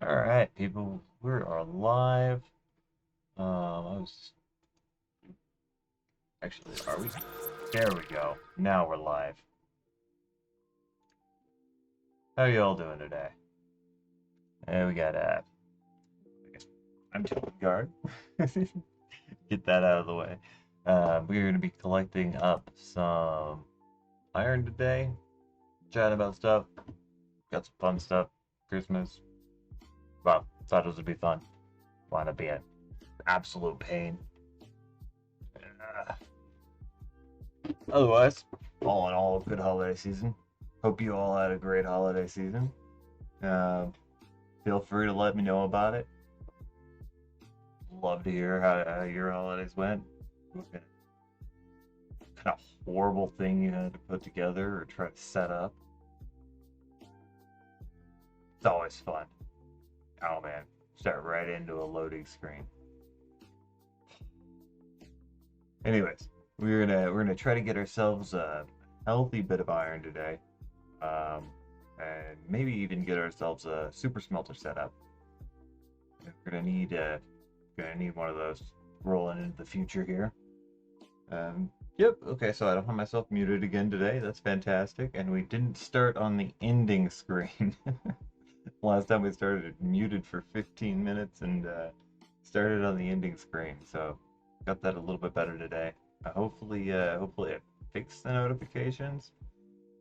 All right, people, we are live. I was actually, are we? There we go. Now we're live. How y'all doing today? We got Untitled guard. Get that out of the way. We're going to be collecting up some iron today, chatting about stuff. Got some fun stuff. Christmas. Well, thought it would be fun. Wound up being an absolute pain. Uh, Otherwise, all in all, good holiday season. Hope you all had a great holiday season. Uh, Feel free to let me know about it. Love to hear how your holidays went. What kind of horrible thing you had to put together or try to set up. It's always fun. Oh man, start right into a loading screen. Anyways, we're gonna try to get ourselves a healthy bit of iron today, and maybe even get ourselves a super smelter set up. We're gonna need one of those rolling into the future here. Yep. Okay, so I don't have myself muted again today. That's fantastic. And we didn't start on the ending screen. Last time we started muted for 15 minutes and started on the ending screen. So got that a little bit better today. Hopefully it fixed the notifications.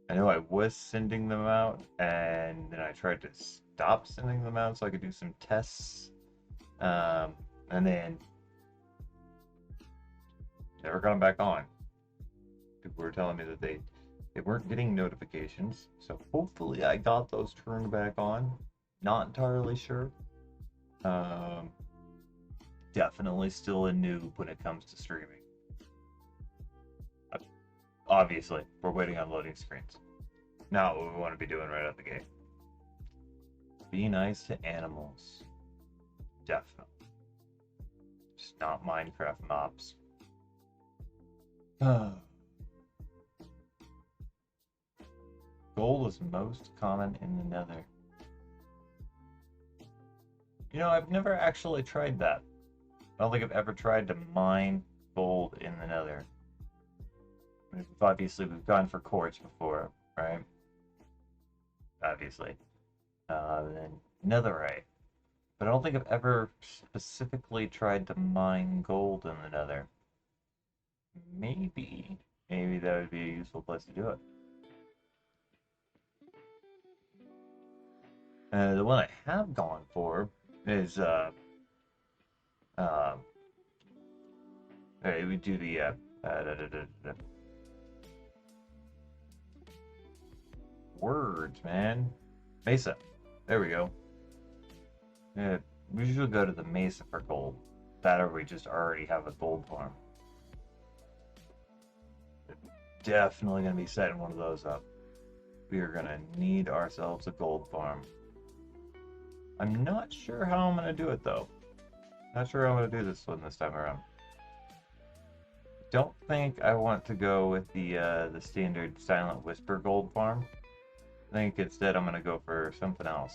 I know I was sending them out, and then I tried to stop sending them out so I could do some tests. And then never got them back on. People were telling me that they weren't getting notifications, so hopefully I got those turned back on. Not entirely sure. Um, Definitely still a noob when it comes to streaming. Obviously, we're waiting on loading screens. Not what we want to be doing right out the gate. Be nice to animals. Definitely. Just not Minecraft mobs. Gold is most common in the Nether. You know, I've never actually tried that. I don't think I've ever tried to mine gold in the Nether. I mean, obviously, we've gone for quartz before, right? Obviously. Then netherite. But I don't think I've ever specifically tried to mine gold in the Nether. Maybe that would be a useful place to do it. The one I have gone for is uh, we do the words, man. Mesa. There we go. Yeah, we should go to the Mesa for gold. That or we just already have a gold farm. Definitely gonna be setting one of those up. We are gonna need ourselves a gold farm. I'm not sure how I'm gonna do it though. Not sure how I'm gonna do this one this time around. Don't think I want to go with the standard Silent Whisper gold farm. I think instead I'm gonna go for something else.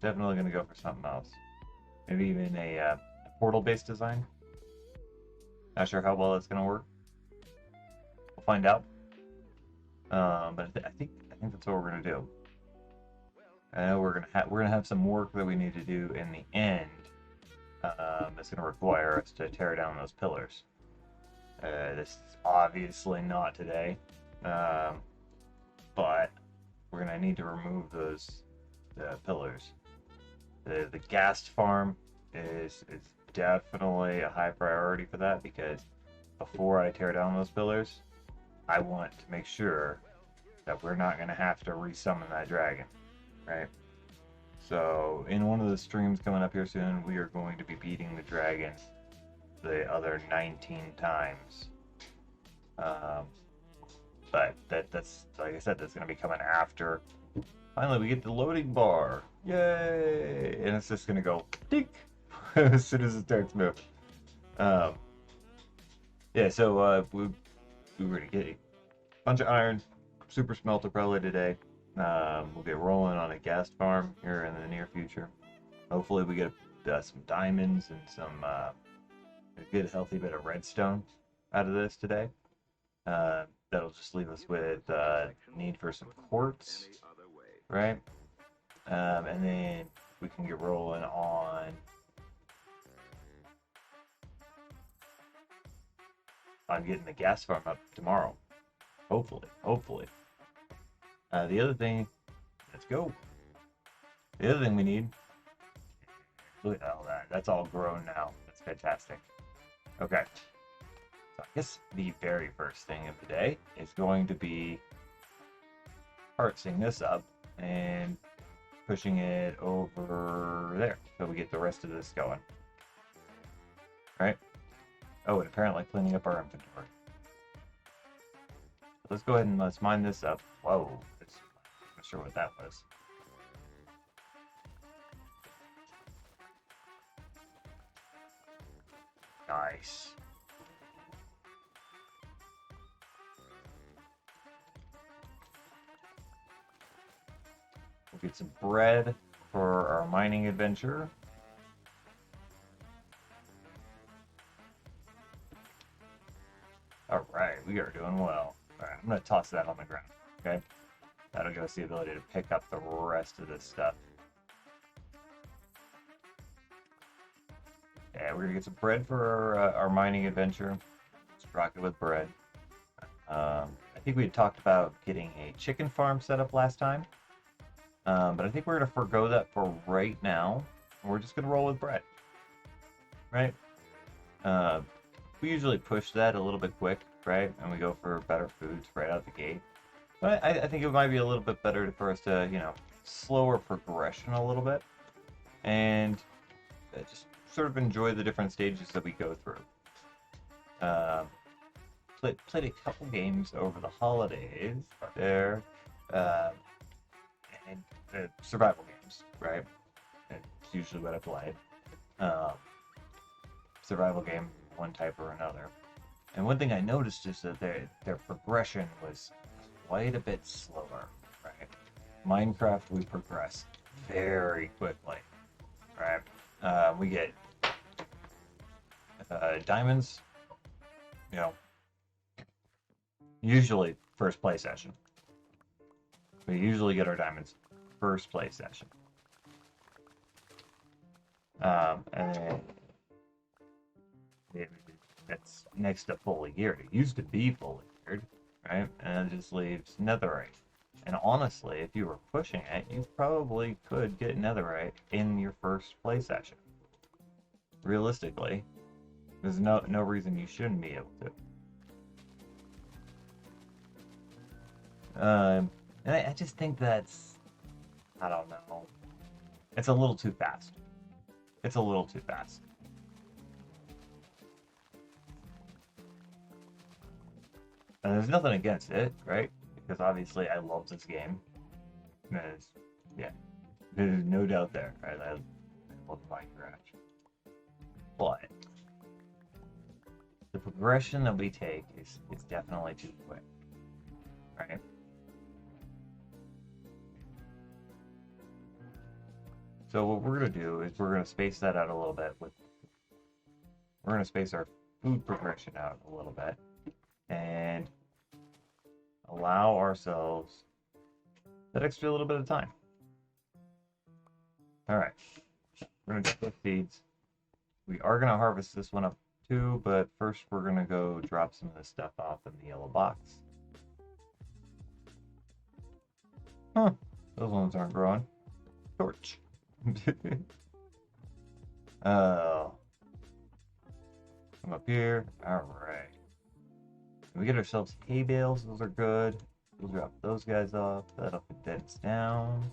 Definitely gonna go for something else. Maybe even a portal-based design. Not sure how well that's gonna work. We'll find out. But I think that's what we're gonna do. I know we're gonna have some work that we need to do in the end. That's gonna require us to tear down those pillars. This is obviously not today, but we're gonna need to remove those pillars. The ghast farm is definitely a high priority for that because before I tear down those pillars, I want to make sure that we're not going to have to resummon that dragon, right? So in one of the streams coming up here soon, we are going to be beating the dragon the other 19 times. But that's like I said, that's going to be coming after. Finally, we get the loading bar. Yay! And it's just going to go dink as soon as it starts moving. Um, yeah, so we were going to get a bunch of iron, super smelter probably today. We'll get rolling on a gas farm here in the near future. Hopefully we get some diamonds and some a good healthy bit of redstone out of this today. That'll just leave us with need for some quartz, right? And then we can get rolling on getting the gas farm up tomorrow. Hopefully. The other thing, let's go. The other thing we need, look at all that. That's all grown now. That's fantastic. Okay. So I guess the very first thing of the day is going to be parsing this up and pushing it over there so we get the rest of this going. Right? Oh, and apparently cleaning up our inventory. Let's go ahead and let's mine this up. Whoa, I'm not sure what that was. Nice. We'll get some bread for our mining adventure. All right, we are doing well. All right, I'm going to toss that on the ground, okay? That'll give us the ability to pick up the rest of this stuff. Yeah, we're going to get some bread for our mining adventure. Let's rock it with bread. I think we had talked about getting a chicken farm set up last time. But I think we're going to forego that for right now. We're just going to roll with bread. Right? We usually push that a little bit quick, right? And we go for better foods right out the gate. But I think it might be a little bit better for us to, slower progression a little bit. And just sort of enjoy the different stages that we go through. Played a couple games over the holidays there. And survival games, right? It's usually what I play. Survival game, one type or another. And one thing I noticed is that their progression was quite a bit slower, right? Minecraft, we progress very quickly, right? We get diamonds, usually first play session. We usually get our diamonds first play session. And then that's next to fully geared. It used to be fully geared, right? And it just leaves netherite. And honestly, if you were pushing it, you probably could get netherite in your first play session. Realistically, there's no reason you shouldn't be able to. And I just think that's, I don't know. It's a little too fast. It's a little too fast. And there's nothing against it, right? Because obviously I love this game. There's no doubt there, right? I love Minecraft. But the progression that we take is definitely too quick, right? So what we're going to do is we're going to space that out a little bit. We're going to space our food progression out a little bit and allow ourselves that extra little bit of time. All right, we're going to get the seeds. We are going to harvest this one up too, but first we're going to go drop some of this stuff off in the yellow box. Huh, those ones aren't growing. Torch. Oh. Come up here. Alright. We get ourselves hay bales. Those are good. We'll drop those guys off. That'll condense down.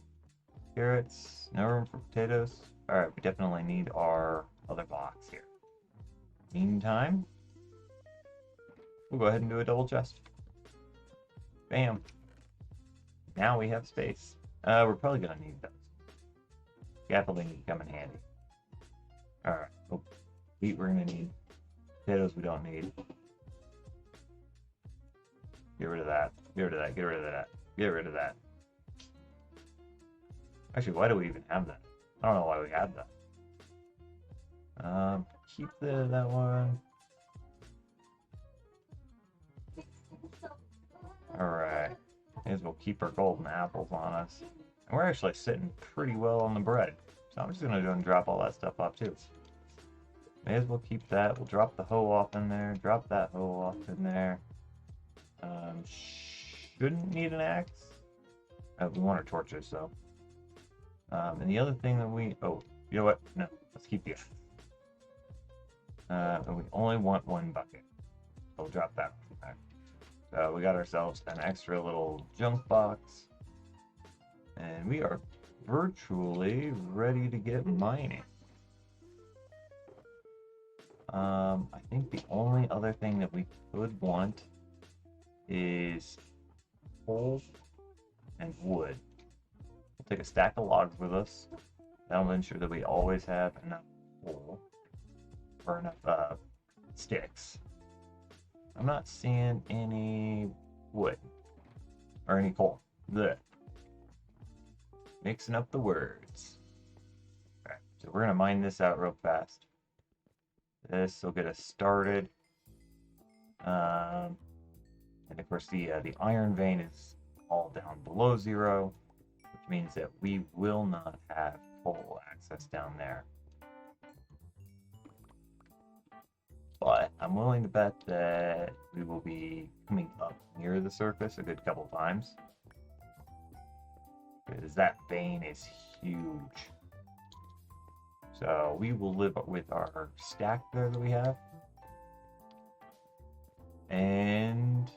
Carrots. No room for potatoes. Alright, we definitely need our other box here. Meantime, we'll go ahead and do a double chest. Bam. Now we have space. We're probably going to need those. Scaffolding can come in handy. Alright. Oh, wheat we're going to need. Potatoes we don't need. Get rid of that. Get rid of that. Get rid of that. Get rid of that. Actually, why do we even have that? I don't know why we had that. Keep that one. Alright. May as well keep our golden apples on us. And we're actually sitting pretty well on the bread. So I'm just going to go and drop all that stuff off too. May as well keep that. We'll drop the hoe off in there. Drop that hoe off in there. Shouldn't need an axe. We want our torches, so. And the other thing that we... Oh, you know what? No, let's keep the axe. And we only want one bucket. So we'll drop that one back. So we got ourselves an extra little junk box. And we are virtually ready to get mining. I think the only other thing that we could want is coal and wood. We'll take a stack of logs with us. That'll ensure that we always have enough coal or enough sticks. I'm not seeing any wood or any coal. Blech. Mixing up the words. Alright, so we're gonna mine this out real fast. This will get us started. And of course the iron vein is all down below 0, which means that we will not have coal access down there. But I'm willing to bet that we will be coming up near the surface a good couple times. Because that vein is huge. So we will live with our stack there that we have. And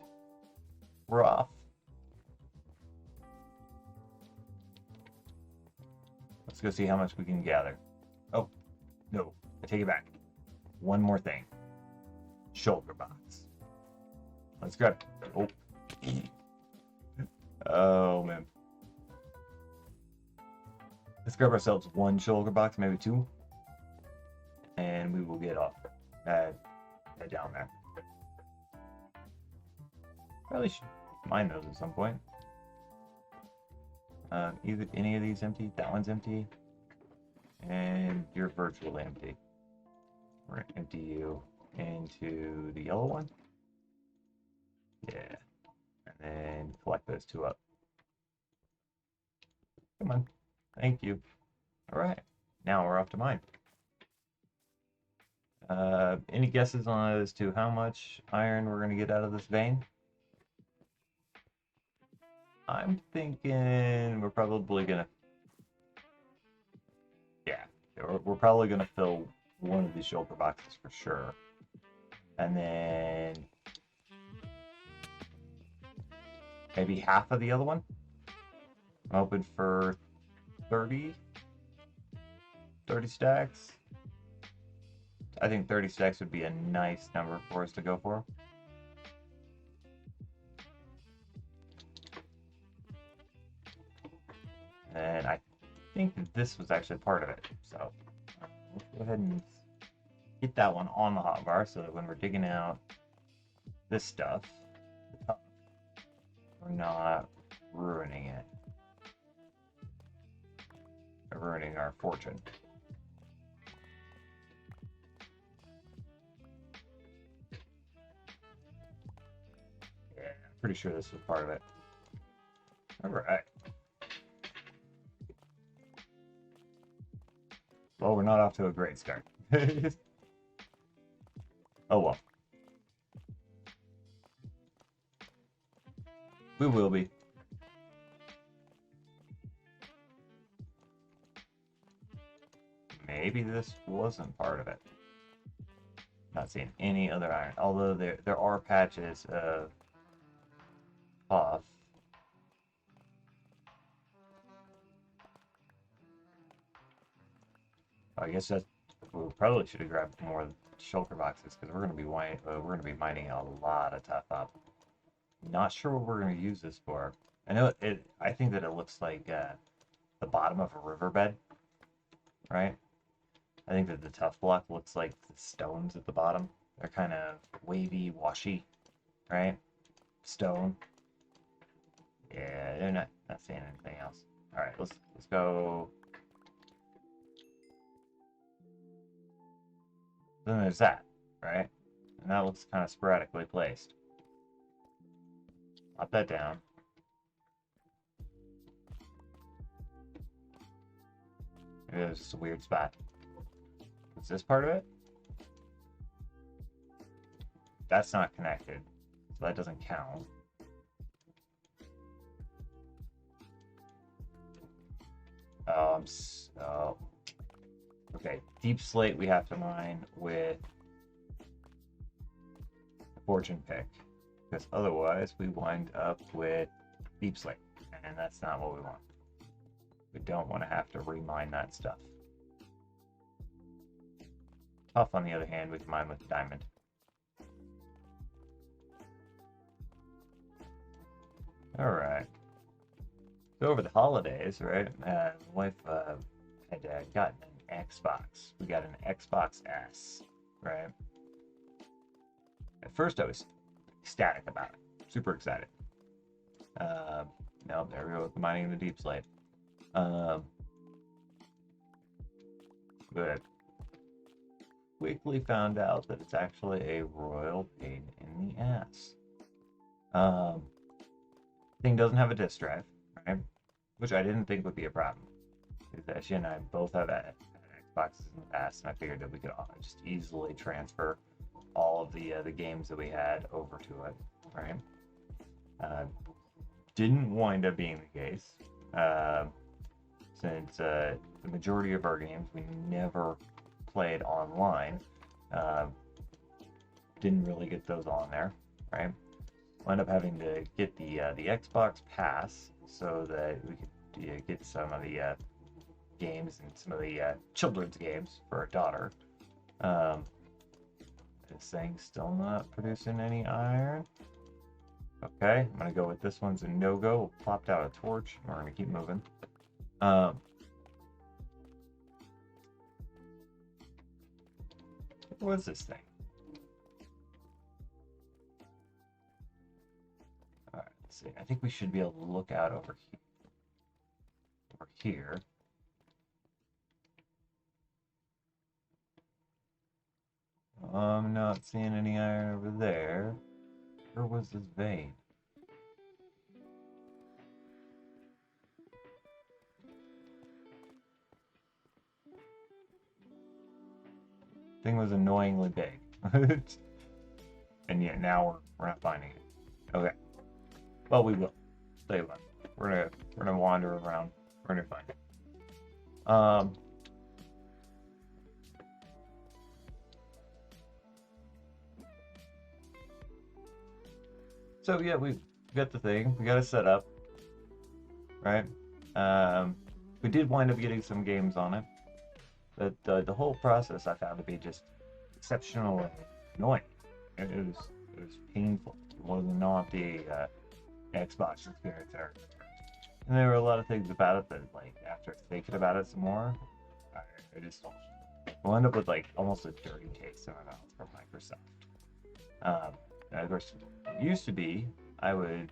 we're off. Let's go see how much we can gather. Oh, no, I take it back. One more thing. Shoulder box. Let's grab it. Oh. Oh, man. Let's grab ourselves one shoulder box, maybe 2. And we will get off. Head down there. Probably should mine those at some point. Either any of these empty. That one's empty. And you're virtually empty. We're going to empty you into the yellow one. Yeah. And then collect those 2 up. Come on. Thank you. Alright. Now we're off to mine. Any guesses on as to how much iron we're going to get out of this vein? I'm thinking we're probably going to... Yeah. We're probably going to fill one of these shoulder boxes for sure. And then... maybe half of the other one. I'm hoping for 30 stacks. I think 30 stacks would be a nice number for us to go for. And I think that this was actually part of it. So let's go ahead and get that one on the hotbar so that when we're digging out this stuff, we're not ruining it. Or ruining our fortune. Yeah, I'm pretty sure this was part of it. Alright. Well, we're not off to a great start. Oh well. We will be. Maybe this wasn't part of it. Not seeing any other iron. Although there are patches of puff. I guess that we probably should have grabbed more shulker boxes because we're gonna be mining a lot of tough up. Not sure what we're gonna use this for. I know it. I think that it looks like the bottom of a riverbed, right? I think that the tough block looks like the stones at the bottom. They're kind of wavy, washy, right? Stone. Yeah, they're not seeing anything else. All right, let's let's go. Then there's that, right? And that looks kind of sporadically placed. Pop that down. Maybe there's just a weird spot. Is this part of it? That's not connected, so that doesn't count. So okay, deep slate we have to mine with a fortune pick, because otherwise we wind up with deep slate, and that's not what we want. We don't want to have to remine that stuff. Tough, on the other hand, we can mine with diamond. All right. So over the holidays, right? My wife had gotten an Xbox. We got an Xbox S, right? At first, I was ecstatic about it, super excited. No, there we go with the mining of the deep slate. But quickly found out that it's actually a royal pain in the ass. Thing doesn't have a disk drive, right? Which I didn't think would be a problem. Because she and I both have Xboxes in the past, and I figured that we could just easily transfer all of the games that we had over to it, right? Didn't wind up being the case, since the majority of our games we never played online. Didn't really get those on there, right? Wound up having to get the Xbox Pass so that we could get some of the games and some of the children's games for our daughter. This thing's still not producing any iron. Okay, I'm gonna go with this one's a no-go. Plopped out a torch. We're gonna keep moving. What is this thing? All right, let's see. I think we should be able to look out over here. Over here. I'm not seeing any iron over there. Where was this vein? Thing was annoyingly big. And yet now we're not finding it. Okay. Well, we will. Tell you what. We're gonna wander around. We're gonna find it. So yeah, we got the thing. We got it set up, right? We did wind up getting some games on it, but the whole process I found to be just exceptionally annoying. It was painful. It was not the Xbox experience there. And there were a lot of things about it that, like, after thinking about it some more, I just will end up with like almost a dirty taste in my mouth from Microsoft. Of course, it used to be I would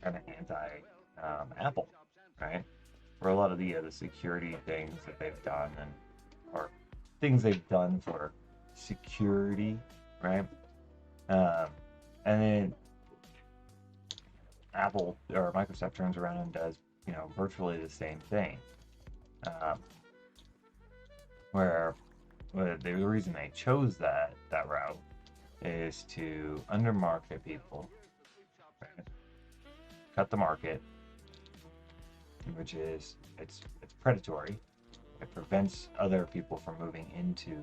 kind of anti-Apple, right? For a lot of the security things that they've done, or things they've done for security, right? And then Apple or Microsoft turns around and does, virtually the same thing. Where the reason they chose that route is to undermarket people, right? Cut the market, which is it's predatory. It prevents other people from moving into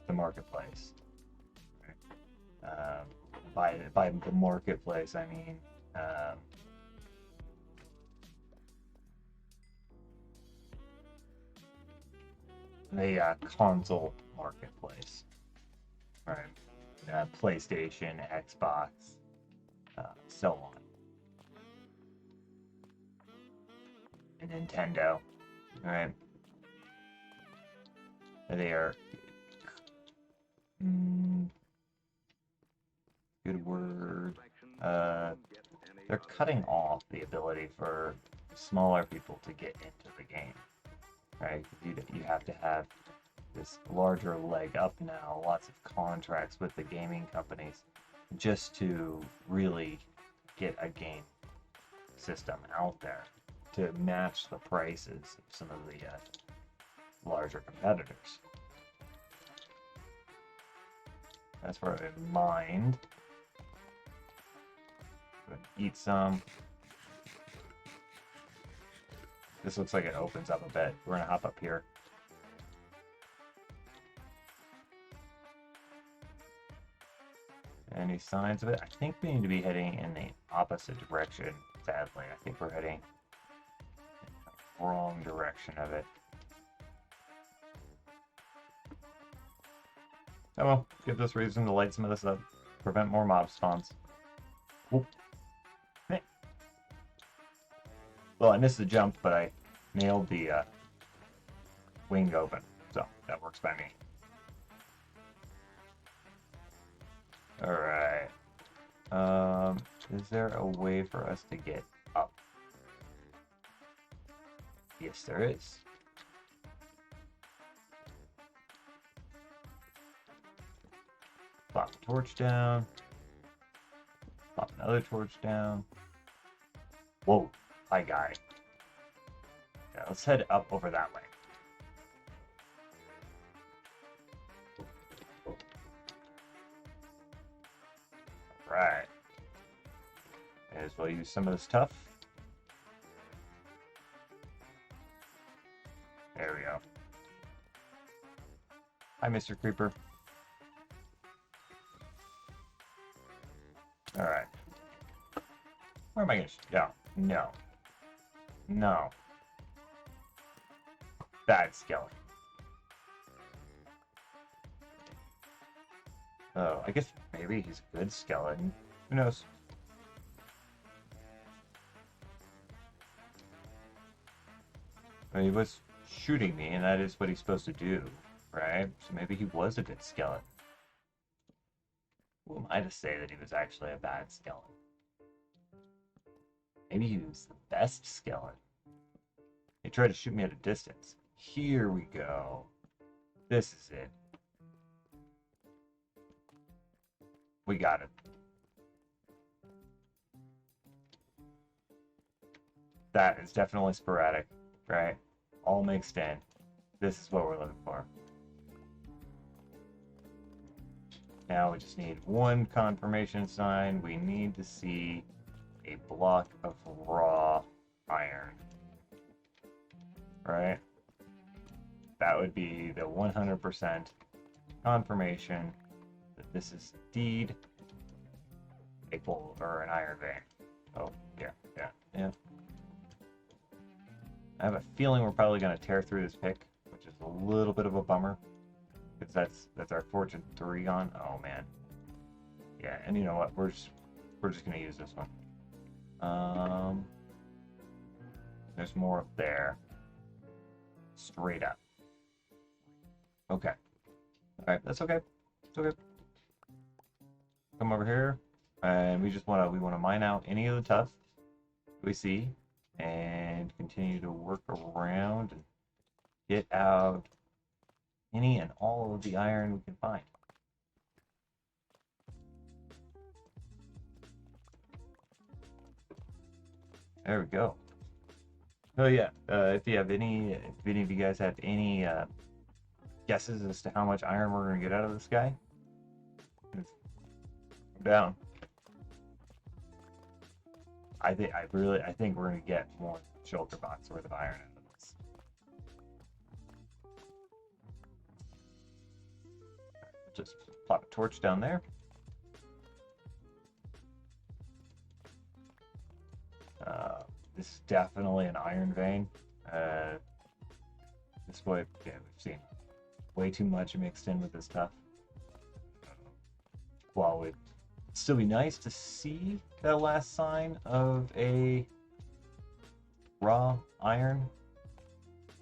the marketplace. Right? By the marketplace, I mean the console marketplace, right? PlayStation, Xbox, so on, and Nintendo, right? They are good word. They're cutting off the ability for smaller people to get into the game, right? You have to have this larger leg up now, lots of contracts with the gaming companies, just to really get a game system out there to match the prices of some of the larger competitors. That's where I mind. Eat some. This looks like it opens up a bit. We're gonna hop up here. Any signs of it? I think we need to be heading in the opposite direction, sadly. I think we're heading in the wrong direction of it. Oh well, give this reason to light some of this up. Prevent more mob spawns. Oop. Hey. Well, I missed the jump, but I nailed the wing open, so that works by me. Alright. Is there a way for us to get up? Yes, there is. Pop a torch down. Pop another torch down. Whoa, hi guy. Yeah, let's head up over that way. Right. May as well use some of this stuff. There we go. Hi, Mr. Creeper. Alright. Where am I going to shoot down? No. No. Bad skeleton. Oh, I guess maybe he's a good skeleton. Who knows? I mean, he was shooting me, and that is what he's supposed to do, right? So maybe he was a good skeleton. Who am I to say that he was actually a bad skeleton? Maybe he was the best skeleton. He tried to shoot me at a distance. Here we go. This is it. We got it. That is definitely sporadic, right? All mixed in. This is what we're looking for. Now we just need one confirmation sign. We need to see a block of raw iron. Right? That would be the 100% confirmation that this is indeed a bull or an iron vein. Oh, yeah. I have a feeling we're probably going to tear through this pick, which is a little bit of a bummer, because that's our fortune 3 gone. Oh man. Yeah, and you know what? We're just going to use this one. There's more up there. Straight up. Okay. All right, that's okay. It's okay. Come over here, and we want to mine out any of the tuff we see, and continue to work around and get out any and all of the iron we can find. There we go. Oh yeah, if any of you guys have any guesses as to how much iron we're gonna get out of this guy, I'm down. I think we're gonna get more shulker box worth of iron out of this. Just plop a torch down there. This is definitely an iron vein. This boy, yeah, we've seen way too much mixed in with this stuff. While it'd still be nice to see that last sign of a raw iron,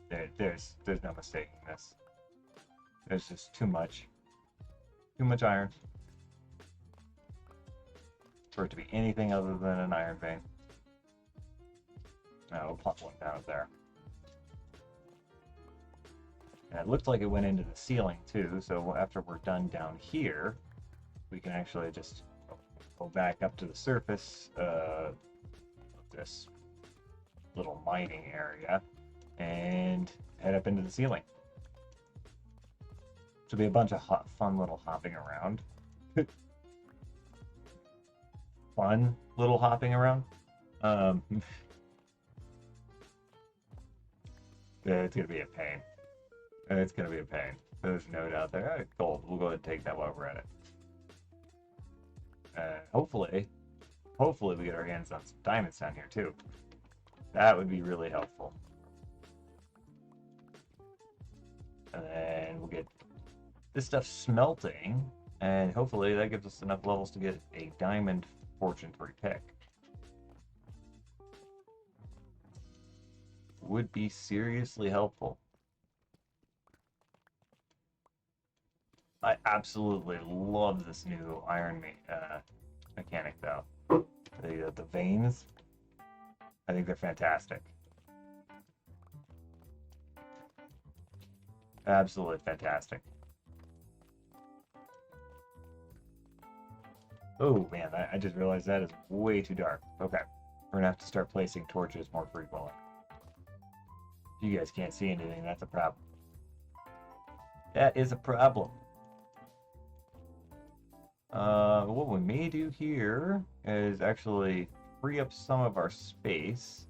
there's no mistaking this. There's just too much iron for it to be anything other than an iron vein. We'll plop one down there. And it looked like it went into the ceiling too, so after we're done down here, we can actually just go back up to the surface of this little mining area and head up into the ceiling. Should be a bunch of fun little hopping around. Fun little hopping around. It's gonna be a pain. It's gonna be a pain. There's a note out there. All right, gold. We'll go ahead and take that while we're at it. Hopefully we get our hands on some diamonds down here too. That would be really helpful. And then we'll get this stuff smelting, and hopefully that gives us enough levels to get a diamond fortune 3 pick. Would be seriously helpful. I absolutely love this new iron mechanic though. The veins, I think they're fantastic. Absolutely fantastic. Oh man, I just realized that is way too dark. Okay, we're gonna have to start placing torches more frequently. If you guys can't see anything, that's a problem. That is a problem. What we may do here is actually free up some of our space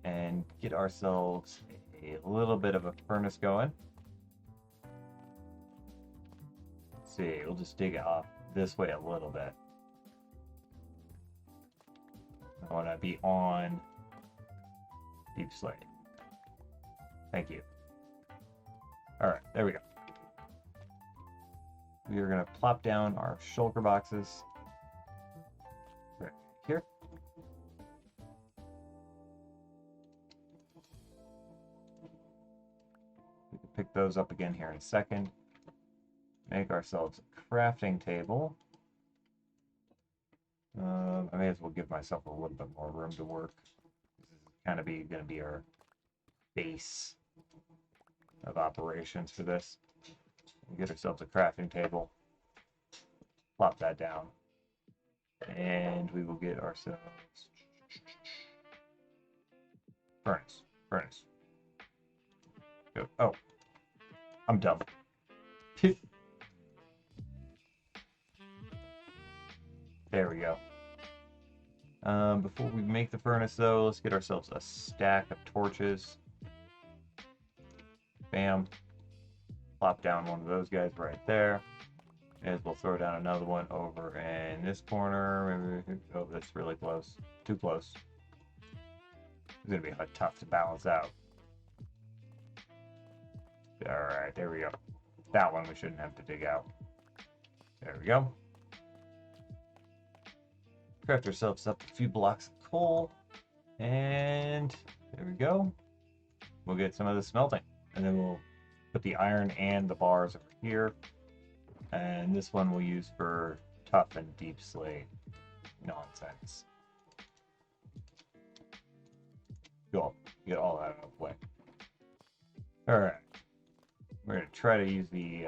and get ourselves a little bit of a furnace going. Let's see, we'll just dig it off this way a little bit. I want to be on deep slate. Thank you. Alright, there we go. We are going to plop down our shulker boxes right here. We can pick those up again here in a second. Make ourselves a crafting table. I may as well give myself a little bit more room to work. This is kind of going to be our base of operations for this. We'll get ourselves a crafting table. Plop that down. And we will get ourselves furnace. Go. Oh, I'm dumb. There we go. Before we make the furnace, though, let's get ourselves a stack of torches. Bam. Plop down one of those guys right there. And we'll throw down another one over in this corner. Maybe, oh, that's really close. Too close. It's going to be tough to balance out. Alright, there we go. That one we shouldn't have to dig out. There we go. Craft ourselves up a few blocks of coal. And there we go. We'll get some of the smelting. And then we'll put the iron and the bars over here. And this one we'll use for tough and deep slate nonsense. Cool. Get all that out of the way. Alright. We're going to try to use the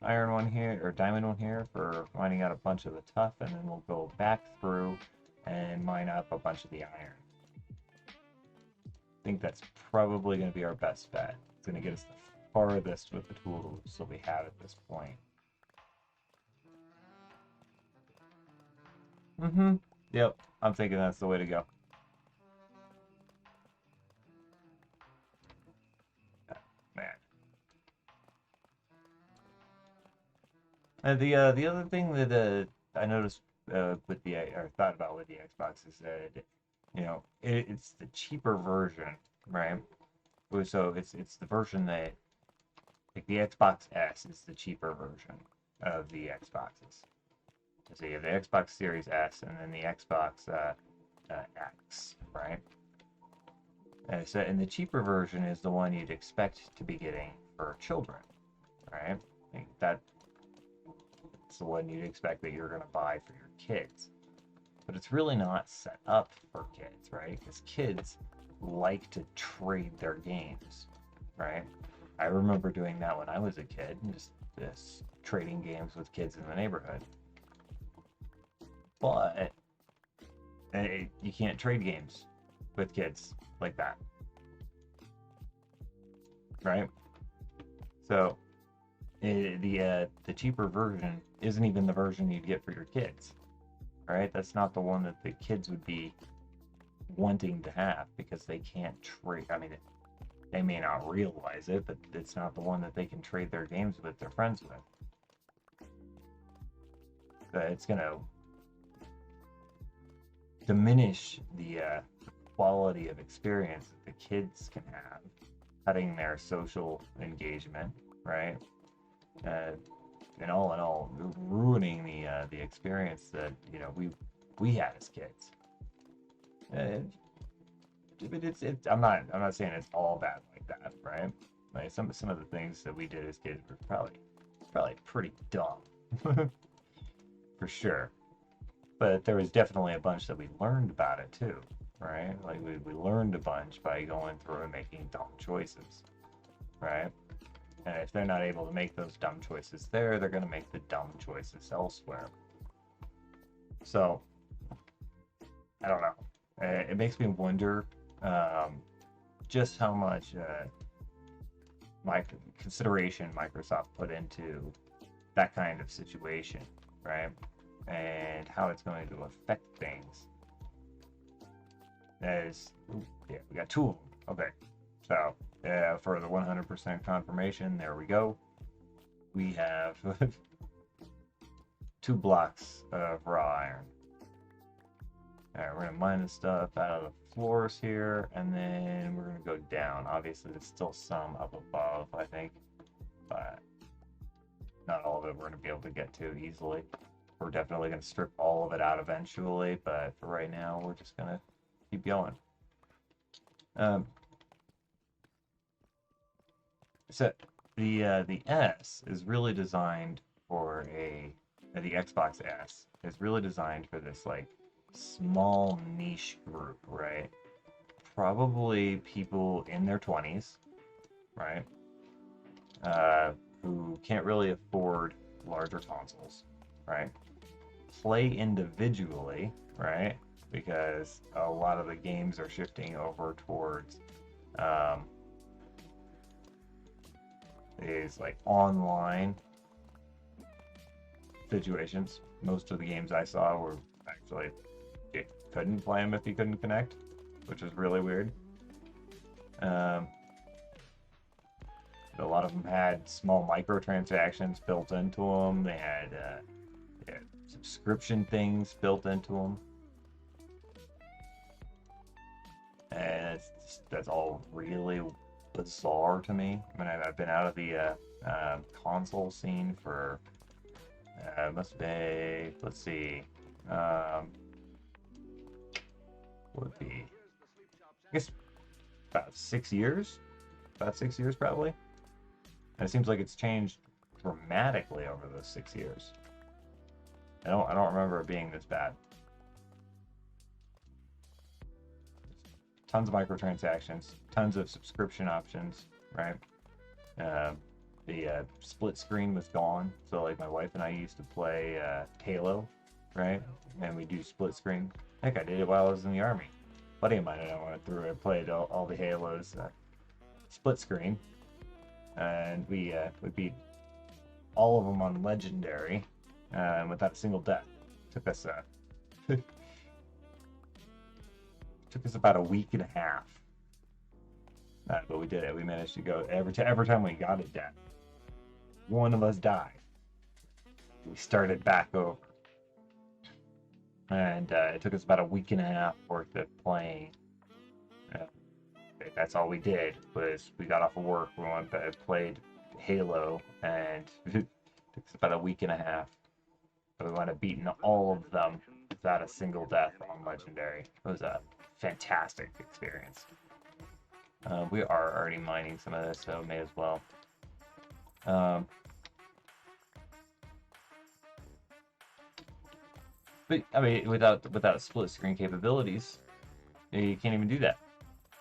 iron one here, or diamond one here, for mining out a bunch of the tough, and then we'll go back through and mine up a bunch of the iron. I think that's probably going to be our best bet. It's going to get us the farthest with the tools that we have at this point. Yep, I'm thinking that's the way to go. Man. The other thing that I noticed with the or thought about with the Xbox is that, you know, it's the cheaper version, right? So it's the version that, like, the Xbox S is the cheaper version of the Xboxes. So you have the Xbox Series S and then the Xbox X, right? And the cheaper version is the one you'd expect to be getting for children, right? Like that's the one you'd expect that you're going to buy for your kids. but it's really not set up for kids, right? Because kids like to trade their games, right? I remember doing that when I was a kid, just trading games with kids in the neighborhood. But you can't trade games with kids like that, right? So the cheaper version isn't even the version you'd get for your kids, right? That's not the one that the kids would be wanting to have because they can't trade. I mean, they may not realize it, but it's not the one that they can trade their games with their friends with. It's gonna diminish the quality of experience that the kids can have, cutting their social engagement, right? And all in all, ruining the experience that we had as kids. But it's I'm not saying it's all bad like that, right? Like some of the things that we did as kids were probably pretty dumb, for sure. But there was definitely a bunch that we learned about it too, right? Like we learned a bunch by going through and making dumb choices, right? And if they're not able to make those dumb choices there, they're going to make the dumb choices elsewhere. So, I don't know. It makes me wonder just how much consideration Microsoft put into that kind of situation, right? And how it's going to affect things. Yeah, we got two of them. Okay, so for the 100% confirmation, there we go. We have 2 blocks of raw iron. Alright, we're gonna mine the stuff out of the floors here, and then we're gonna go down. Obviously, there's still some up above, I think, but not all of it we're gonna be able to get to easily. We're definitely gonna strip all of it out eventually, but for right now, we're just gonna keep going. So the S is really designed for the Xbox S is really designed for this like small niche group, right? Probably people in their 20s, right? Who can't really afford larger consoles, right? Play individually, right? Because a lot of the games are shifting over towards is like online situations. Most of the games I saw were actually you couldn't play them if you couldn't connect, which is really weird. A lot of them had small microtransactions built into them. They had subscription things built into them, and that's all really bizarre to me. I mean, I've been out of the console scene for must be, let's see, would be, I guess about 6 years, probably. And it seems like it's changed dramatically over those 6 years. I don't remember it being this bad. Tons of microtransactions, tons of subscription options, right? The split screen was gone, so like my wife and I used to play Halo, right? And we do split screen. Heck, I did it while I was in the army. A buddy of mine and I went through and played all the Halos split screen, and we beat all of them on legendary without a single death. Took us took us about a week and a half, but we did it. We managed to go every time we got a death, one of us died. We started back over, and it took us about a week and a half worth of playing. That's all we did was we got off of work, we went and played Halo, and it took us about a week and a half. But we wound up beating all of them without a single death on legendary. It was a fantastic experience. We are already mining some of this, so may as well. But I mean, without split screen capabilities, you can't even do that.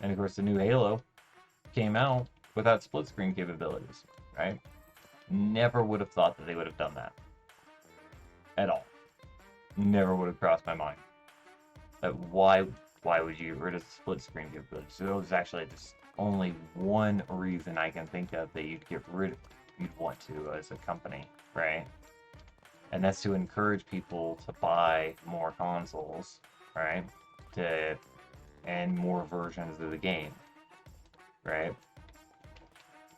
And of course, the new Halo came out without split screen capabilities, right? Never would have thought that they would have done that at all. Never would have crossed my mind. But why would you get rid of the split screen capabilities? So there's actually just only one reason I can think of that you'd want to as a company, right? And that's to encourage people to buy more consoles, right? And more versions of the game, right?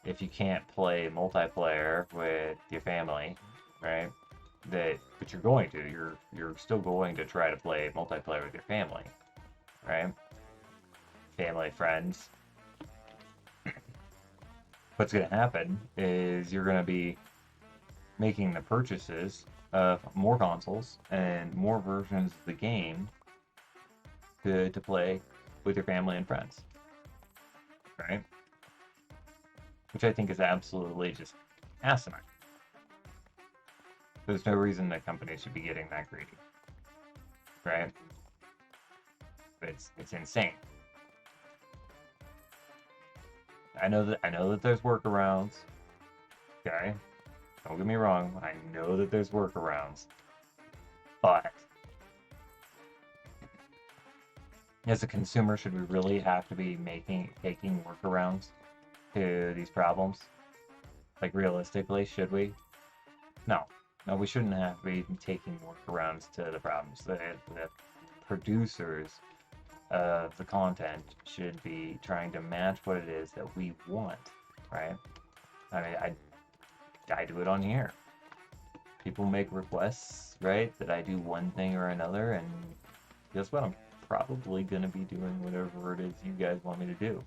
If you can't play multiplayer with your family, right? But you're going to. You're still going to try to play multiplayer with your family, right? Family, friends. What's going to happen is you're going to be making the purchases of more consoles and more versions of the game to play with your family and friends, right? Which I think is absolutely just asinine. There's no reason that companies should be getting that greedy, right? It's insane. I know that there's workarounds. Okay, don't get me wrong. I know that there's workarounds, but as a consumer, should we really have to be taking workarounds to these problems? Like, realistically, should we? No, we shouldn't have to be taking workarounds to the problems. The producers of the content should be trying to match what it is that we want, right? I mean, I do it on here. People make requests, right, that I do one thing or another, and guess what? I'm probably going to be doing whatever it is you guys want me to do.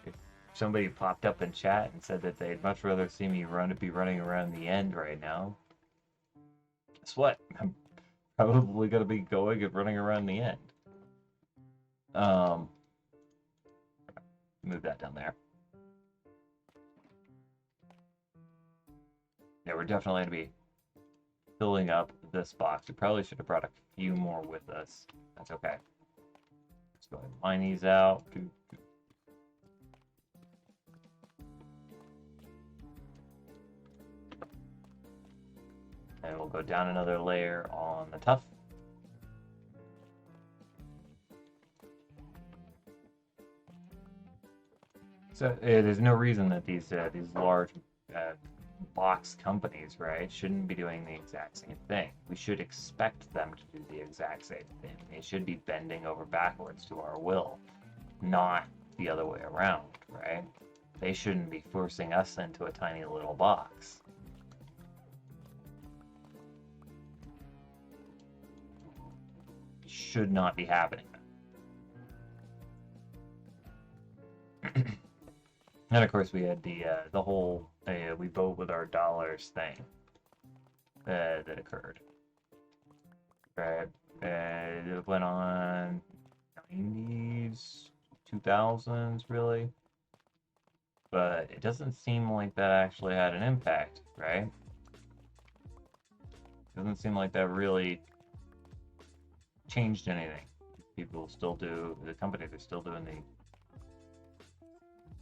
If somebody popped up in chat and said that they'd much rather see me be running around the end right now, guess what? I'm probably going to be going and running around the end. Move that down there. Yeah, we're definitely going to be filling up this box. We probably should have brought a few more with us. That's okay. Let's go ahead and line these out. And we'll go down another layer on the tough. So there's no reason that these large box companies, right, shouldn't be doing the exact same thing. We should expect them to do the exact same thing. They should be bending over backwards to our will, not the other way around, right? They shouldn't be forcing us into a tiny little box. Should not be happening. And of course, we had the whole we vote with our dollars thing that occurred. Right, it went on 90s, 2000s, really, but it doesn't seem like that actually had an impact, right? Doesn't seem like that really changed anything. People still do. The companies are still doing the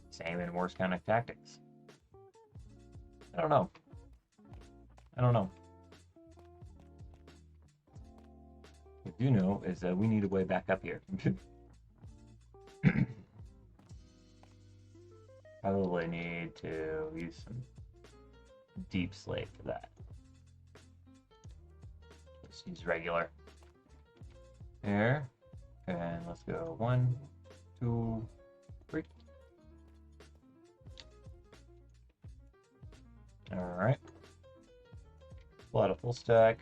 same and worse kind of tactics. I don't know. What I do know is that we need a way back up here. Probably need to use some deep slate for that. Let's use regular. Here. And let's go 1, 2, 3. Alright. Pull out a full stack.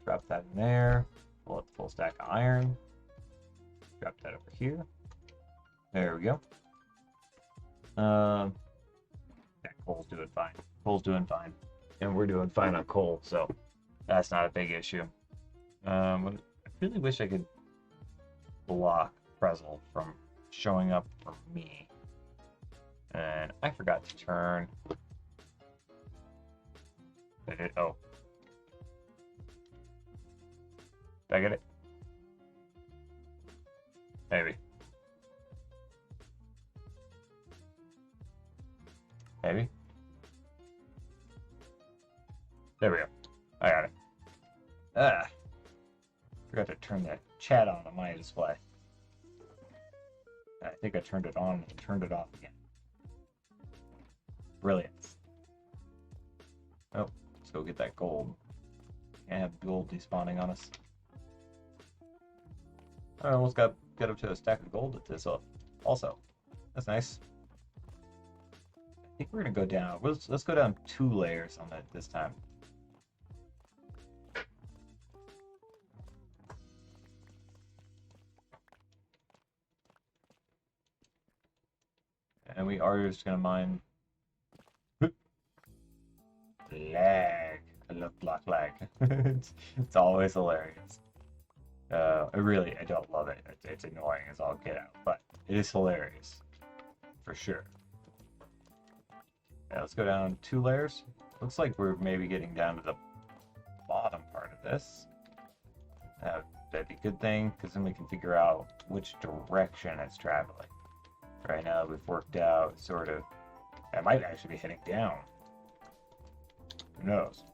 Drop that in there. Pull out the full stack of iron. Drop that over here. There we go. Yeah, coal's doing fine. Coal's doing fine. And we're doing fine on coal, so that's not a big issue. I really wish I could block Prezel from showing up for me. And I forgot to turn. Oh. Did I get it? Maybe. Maybe. There we go. I got it. Ah. Forgot to turn that chat on my display. I think I turned it on and turned it off again. Brilliant. Oh, let's go get that gold. Can't have gold despawning on us. I almost got up to a stack of gold at this also. That's nice. I think we're gonna go down. Let's go down 2 layers on that this time. And we are just gonna mine. Lag. I love block lag. it's always hilarious. I don't love it. It's annoying as all get out, but it is hilarious for sure. Yeah, let's go down 2 layers. Looks like we're maybe getting down to the bottom part of this. That'd be a good thing, because then we can figure out which direction it's traveling. Right now, we've worked out sort of. I might actually be heading down. Who knows?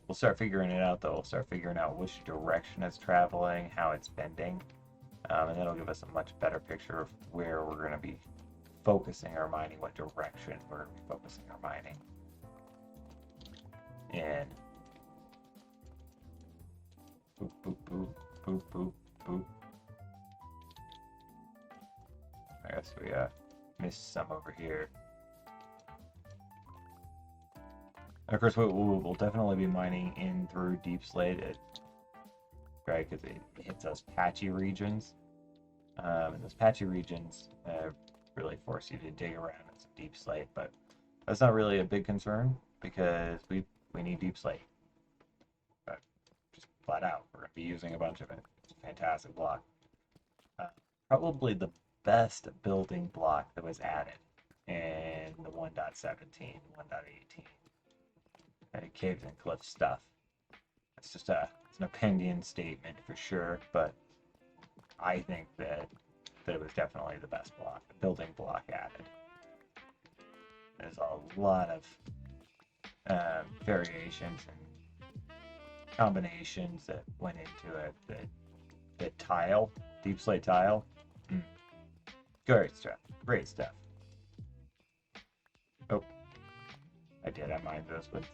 We'll start figuring it out, though. We'll start figuring out which direction it's traveling, how it's bending, and that'll give us a much better picture of where we're going to be focusing our mining, what direction we're going to be focusing our mining in. Boop, boop, boop, boop, boop, boop. I guess we missed some over here. And of course, we'll definitely be mining in through Deep Slate, right? Because it hits those patchy regions. And those patchy regions really force you to dig around in some Deep Slate, but that's not really a big concern because we need Deep Slate. But just flat out, we're going to be using a bunch of it. It's a fantastic block. Probably the best building block that was added in the 1.17, 1.18. Caves and cliff stuff. It's just it's an opinion statement for sure, but I think that it was definitely the best block, the building block added. There's a lot of variations and combinations that went into it. The tile, Deep Slate tile, great stuff. Great stuff. Oh, I mined those with.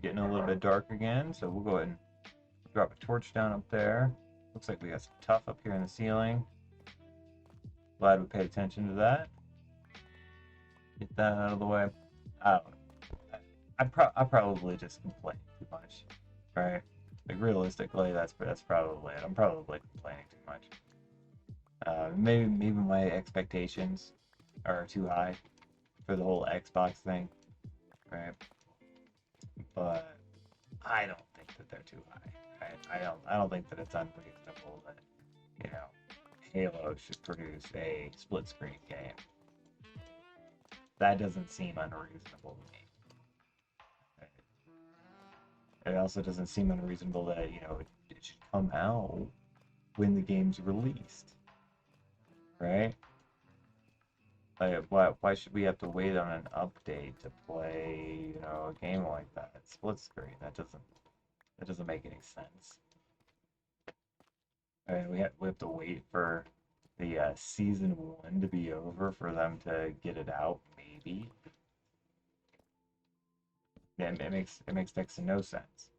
Getting a little bit dark again, so we'll go ahead and drop a torch down up there. Looks like we got some tuff up here in the ceiling. Glad we paid attention to that. Get that out of the way. I don't know. I probably just complain too much, right? Like realistically, that's probably it. I'm probably complaining too much. Maybe my expectations are too high for the whole Xbox thing, right? But I don't think that they're too high. Right? I don't think that it's unreasonable that Halo should produce a split screen game. That doesn't seem unreasonable to me. It also doesn't seem unreasonable that it should come out when the game's released, right? Like, why should we have to wait on an update to play, a game like that? It's split screen. That doesn't make any sense. I mean, we have to wait for the season 1 to be over for them to get it out. Maybe. Yeah, it makes next to no sense.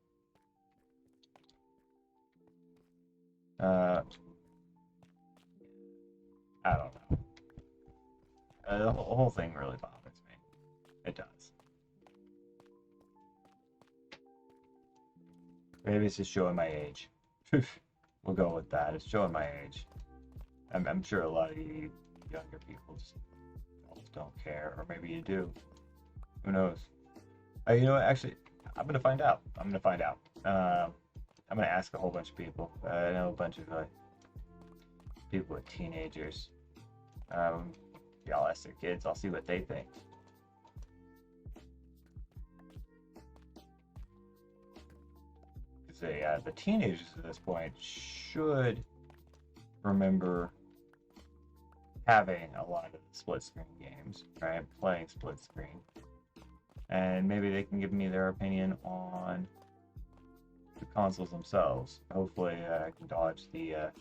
I don't know. The whole thing really bothers me. It does. Maybe it's just showing my age. We'll go with that. It's showing my age. I'm sure a lot of you younger people just don't care, or maybe you do. Who knows? You know what? Actually, I'm gonna find out. I'm gonna ask a whole bunch of people. I know a bunch of people with teenagers. Y'all ask their kids. I'll see what they think. Because the teenagers at this point should remember having a lot of split screen games, right? Playing split screen. And maybe they can give me their opinion on the consoles themselves. Hopefully I can dodge the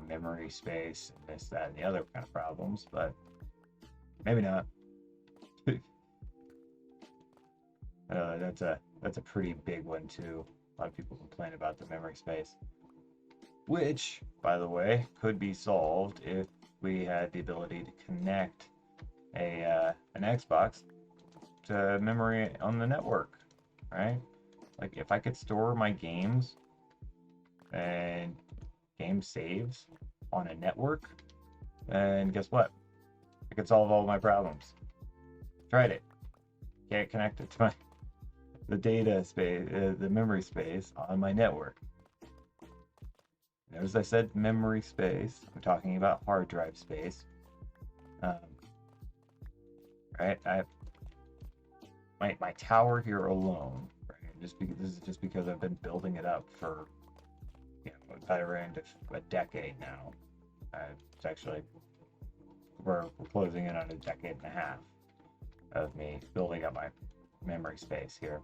memory space and this, that, and the other kind of problems, but maybe not. That's a pretty big one too. A lot of people complain about the memory space, which, by the way, could be solved if we had the ability to connect an Xbox to memory on the network, right? Like if I could store my games and game saves on a network, and guess what? I could solve all my problems. Tried it. Can't connect it to the data space, the memory space on my network. Notice I said memory space. I'm talking about hard drive space. Right? My tower here alone, right? This is just because I've been building it up for better end of a decade now. It's actually we're closing in on a decade and a half of me building up my memory space here.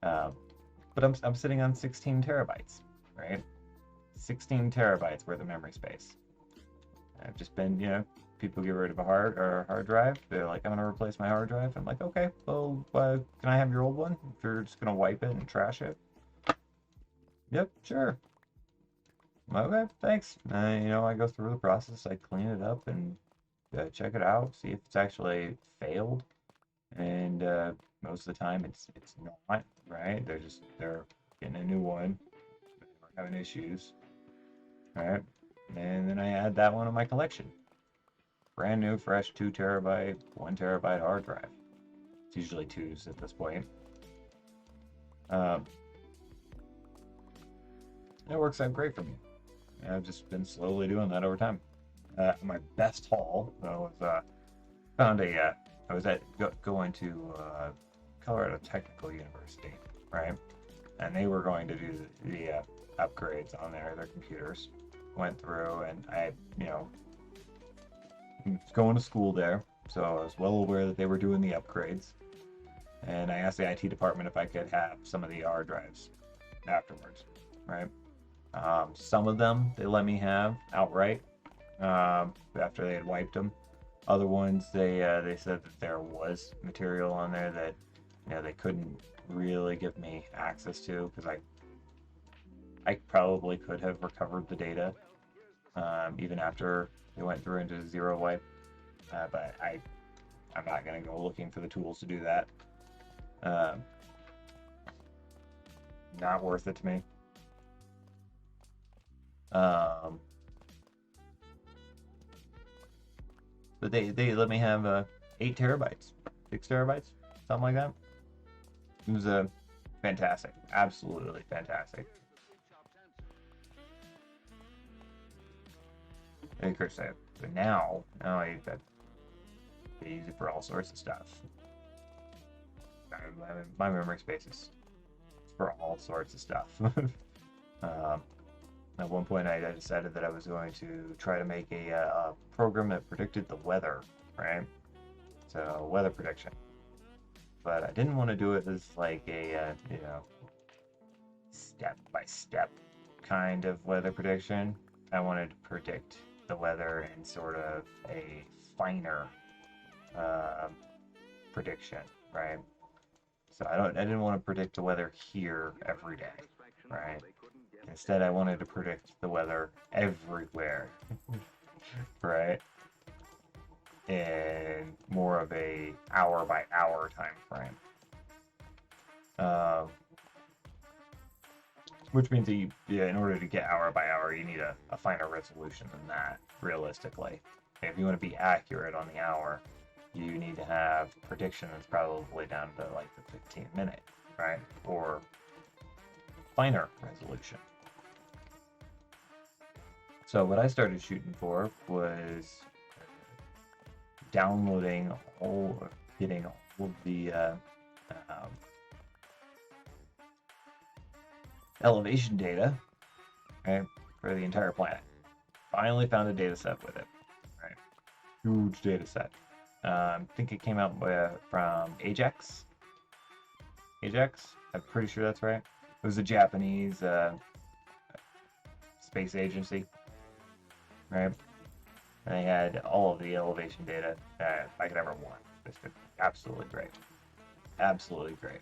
But I'm sitting on 16 terabytes, right? 16 terabytes worth of memory space. I've just been, people get rid of a hard drive. They're like, I'm gonna replace my hard drive. I'm like, okay, well, can I have your old one? If you're just gonna wipe it and trash it. Yep, sure. Okay, thanks. I go through the process. I clean it up and check it out, see if it's actually failed. And most of the time, it's not, right? They're getting a new one. They're having issues. All right, and then I add that one to my collection. Brand new, fresh 2 terabyte, 1 terabyte hard drive. It's usually 2s at this point. It works out great for me. I've just been slowly doing that over time. My best haul was I was going to Colorado Technical University, right? And they were going to do the upgrades on their computers. Went through, and I was going to school there, so I was well aware that they were doing the upgrades. And I asked the IT department if I could have some of the hard drives afterwards, right? Some of them they let me have outright after they had wiped them. Other ones they said that there was material on there that they couldn't really give me access to, because I probably could have recovered the data even after they went through into zero wipe, but I'm not going to go looking for the tools to do that. Not worth it to me. But they let me have 8 terabytes, 6 terabytes, something like that. It was fantastic, absolutely fantastic. And of course, but now I use it for all sorts of stuff. My memory space is for all sorts of stuff. At one point, I decided that I was going to try to make a program that predicted the weather, right? So weather prediction. But I didn't want to do it as like a step-by-step kind of weather prediction. I wanted to predict the weather in sort of a finer prediction, right? So I didn't want to predict the weather here every day, right? Instead, I wanted to predict the weather everywhere, right? In more of a hour-by-hour time frame. Which means that in order to get hour-by-hour, you need a finer resolution than that, realistically. If you want to be accurate on the hour, you need to have prediction that's probably down to like the 15-minute, right? Or finer resolution. So what I started shooting for was downloading getting all of the elevation data, right, for the entire planet. Finally found a data set with it, right? Huge data set. I think it came out from Ajax. Ajax? I'm pretty sure that's right. It was a Japanese space agency, right? And they had all of the elevation data that I could ever want. It's been absolutely great. Absolutely great.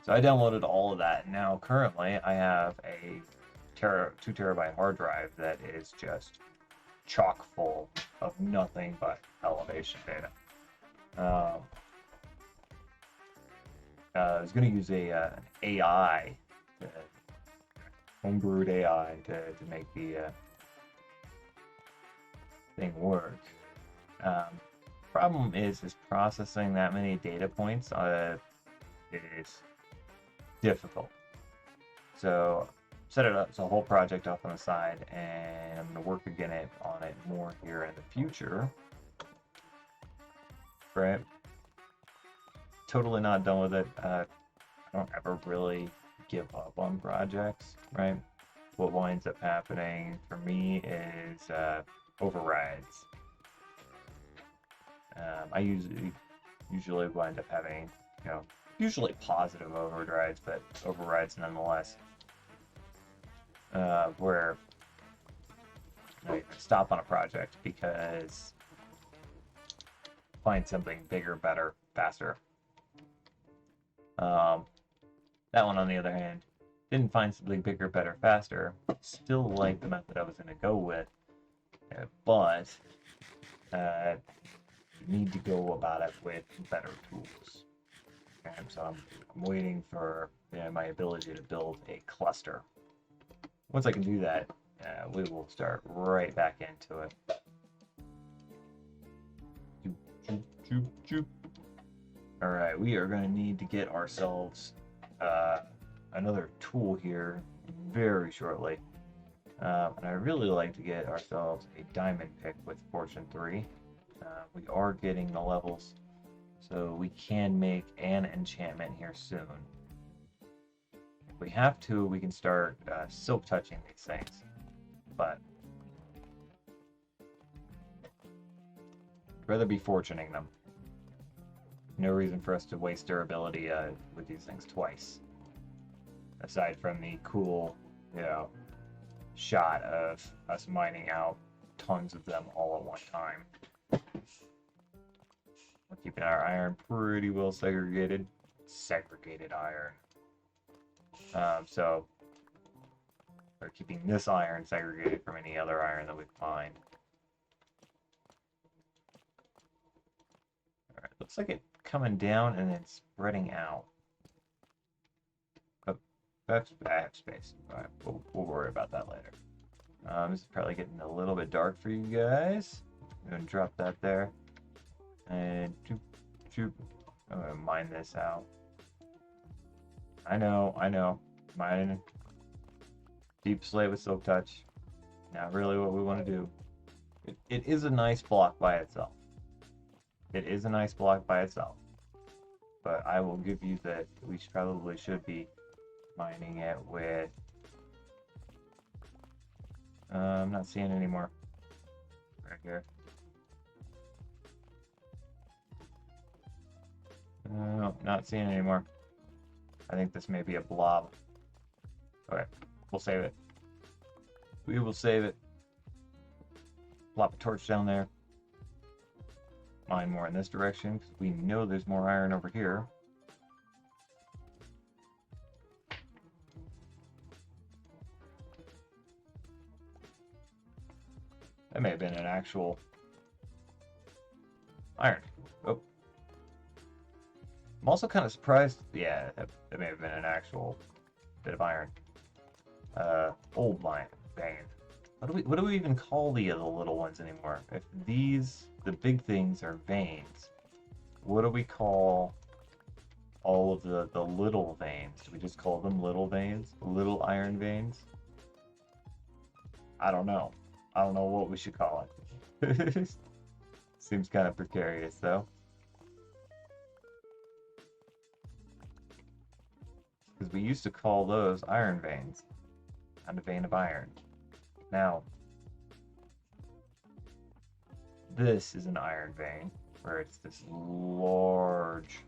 So I downloaded all of that. Now, currently, I have a 2 terabyte hard drive that is just chock full of nothing but elevation data. I was going to use an AI, homebrewed AI, to make the thing work. Problem is processing that many data points is difficult. So set it up, it's a whole project off on the side, and I'm going to work again on it more here in the future. Right? Totally not done with it. I don't ever really give up on projects, right? What winds up happening for me is overrides. I usually wind up having, usually positive overrides, but overrides nonetheless. Where I stop on a project because find something bigger, better, faster. That one, on the other hand, didn't find something bigger, better, faster. Still like the method I was going to go with, but need to go about it with better tools. And so I'm waiting for my ability to build a cluster. Once I can do that, we will start right back into it. All right, we are going to need to get ourselves another tool here very shortly. And I really like to get ourselves a diamond pick with Fortune 3. We are getting the levels, so we can make an enchantment here soon. If we have to, we can start silk touching these things, but I'd rather be fortuning them. No reason for us to waste durability with these things twice. Aside from the cool, shot of us mining out tons of them all at one time. We're keeping our iron pretty well segregated. Segregated iron. So we're keeping this iron segregated from any other iron that we find. Alright, looks like it's coming down and then spreading out. Oh, that's space. Alright, we'll worry about that later. This is probably getting a little bit dark for you guys. I'm going to drop that there. And I'm going to mine this out. I know. Mining deep slate with silk touch. Not really what we want to do. It is a nice block by itself. It is a nice block by itself. But I will give you that we probably should be mining it with... I'm not seeing any more. Right here. No, not seeing any more. I think this may be a blob. Okay, we'll save it. We will save it. Plop a torch down there. Mine more in this direction, because we know there's more iron over here. That may have been an actual iron. Oh. I'm also kind of surprised. Yeah, that may have been an actual bit of iron. Old line vein. What do we even call the little ones anymore? If the big things are veins, what do we call all of the little veins. Do we just call them little veins? Little iron veins? I don't know. I don't know what we should call it. Seems kind of precarious, though. Because we used to call those iron veins. And a vein of iron. Now, this is an iron vein, where it's this large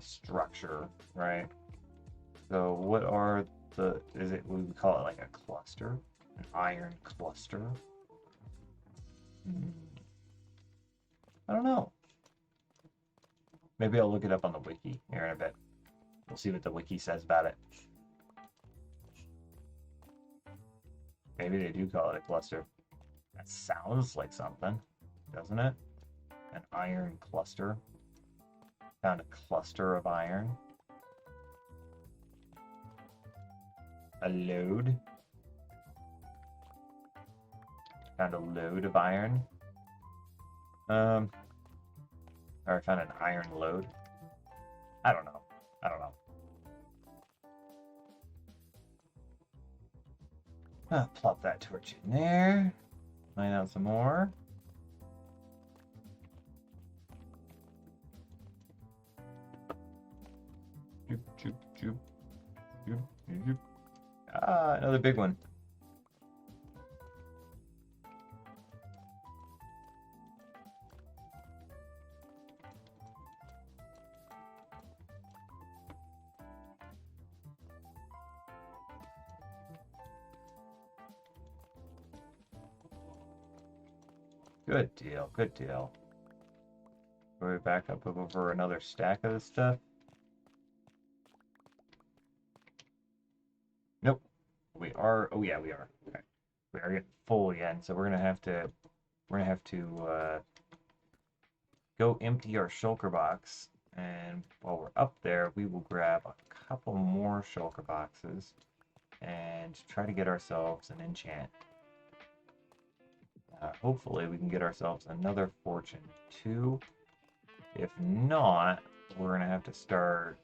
structure, right? So what are we would call it like a cluster? An iron cluster? I don't know. Maybe I'll look it up on the wiki here in a bit. We'll see what the wiki says about it. Maybe they do call it a cluster. That sounds like something, doesn't it? An iron cluster. Found a cluster of iron. A load. Found a load of iron. Or I found an iron load. I don't know. Plop that torch in there. Mine out some more. Ah, another big one. Good deal, good deal. We're back up over another stack of this stuff. Nope. We are. Oh yeah, we are. Okay. We are getting full again, so we're gonna have to go empty our shulker box, and while we're up there, we will grab a couple more shulker boxes and try to get ourselves an enchant. Hopefully we can get ourselves another fortune 2. If not, we're gonna have to start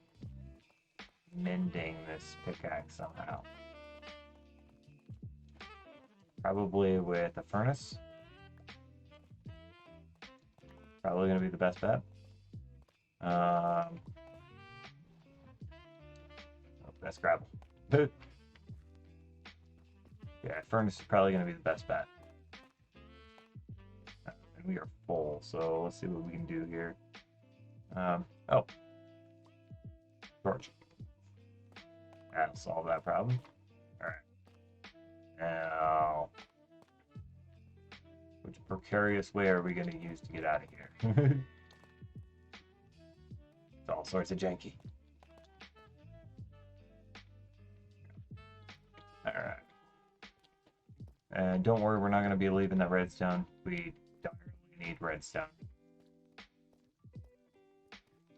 mending this pickaxe somehow. Probably with a furnace. Probably gonna be the best bet. Oh, that's gravel. Yeah, furnace is probably gonna be the best bet. And we are full, so let's see what we can do here. Oh. Torch. That'll solve that problem. Alright. Now, which precarious way are we going to use to get out of here? It's all sorts of janky. Alright. And don't worry, we're not going to be leaving that redstone. We don't really need redstone.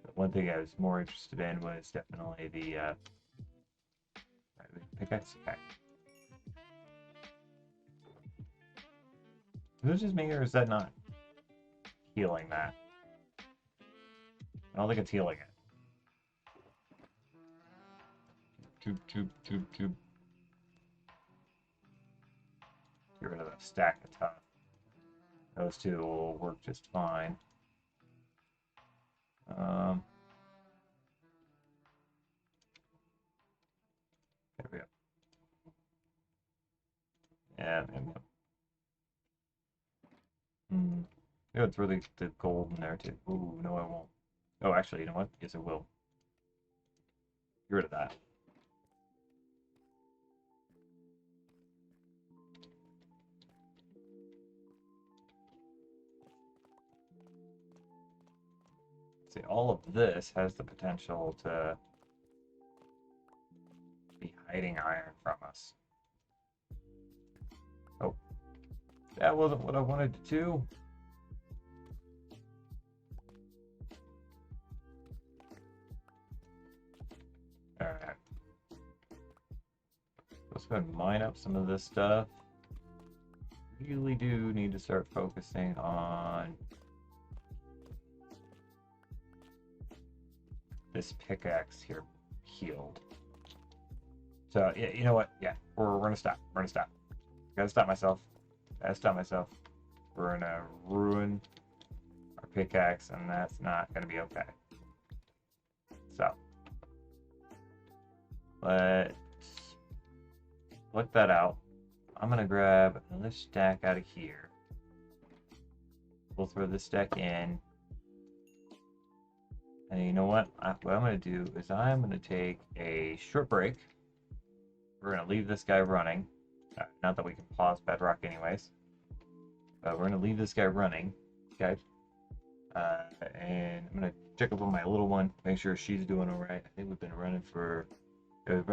But one thing I was more interested in was definitely the pickaxe. Okay. Is it just me, or is that not healing that? I don't think it's healing it. Tube. Get rid of that stack of tough. Those two will work just fine. There we go. Yeah, yeah, throw the gold in there too. Ooh, no, I won't. Oh, actually, you know what? Yes, I will. Get rid of that. See, all of this has the potential to be hiding iron from us. Oh, that wasn't what I wanted to do. Alright. Let's go ahead and mine up some of this stuff. Really do need to start focusing on this pickaxe here healed. So yeah, you know what? Yeah, we're gonna stop. We're gonna stop. Gotta stop myself. Gotta stop myself. We're gonna ruin our pickaxe, and that's not gonna be okay. So let's flip that out. I'm gonna grab another stack out of here. We'll throw this stack in. And you know what? What I'm going to do is I'm going to take a short break. We're going to leave this guy running. Not that we can pause Bedrock anyways. But we're going to leave this guy running. Okay. And I'm going to check up on my little one. Make sure she's doing alright. I think we've been running for an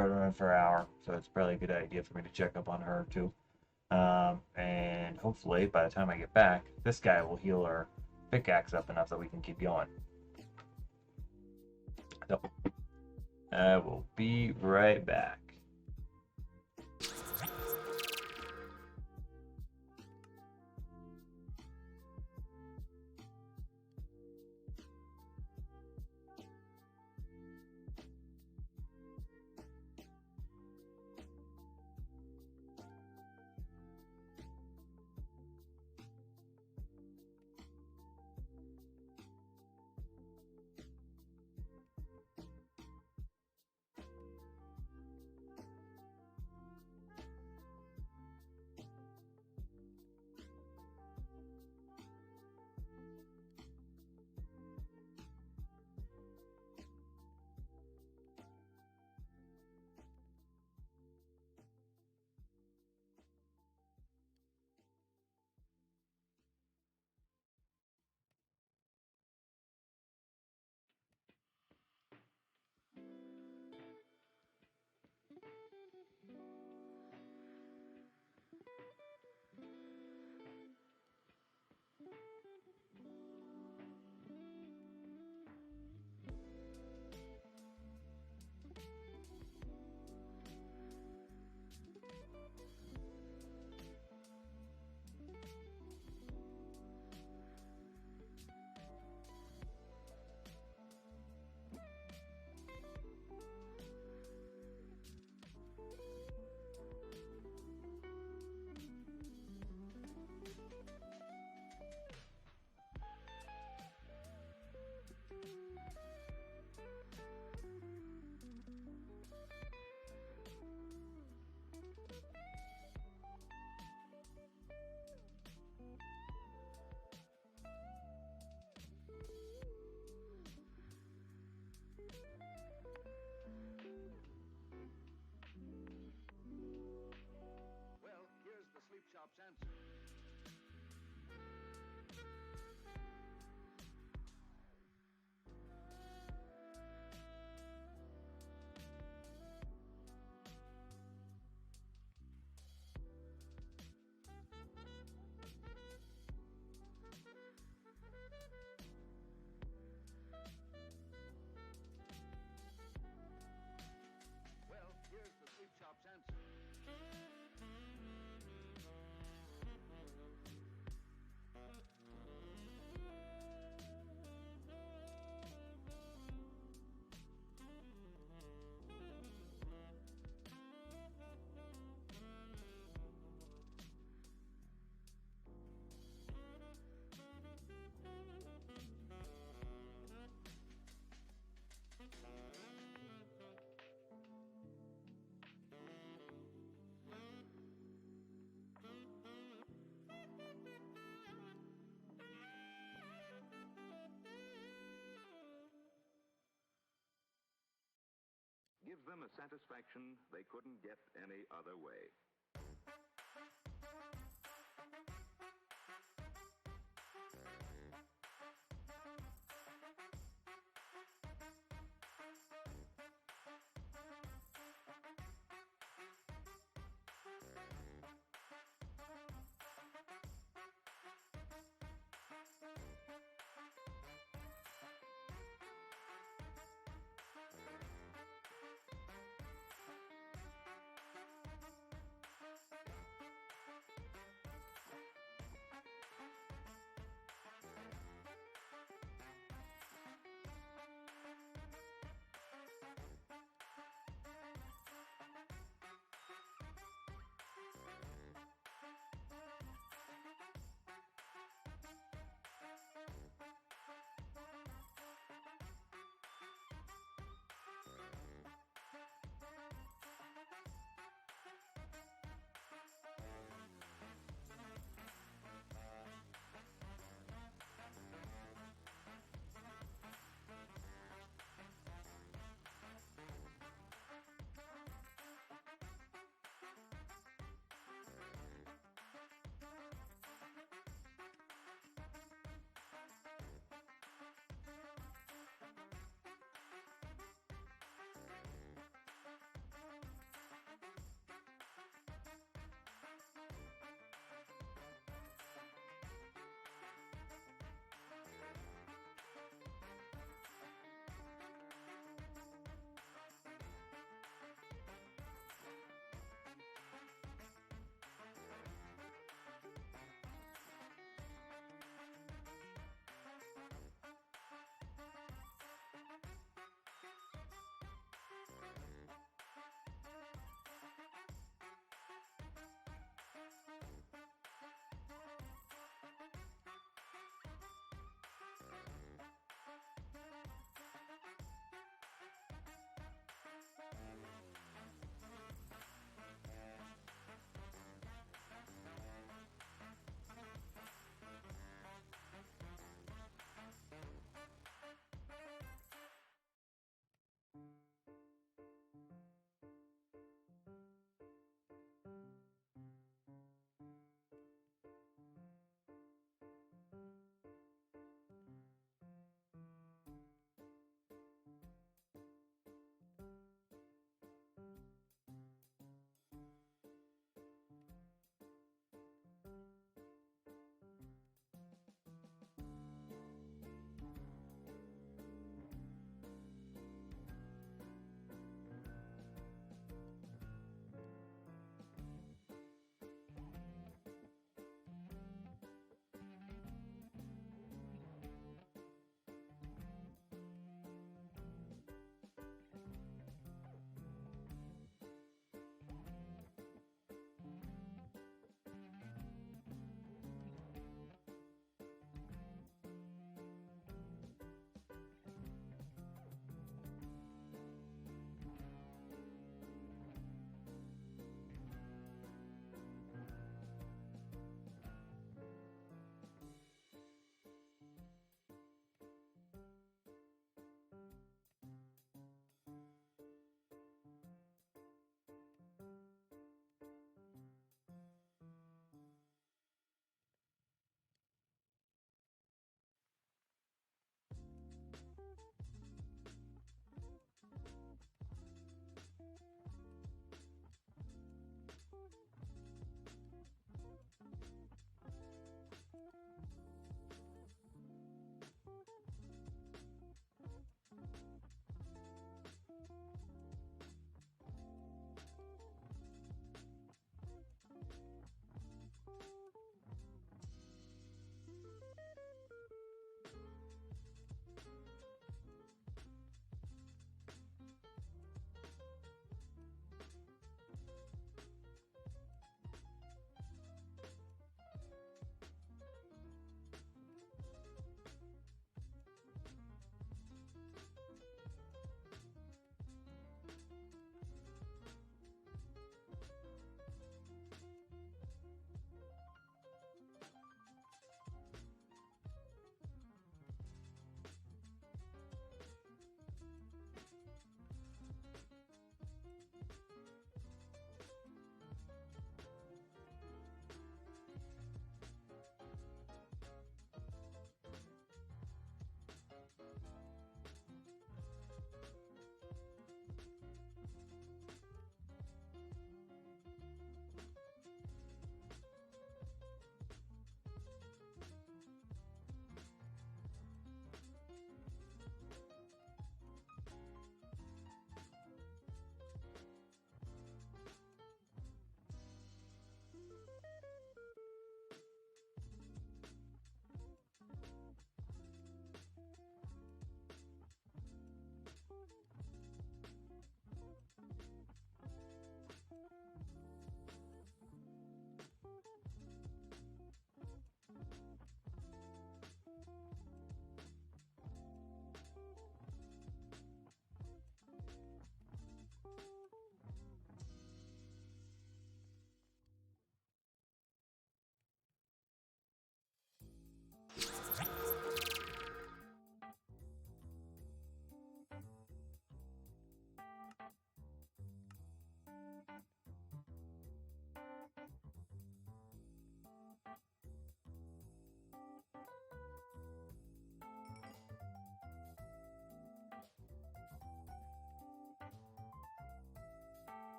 hour. So it's probably a good idea for me to check up on her too. And hopefully by the time I get back, this guy will heal our pickaxe up enough that we can keep going. So, I will be right back. Gives them a satisfaction they couldn't get any other way.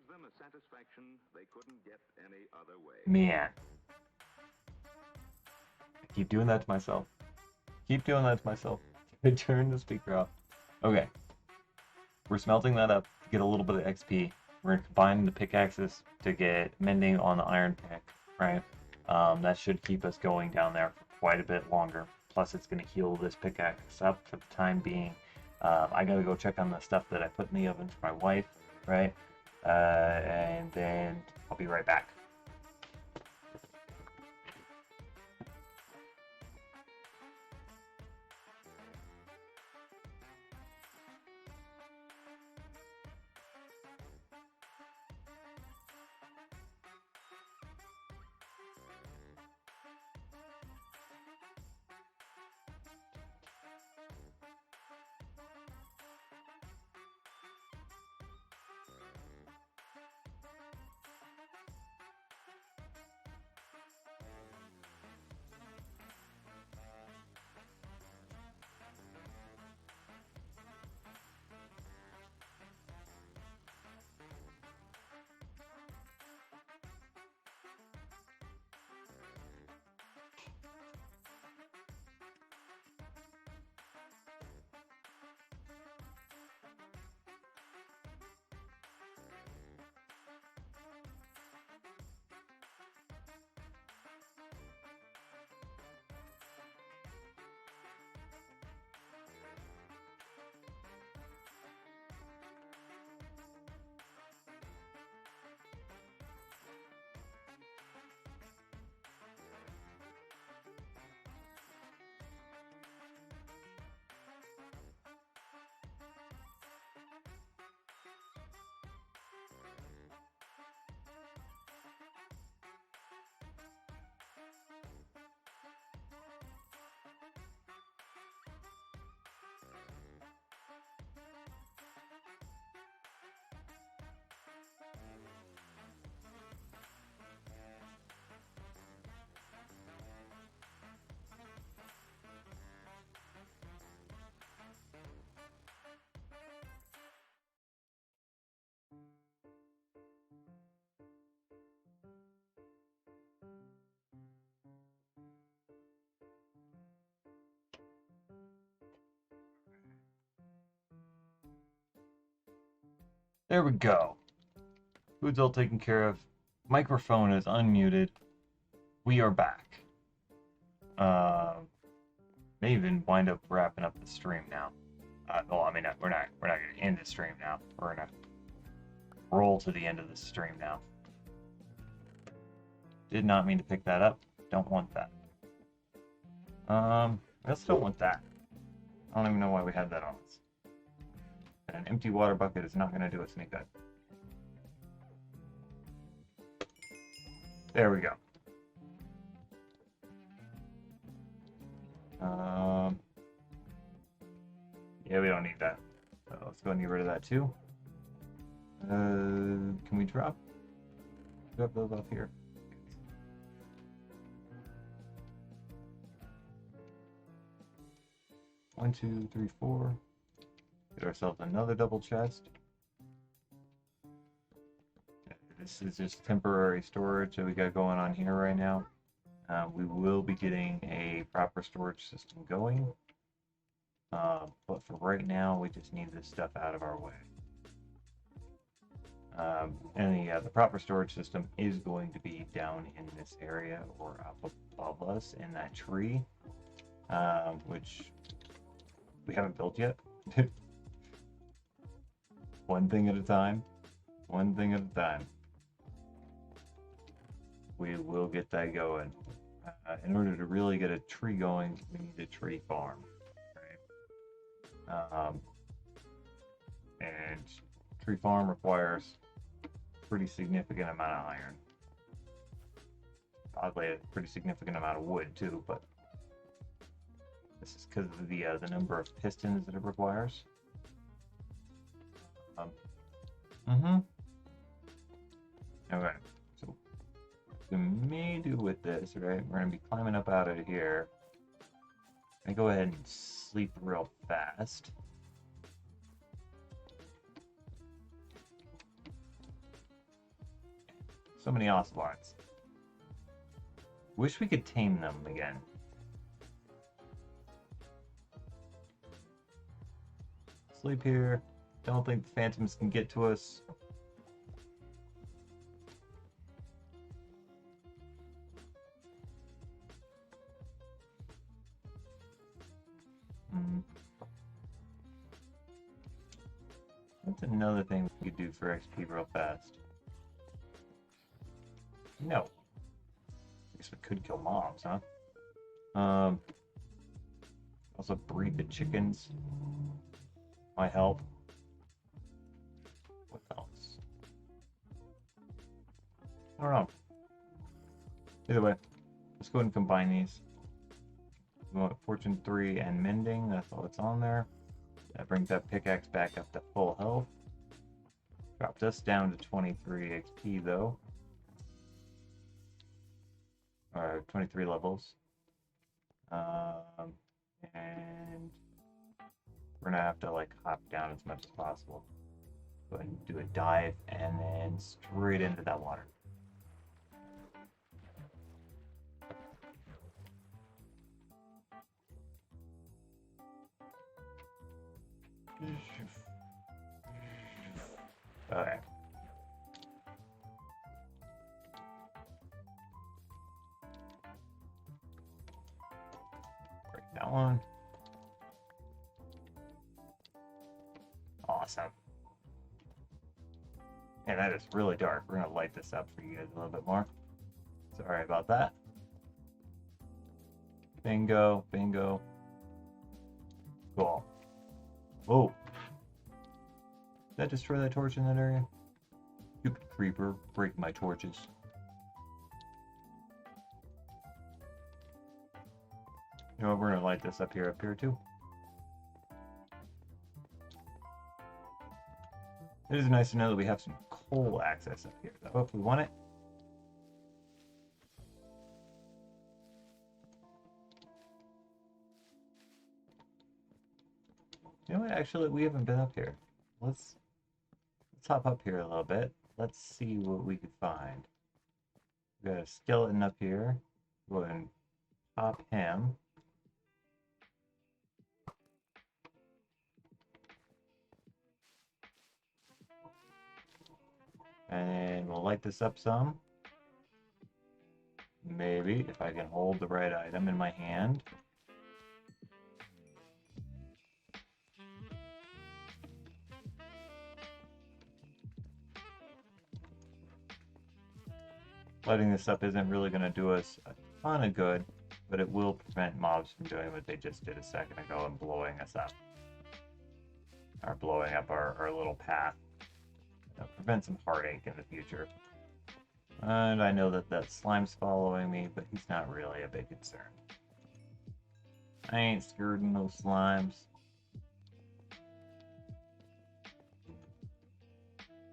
them a satisfaction they couldn't get any other way. Man. I keep doing that to myself. Keep doing that to myself. I turn the speaker off. Okay. We're smelting that up to get a little bit of XP. We're going to combine the pickaxes to get mending on the iron pick, right? That should keep us going down there for quite a bit longer. Plus, it's going to heal this pickaxe up for the time being. I got to go check on the stuff that I put in the oven for my wife, right? And then I'll be right back. There we go. Food's all taken care of. Microphone is unmuted. We are back. May even wind up wrapping up the stream now. Well, I mean, we're not going to end the stream now. We're going to roll to the end of the stream now. Did not mean to pick that up. Don't want that. I also don't want that. I don't even know why we had that on us. And an empty water bucket is not going to do us any good. There we go. Yeah, we don't need that. So let's go and get rid of that too. Can we drop those off here? One, two, three, four. Get ourselves another double chest. This is just temporary storage that we got going on here right now. We will be getting a proper storage system going. But for right now, we just need this stuff out of our way. And the proper storage system is going to be down in this area or up above us in that tree, which we haven't built yet. One thing at a time. One thing at a time. We will get that going. In order to really get a tree going, we need a tree farm. Right? And tree farm requires a pretty significant amount of iron. Oddly, a pretty significant amount of wood too, but this is because of the number of pistons that it requires. Okay, so what we may do with this, right? We're gonna be climbing up out of here. I'm gonna go ahead and sleep real fast. So many ocelots. Wish we could tame them again. Sleep here. Don't think the phantoms can get to us. That's another thing we could do for XP real fast. No. I guess we could kill mobs, huh? Also breed the chickens. Might help. What else? I don't know. Either way, let's go ahead and combine these. We want Fortune 3 and Mending, that's all that's on there. That brings that pickaxe back up to full health. Dropped us down to 23 XP though. Or 23 levels. And we're gonna have to like hop down as much as possible. Go ahead and do a dive and then straight into that water. Okay. Break that one. Awesome. And that is really dark. We're gonna light this up for you guys a little bit more. Sorry about that. Bingo, bingo. Cool. Oh. Did that destroy that torch in that area? Stupid creeper, break my torches. You know what, we're gonna light this up here too. It is nice to know that we have some coal access up here, though, if we want it. You know what, actually, we haven't been up here. Let's hop up here a little bit. Let's see what we could find. We got a skeleton up here. Go ahead and pop him. And then we'll light this up some. Maybe, if I can hold the right item in my hand. Lighting this up isn't really going to do us a ton of good, but it will prevent mobs from doing what they just did a second ago and blowing us up. Or blowing up our little path. It'll prevent some heartache in the future. And I know that that slime's following me, but he's not really a big concern. I ain't scared of no slimes.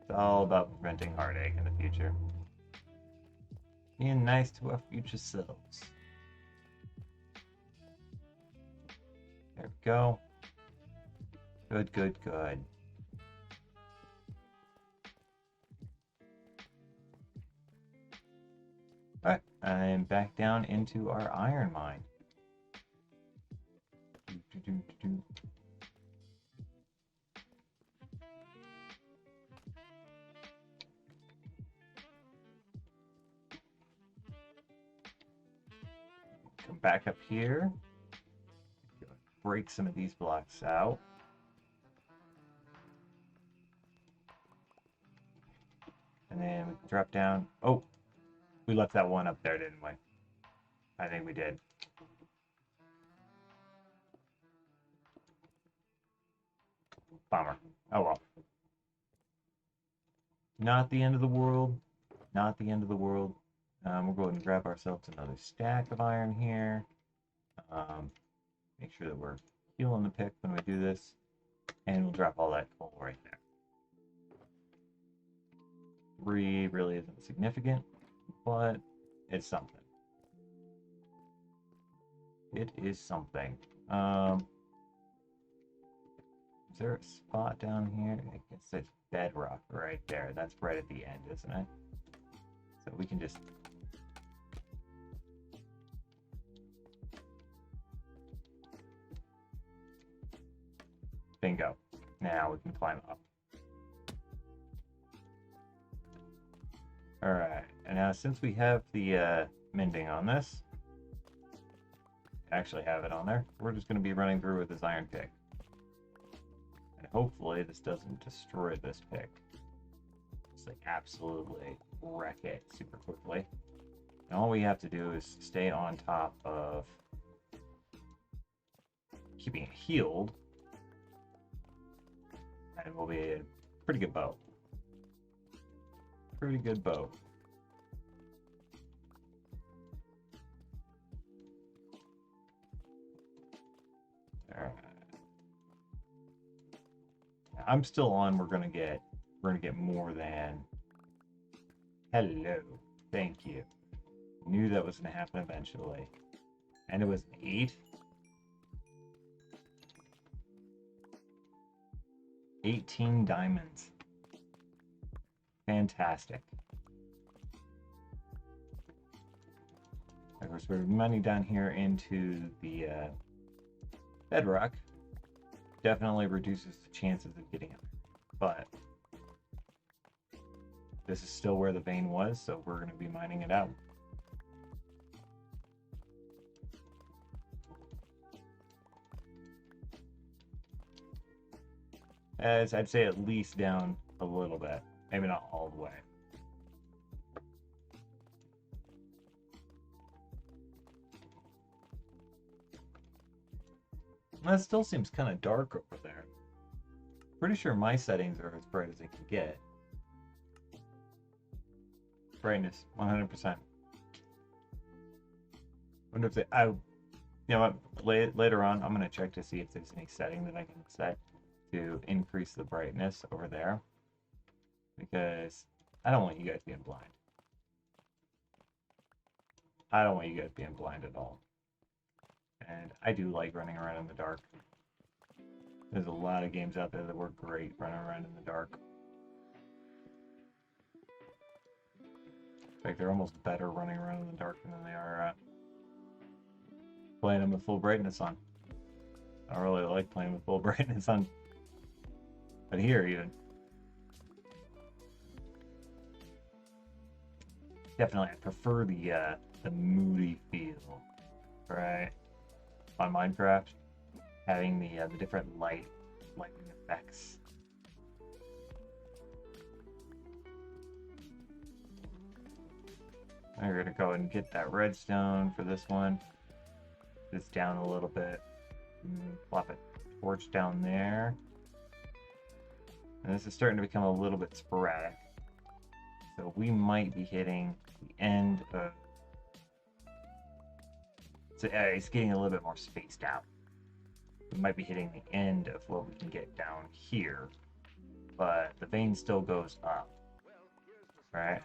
It's all about preventing heartache in the future. Being nice to our future selves. There we go. Good, good, good. Alright, and back down into our iron mine. Come back up here. Break some of these blocks out. And then we can drop down. Oh, we left that one up there, didn't we? I think we did. Bummer. Oh well. Not the end of the world. Not the end of the world. We'll go ahead and grab ourselves another stack of iron here. Make sure that we're healing the pick when we do this. And we'll drop all that coal right there. 3 really isn't significant, but it's something. It is something. Is there a spot down here? I guess it's Bedrock right there. That's right at the end, isn't it? So we can just... Bingo. Now we can climb up. Alright, and now since we have the mending on this, actually have it on there, we're just going to be running through with this iron pick. And hopefully this doesn't destroy this pick. Just like absolutely wreck it super quickly. And all we have to do is stay on top of keeping it healed, and we'll be a pretty good bow. Pretty good bow. Alright. I'm still on. We're gonna get more than. Hello. Thank you. Knew that was gonna happen eventually. And it was an 8. 18 diamonds. Fantastic. Of course, we're mining down here into the bedrock. Definitely reduces the chances of getting it. But this is still where the vein was, so we're going to be mining it out. As I'd say at least down a little bit. Maybe not all the way. That still seems kind of dark over there. Pretty sure my settings are as bright as they can get. Brightness, 100%. Wonder if they... you know what? Later on, I'm going to check to see if there's any setting that I can set to increase the brightness over there. Because I don't want you guys being blind. I don't want you guys being blind at all. And I do like running around in the dark. There's a lot of games out there that work great running around in the dark. In fact, they're almost better running around in the dark than they are playing them with full brightness on. I really like playing with full brightness on. But here, even. Definitely, I prefer the moody feel, right? On Minecraft, having the different lighting effects. We're gonna go ahead and get that redstone for this one. This down a little bit. Plop a torch down there. And this is starting to become a little bit sporadic. So we might be hitting the end of... So it's getting a little bit more spaced out. We might be hitting the end of what we can get down here. But the vein still goes up. Right?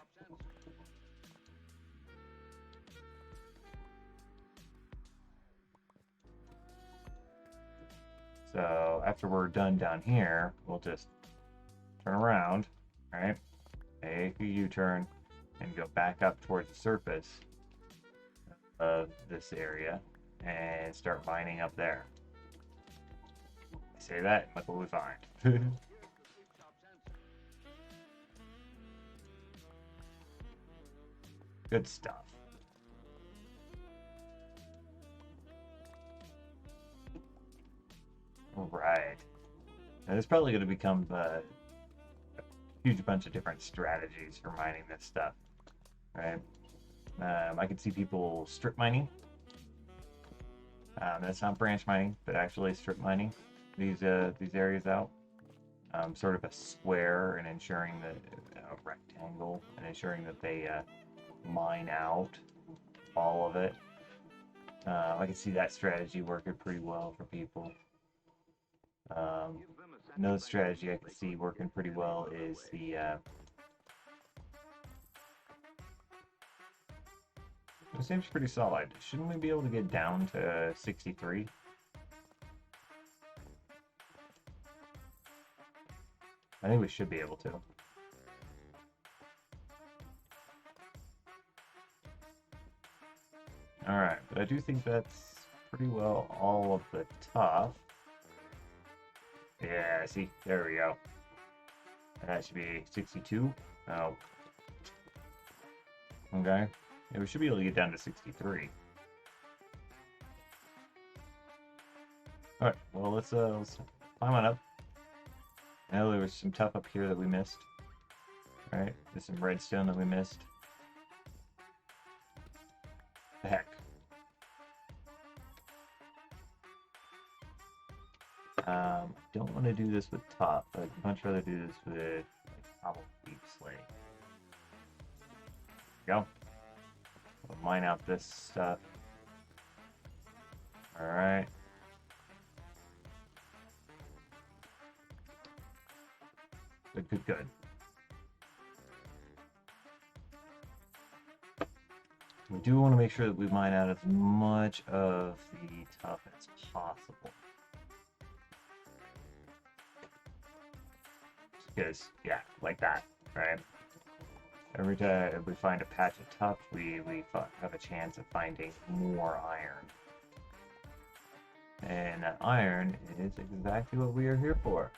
So after we're done down here, we'll just turn around, right? Make a U-turn and go back up towards the surface of this area and start mining up there. I say that, look what we find. Good stuff. Alright. Now there's probably going to become a huge bunch of different strategies for mining this stuff. Right? I can see people strip mining. That's not branch mining, but actually strip mining these areas out. Sort of a square and ensuring that a rectangle and ensuring that they mine out all of it. I can see that strategy working pretty well for people. Another strategy I can see working pretty well is the it seems pretty solid. Shouldn't we be able to get down to 63? I think we should be able to. Alright, but I do think that's pretty well all of the tough. Yeah, see, there we go. That should be 62. Oh. Okay. Yeah, we should be able to get down to 63. Alright, well let's climb on up. I know there was some tough up here that we missed. Alright, there's some redstone that we missed. The heck. Don't want to do this with top, but I'd much rather do this with like, cobble deep slate. There we go. We'll mine out this stuff. Alright. Good, good, good. We do want to make sure that we mine out as much of the tough as possible. Because, yeah, like that, right? Every time we find a patch of tough, we have a chance of finding more iron. And that iron is exactly what we are here for.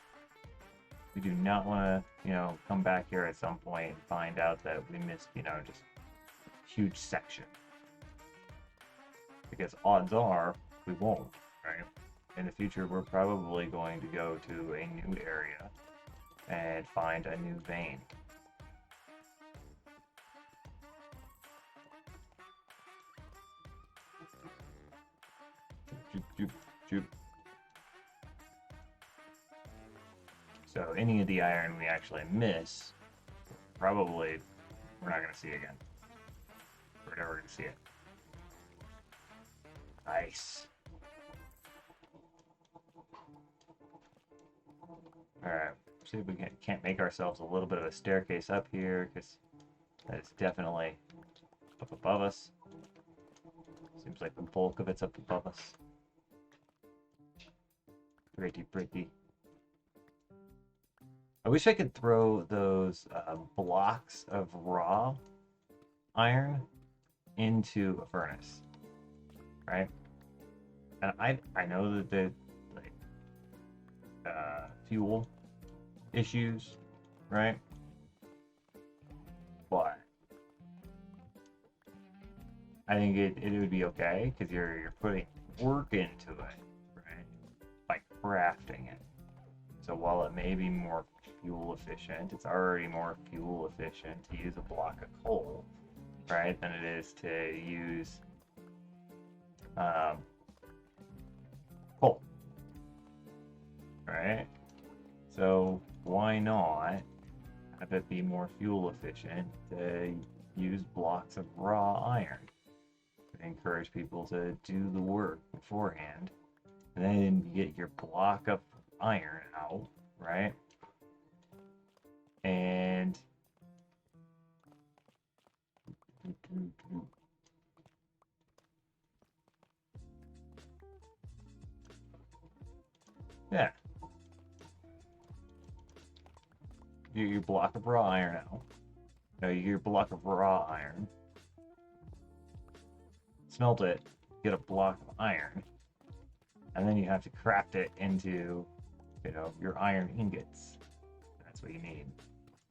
We do not want to, come back here at some point and find out that we missed, just a huge section. Because odds are we won't, right? In the future, we're probably going to go to a new area and find a new vein. So any of the iron we actually miss, probably we're not going to see again. We're never going to see it. Nice. Alright, see if we can't make ourselves a little bit of a staircase up here, because that is definitely up above us. Seems like the bulk of it's up above us. Pretty, pretty. I wish I could throw those blocks of raw iron into a furnace, right? And I know that the fuel issues, right? But I think it would be okay because you're putting work into it, right? By crafting it. So while it may be more fuel efficient, it's already more fuel efficient to use a block of coal, right, than it is to use coal, right? So why not have it be more fuel efficient to use blocks of raw iron? To encourage people to do the work beforehand, and then you get your block of iron out, right? And yeah, your block of raw iron out. No, your block of raw iron. Smelt it, get a block of iron, and then you have to craft it into, your iron ingots. That's what you need.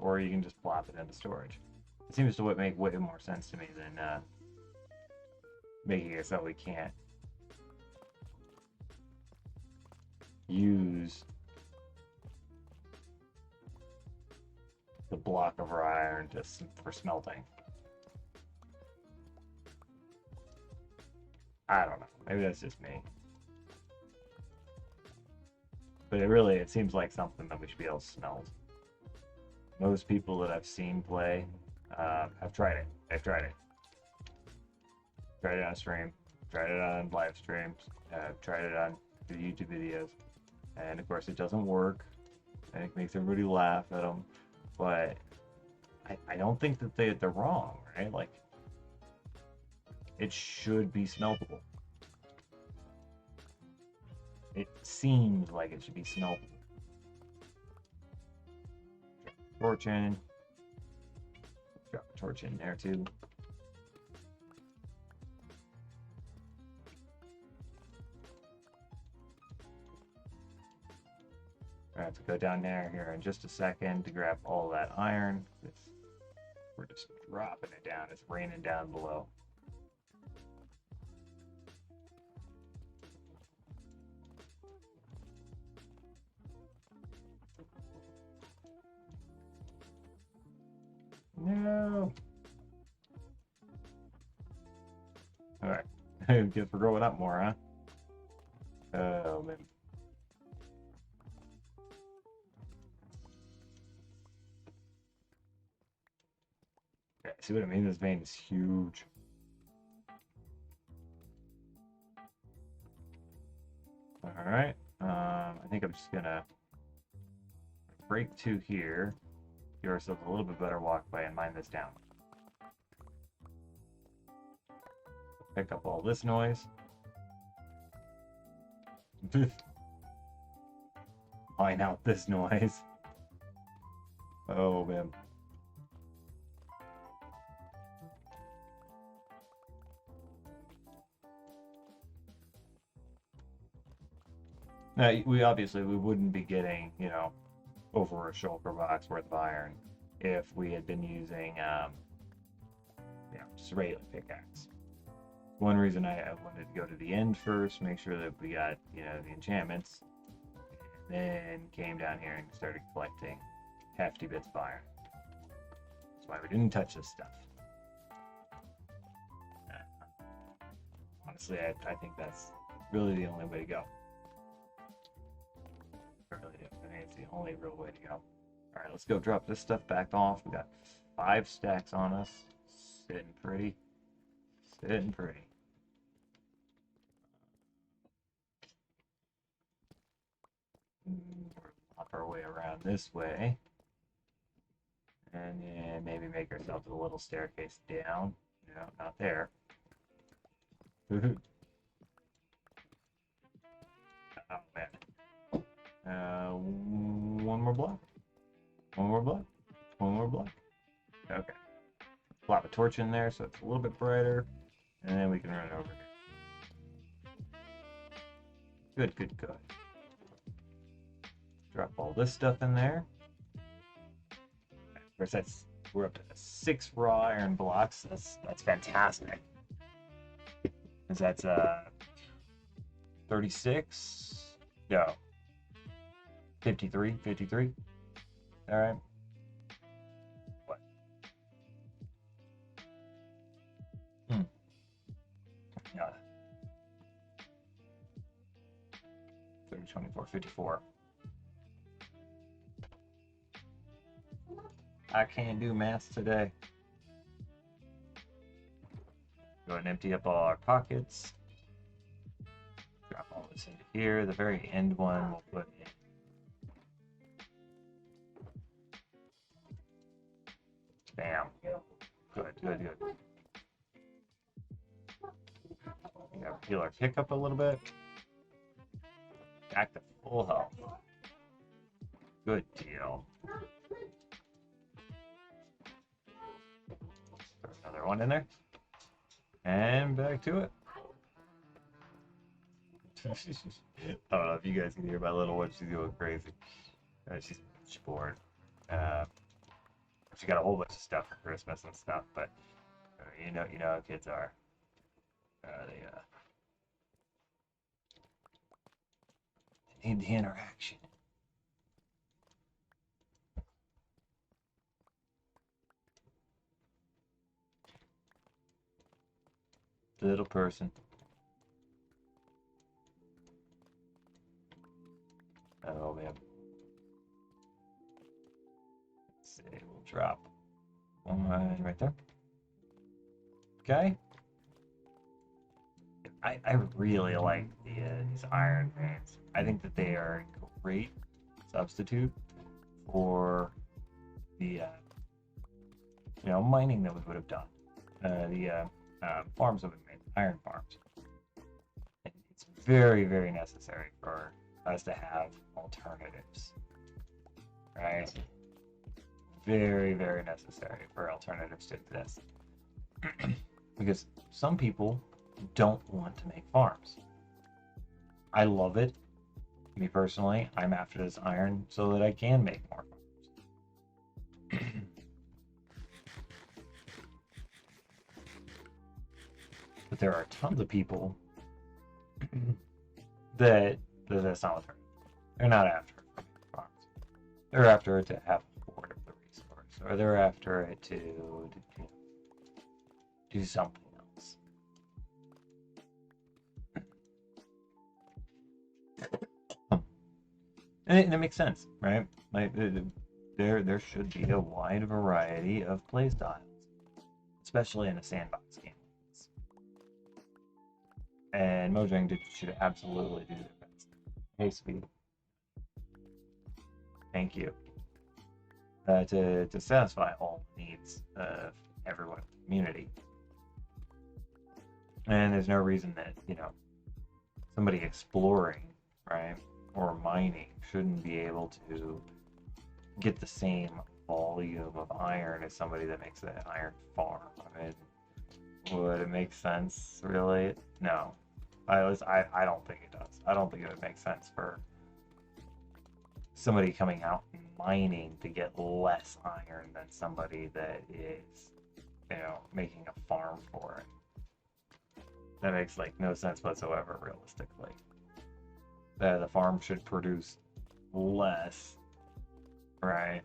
Or you can just plop it into storage. It seems to make way more sense to me than making it so we can't use the block of raw iron for smelting. I don't know. Maybe that's just me. But it seems like something that we should be able to smelt. Most people that I've seen play have tried it. They've tried it. Tried it on stream. Tried it on live streams. Tried it on the YouTube videos. And of course it doesn't work. And it makes everybody laugh at them. But I don't think that they're wrong, right? Like, it should be smeltable. It seems like it should be smeltable. Torch in. Drop a torch in there too. gonna have to go down there here in just a second to grab all that iron. We're just dropping it down. It's raining down below. No. All right. Guess we're growing up more, huh? Oh man. Okay, see what I mean? This vein is huge. All right. I think I'm just gonna break 2 here. Give ourselves a little bit better walkway and mine this down. Pick up all this noise. Mine out this noise. Oh man. Now, we wouldn't be getting, you know, over a shulker box worth of iron if we had been using, you know, just a regular pickaxe. One reason I wanted to go to the end first, make sure that we got, you know, the enchantments, and then came down here and started collecting hefty bits of iron. That's why we didn't touch this stuff. Honestly, I think that's really the only way to go. I really do. I think it's the only real way to go. All right, let's go drop this stuff back off. We got 5 stacks on us. Sitting pretty. Sitting pretty. Up our way around this way. And then maybe make ourselves a little staircase down. No, not there. Oh man. One more block. One more block. One more block. Okay. Plop a torch in there so it's a little bit brighter. And then we can run it over here. Good, good, good. Drop all this stuff in there. Of course, we're up to 6 raw iron blocks. That's fantastic. Because that's 36. No. 53. 53. All right. What? Yeah. 30, 24, 54. I can't do math today. Go ahead and empty up all our pockets. Drop all this into here. The very end one we'll put in. Bam. Good, good, good. We gotta heal our pickup a little bit. Back to full health. Good deal. Throw another one in there. And back to it. I don't know if you guys can hear my little one. She's going crazy. She's bored. She got a whole bunch of stuff for Christmas and stuff, but you know how kids are. They need the interaction. Little person. Oh man. Let's see, we'll drop one right there. Okay. I really like these iron veins. I think that they are a great substitute for the mining that we would have done. The farms that we made, iron farms. It's very, very necessary for us to have alternatives, right? Very, very necessary for alternatives to exist. Because some people don't want to make farms. I love it. Me personally, I'm after this iron so that I can make more farms. But there are tons of people that's not what they're not after farms. They're after it to have more of the resource, or they're after it to do something else. And it makes sense, right? Like there should be a wide variety of playstyles, especially in a sandbox game. And Mojang should absolutely do their best. Hey, Speed. Thank you. To satisfy all needs of everyone in the community. And there's no reason that, somebody exploring, right, or mining shouldn't be able to get the same volume of iron as somebody that makes an iron farm. I mean, would it make sense, really? No. I don't think it does. I don't think it would make sense for somebody coming out and mining to get less iron than somebody that is, making a farm for it. That makes no sense whatsoever, realistically. The farm should produce less, right?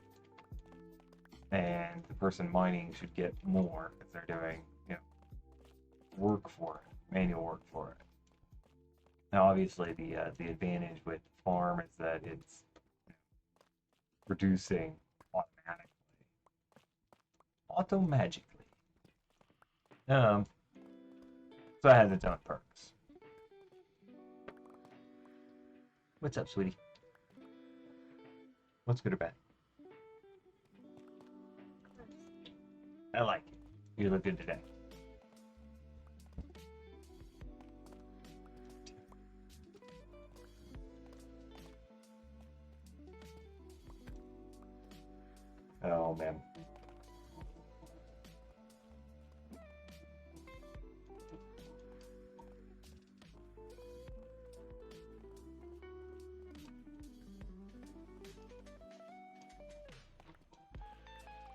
And the person mining should get more if they're doing, work for it, manual work for it. Now, obviously, the advantage with farm is that it's producing automagically. So it has its own perks. What's up, sweetie? What's good or bad? I like it. You look good today. Oh, man.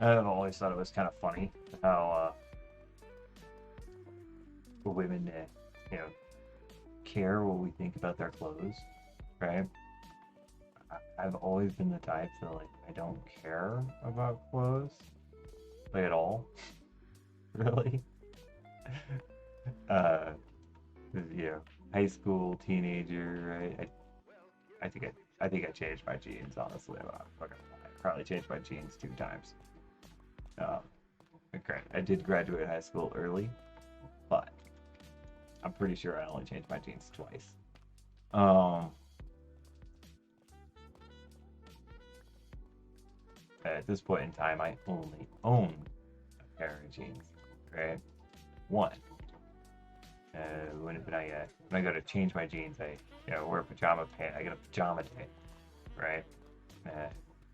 I've always thought it was kind of funny how women, care what we think about their clothes, right? I've always been the type that I don't care about clothes, at all, really. uh, high school, teenager, right? I think I changed my jeans. Honestly, I'm not fucking lie. I probably changed my jeans 2 times. I did graduate high school early, but I'm pretty sure I only changed my jeans twice. At this point in time, I only own a pair of jeans, right? One. When I go to change my jeans, I wear pajama pants. I get a pajama day, right?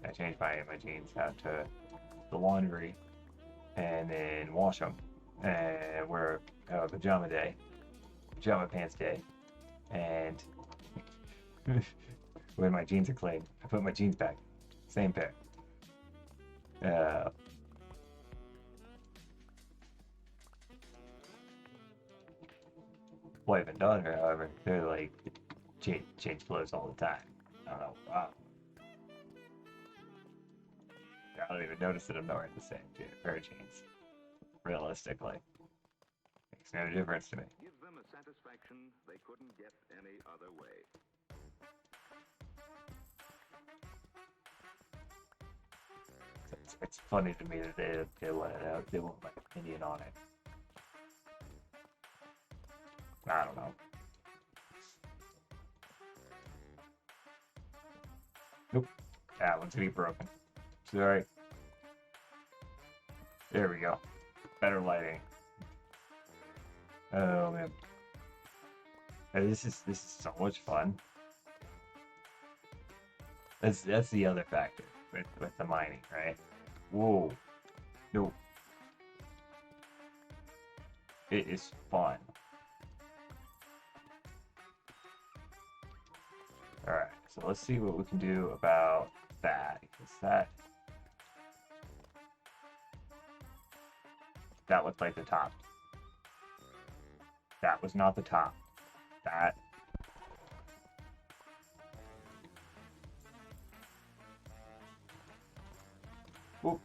I change my jeans out to the laundry, and then wash them, and wear a pajama pants day, and when my jeans are clean, I put my jeans back, same pair. Wife and daughter, however, they're change clothes all the time. I don't know. Wow. I don't even notice that I'm not wearing the same pair of jeans. Realistically, makes no difference to me. Give them a satisfaction they couldn't get any other way. It's funny to me that they let it out. They want my opinion on it. I don't know. Nope. That one's gonna be broken. Sorry. There we go. Better lighting. Oh man. This is so much fun. That's the other factor with the mining, right? Whoa. No. It is fun. Alright, So let's see what we can do about that. Because that looked like the top. That was not the top. That. Whoop.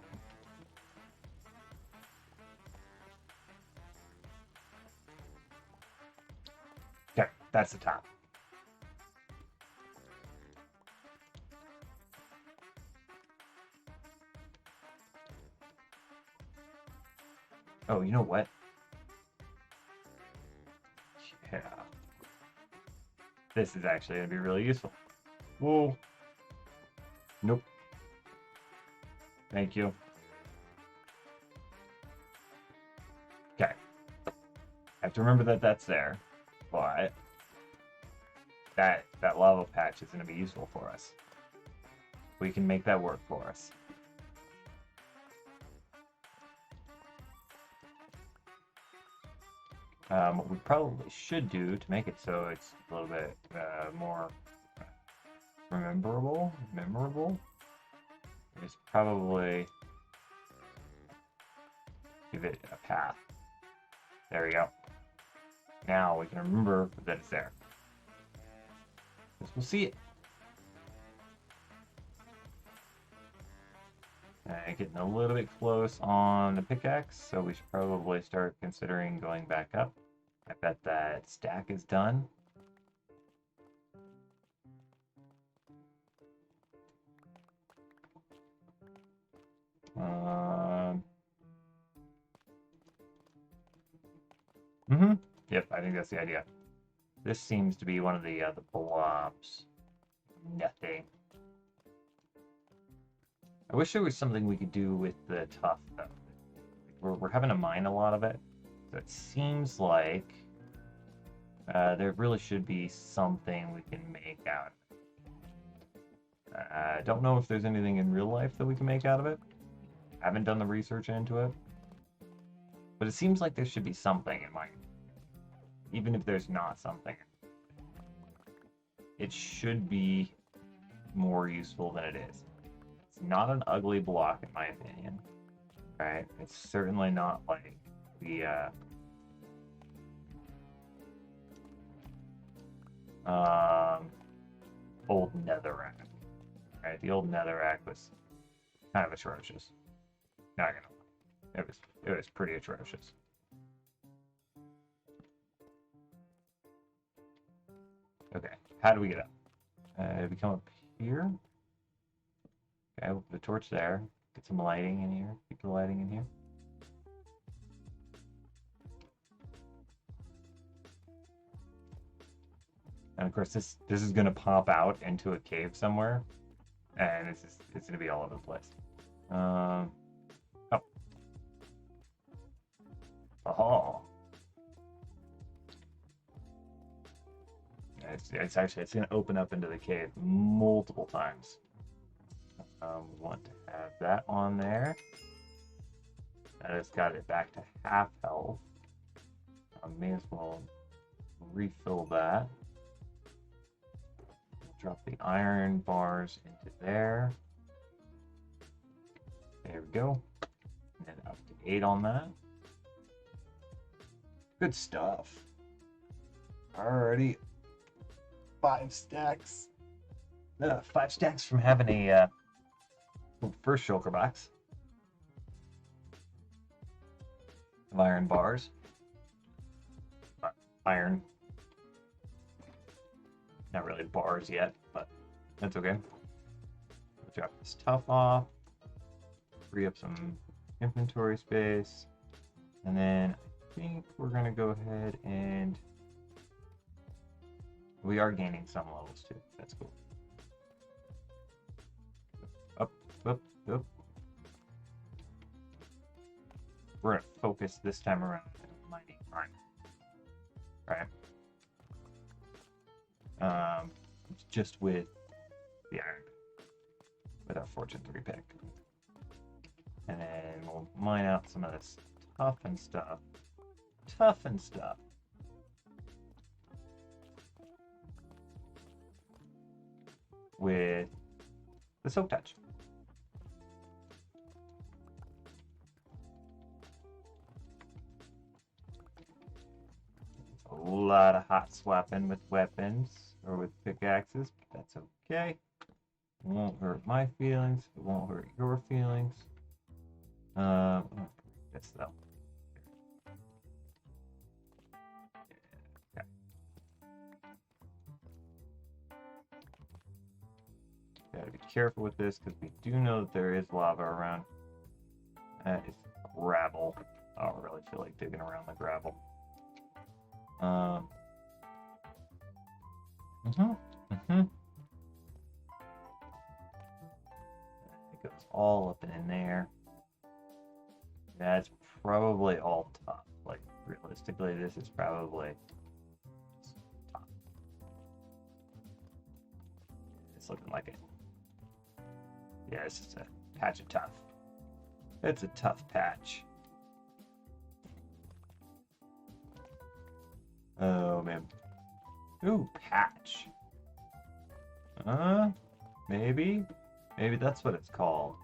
Okay, that's the top. Oh, you know what? Yeah. This is actually going to be really useful. Whoa. Nope. Thank you. Okay. I have to remember that that's there, but that lava patch is going to be useful for us. We can make that work for us. What we probably should do to make it so it's a little bit more memorable is probably give it a path. There we go. Now we can remember that it's there. Because we'll see it. Getting a little bit close on the pickaxe, so we should probably start considering going back up. I bet that stack is done. Yep, I think that's the idea. This seems to be one of the blobs. Nothing. I wish there was something we could do with the tuff, though. We're having to mine a lot of it. So it seems like there really should be something we can make out of it. I don't know if there's anything in real life that we can make out of it. I haven't done the research into it. But it seems like there should be something in mine. Even if there's not something. It should be more useful than it is. It's not an ugly block, in my opinion. Right? It's certainly not like the old netherrack. Right? The old netherrack was kind of atrocious. Not gonna lie. It was pretty atrocious. Okay, how do we get up? We come up here. Okay, we'll put the torch there. Get some lighting in here. Keep the lighting in here. And of course, this is going to pop out into a cave somewhere, and it's going to be all over the place. Oh. Oh. It's going to open up into the cave multiple times. We want to have that on there. That has got it back to half health. I may as well refill that. Drop the iron bars into there. There we go. And then up to 8 on that. Good stuff. Alrighty. 5 stacks. 5 stacks from having a first shulker box of iron bars. Iron. Not really bars yet, but that's okay. We'll drop this tuff off. Free up some inventory space. And then I think we're going to go ahead and we are gaining some levels too. That's cool. Up, up, up. We're going to focus this time around on mining iron. Right? Just with the iron. With our Fortune 3 pick. And then we'll mine out some of this toughen stuff. Toughen stuff. with the soak touch. A lot of hot swapping with weapons or with pickaxes, but that's okay. It won't hurt my feelings. It won't hurt your feelings. This though. Okay. Gotta be careful with this because we do know that there is lava around. That is gravel. I don't really feel like digging around the gravel. It goes all up and in there. That's probably all top. Like, realistically, this is probably top. It's looking like it. Yeah, it's just a patch of tough. It's a tough patch. Oh, man. Ooh, patch. Maybe? Maybe that's what it's called.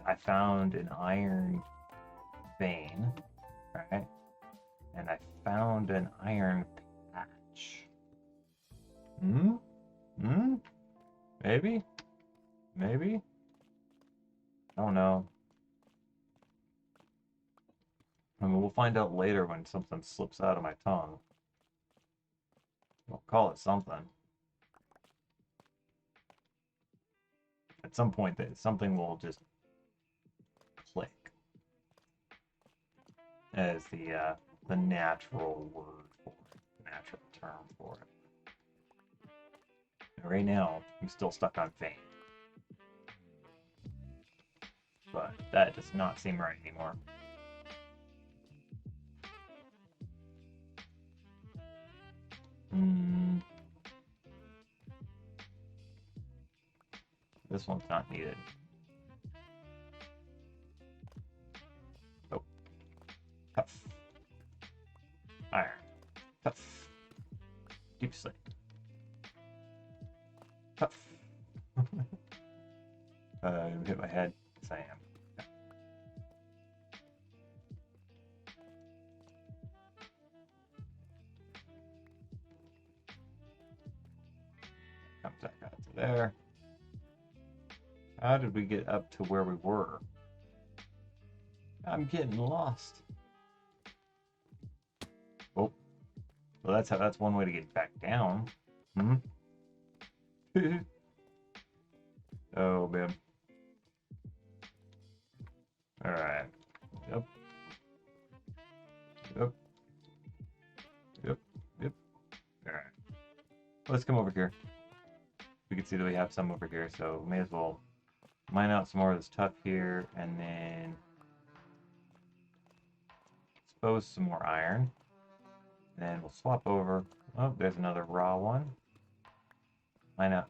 I found an iron vein, right? And I found an iron patch. Maybe? Maybe? I don't know. I mean, we'll find out later when something slips out of my tongue. We'll call it something. At some point, something will just click as the natural word for it, the natural term for it. And right now, I'm still stuck on vein. But that does not seem right anymore. This one's not needed. Oh. Tough. Iron. Tough. Deep slate. Tough. Hit my head. Yes, I am. Okay. Comes back out to there. How did we get up to where we were? I'm getting lost. Oh, well, that's one way to get back down. Oh man. All right. Yep. Yep. Yep. Yep. All right. Let's come over here. We can see that we have some over here, so may as well mine out some more of this stuff here, and then expose some more iron. And then we'll swap over. Oh, there's another raw one. Mine out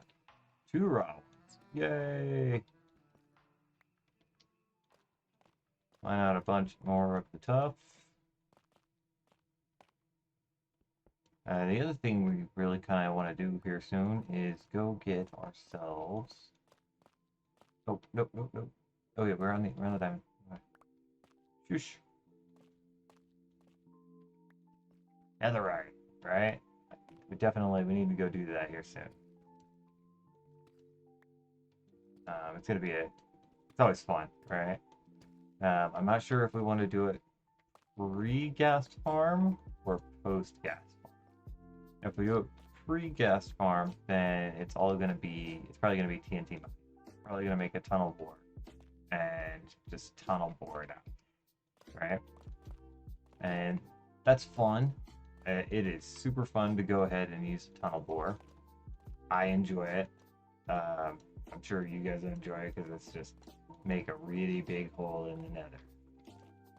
2 raw ones. Yay! Mine out a bunch more of the tough. The other thing we really kind of want to do here soon is go get ourselves. Oh, nope. Oh yeah, we're on the diamond. Shoosh. Netherite, right? We need to go do that here soon. It's gonna be it's always fun, right? I'm not sure if we want to do it pre-gas farm or post-gas farm. If we do it pre-gas farm, then it's probably gonna be TNT. Probably gonna make a tunnel bore and just tunnel bore it out, right? And that's fun. It is super fun to go ahead and use a tunnel bore. I enjoy it. I'm sure you guys enjoy it because it's just make a really big hole in the nether,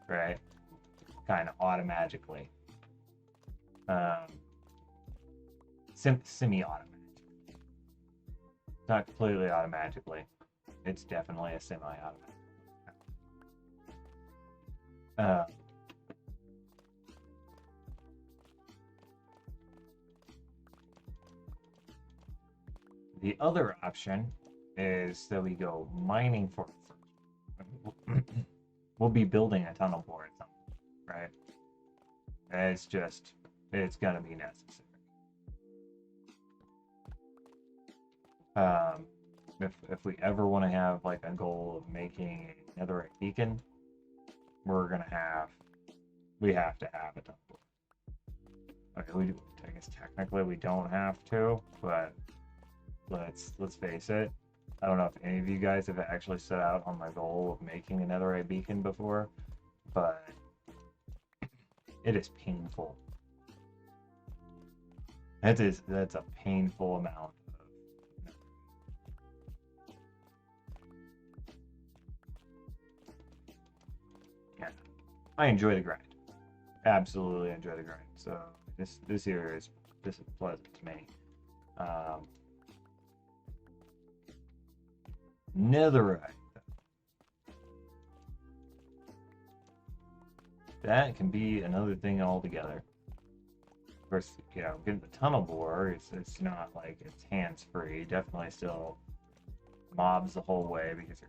right? Kind of automatically. Semi-automatic. Not completely automatically. It's definitely a semi-automatic. The other option is that we go mining for it first. We'll be building a tunnel for it, right? And it's gonna be necessary. If we ever want to have like a goal of making a netherite beacon, we have to have a tunnel. Okay, I guess technically we don't have to, but let's face it. I don't know if any of you guys have actually set out on my goal of making a netherite beacon before, but it is painful. That's a painful amount of. Yeah, I enjoy the grind. Absolutely enjoy the grind. So this is pleasant to me. Netherite. That can be another thing altogether. Of course, getting the tunnel bore, it's not like it's hands-free. Definitely still mobs the whole way because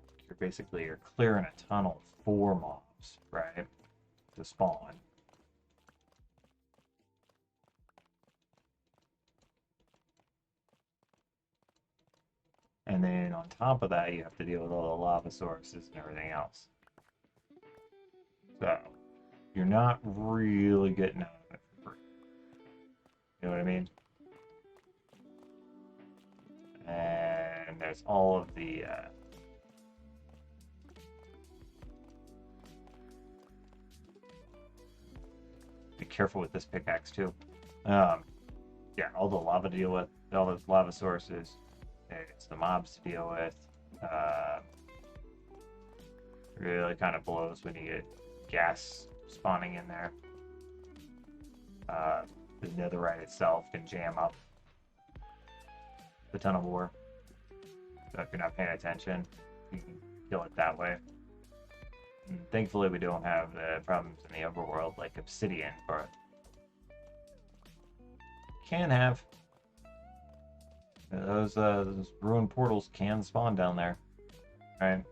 you're clearing a tunnel for mobs, right? To spawn. And then on top of that, you have to deal with all the lava sources and everything else. So, you're not really getting out of it for free. You know what I mean? And there's all of the be careful with this pickaxe too. Yeah, all the lava to deal with, all the lava sources. It's the mobs to deal with. Really kind of blows when you get gas spawning in there. The netherite itself can jam up the tunnel bore. So if you're not paying attention, you can kill it that way. And thankfully, we don't have the problems in the overworld like obsidian, but can have. Those ruined portals can spawn down there, right?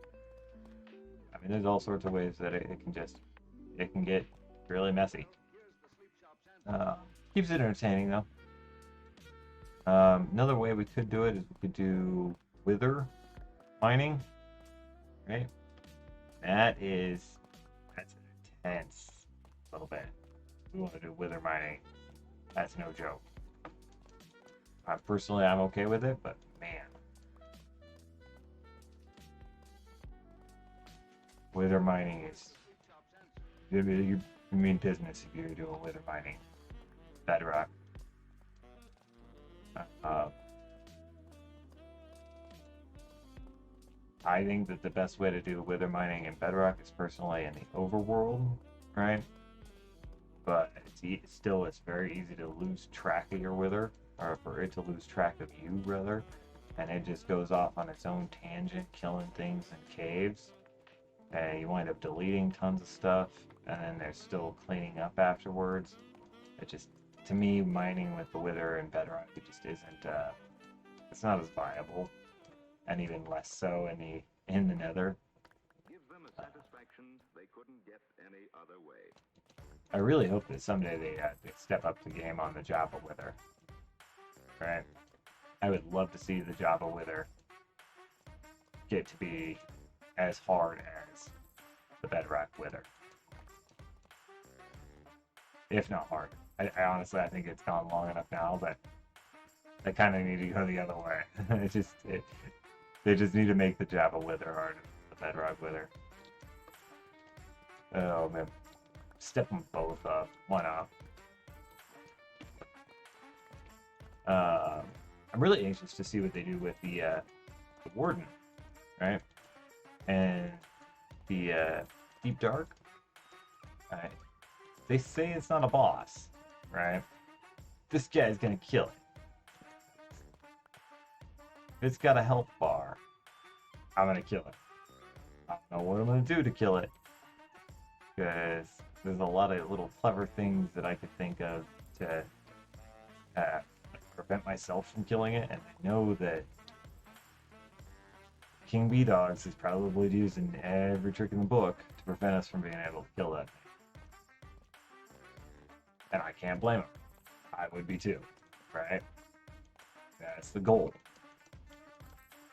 I mean, there's all sorts of ways that it can get really messy. Keeps it entertaining though. Another way we could do it is we could do wither mining, right? That's intense a little bit. We want to do wither mining. That's no joke. Personally, I'm okay with it, but man. Wither mining is... You mean business if you're doing wither mining. Bedrock. I think that the best way to do wither mining in Bedrock is personally in the overworld, right? But it's very easy to lose track of your wither, or for it to lose track of you, rather, and it just goes off on its own tangent, killing things in caves, and you wind up deleting tons of stuff, and then there's still cleaning up afterwards. It just, to me, mining with the wither and Bedrock, it just isn't, it's not as viable, and even less so in the nether. Give them a satisfaction they couldn't get any other way. I really hope that someday they step up the game on the Java Wither. Right? I would love to see the Java Wither get to be as hard as the Bedrock Wither. If not hard. I honestly, I think it's gone long enough now, but they kind of need to go the other way. They just need to make the Java Wither harder than the Bedrock Wither. Oh man. Step them both up. Why not? I'm really anxious to see what they do with the Warden, right? And the Deep Dark. Right? They say it's not a boss, right? This guy's gonna kill it. It's got a health bar. I'm gonna kill it. I don't know what I'm gonna do to kill it, because there's a lot of little clever things that I could think of to prevent myself from killing it, and I know that King Bee Dogs is probably using every trick in the book to prevent us from being able to kill that thing. And I can't blame him. I would be too, right? That's the goal.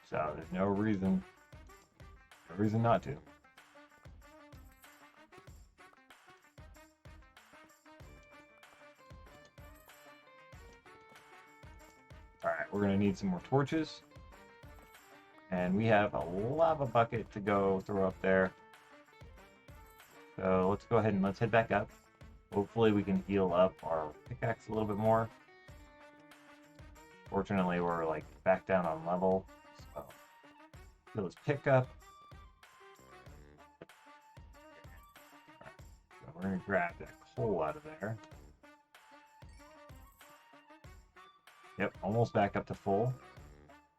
So there's no reason not to. Alright, we're gonna need some more torches. And we have a lava bucket to go throw up there. So let's go ahead and let's head back up. Hopefully we can heal up our pickaxe a little bit more. Fortunately, we're like back down on level. So heal this pick up. Right, so we're gonna grab that coal out of there. Yep, almost back up to full.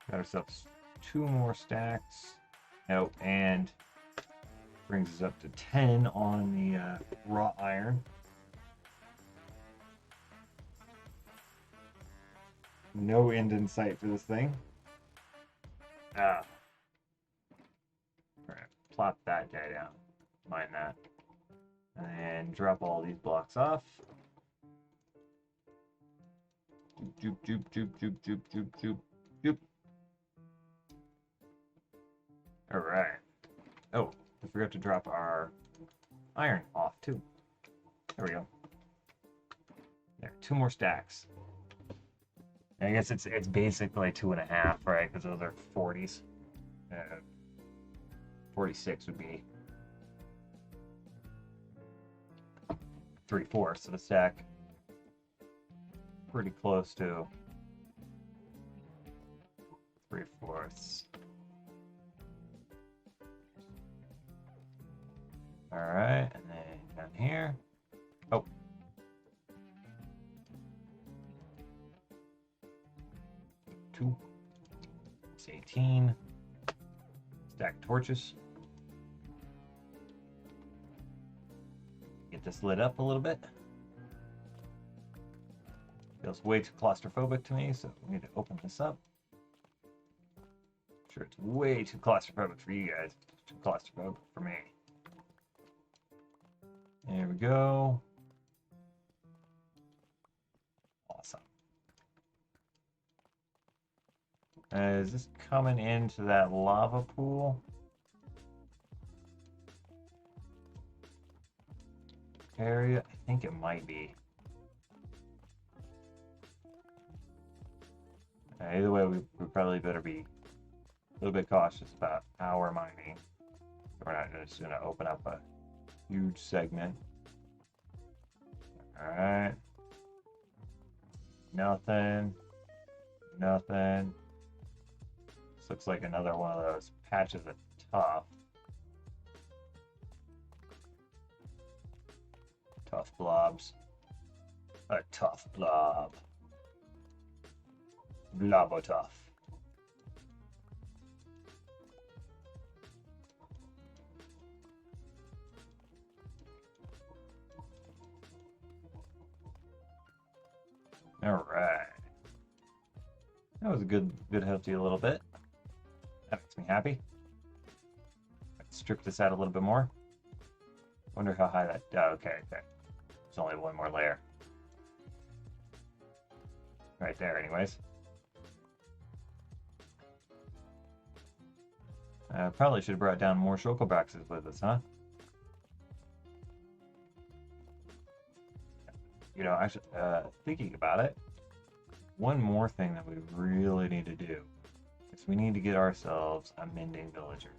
Got ourselves 2 more stacks. Oh, and brings us up to 10 on the raw iron. No end in sight for this thing. Ah. Alright, plop that guy down. Mind that. And drop all these blocks off. Doop, doop, doop, doop, doop, doop, doop, doop. Alright. Oh, I forgot to drop our iron off too. There we go. There, 2 more stacks. I guess it's basically 2.5, right? Because those are 40s. 46 would be 3/4 of a stack. Pretty close to 3/4. All right, and then down here. Oh. Two. It's 18. Stack torches. Get this lit up a little bit. Feels way too claustrophobic to me, so we need to open this up. I'm sure it's way too claustrophobic for you guys. It's too claustrophobic for me. There we go. Awesome. Is this coming into that lava pool? Area? I think it might be. Either way, we probably better be a little bit cautious about how we're mining. We're not just going to open up a huge segment. Alright. Nothing. Nothing. This looks like another one of those patches of tough. Tough blobs. A tough blob. Blobo tough. All right. That was a good helped you a little bit. That makes me happy. Let's strip this out a little bit more. Wonder how high that. Oh, okay. There's only one more layer. Right there, anyways. Probably should have brought down more shulker boxes with us, huh? You know, actually, thinking about it, one more thing that we really need to do is we need to get ourselves a Mending Villager.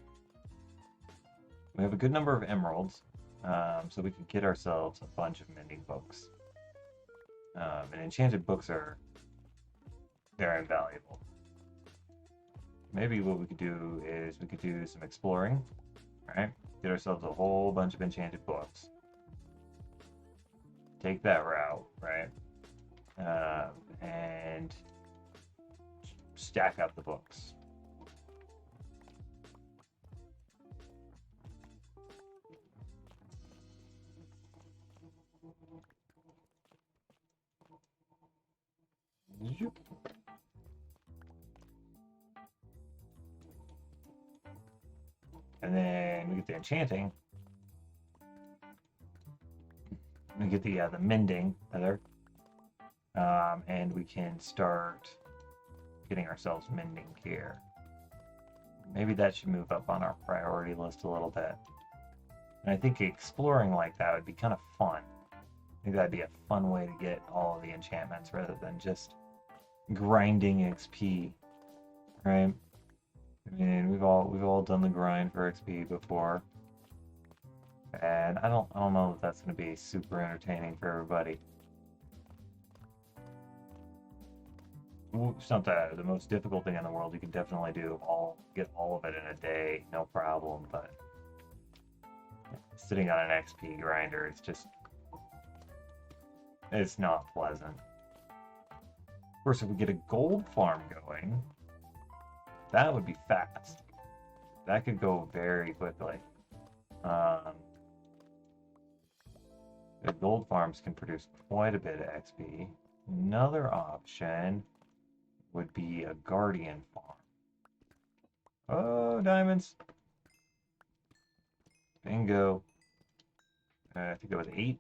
We have a good number of emeralds, so we can get ourselves a bunch of mending books. And enchanted books they're invaluable. Maybe what we could do is we could do some exploring, right? Get ourselves a whole bunch of enchanted books. Take that route, right? And stack up the books. Zoop. And then we get the enchanting. We get the mending, rather. And we can start getting ourselves mending here. Maybe that should move up on our priority list a little bit. And I think exploring like that would be kind of fun. I think that'd be a fun way to get all of the enchantments rather than just grinding XP, right? I mean, we've all done the grind for XP before, and I don't know if that's going to be super entertaining for everybody. It's not the most difficult thing in the world. You can definitely get all of it in a day, no problem. But sitting on an XP grinder, it's not pleasant. Of course, if we get a gold farm going, that would be fast. That could go very quickly. The gold farms can produce quite a bit of XP. Another option would be a guardian farm. Oh, diamonds. Bingo. I think it was 8.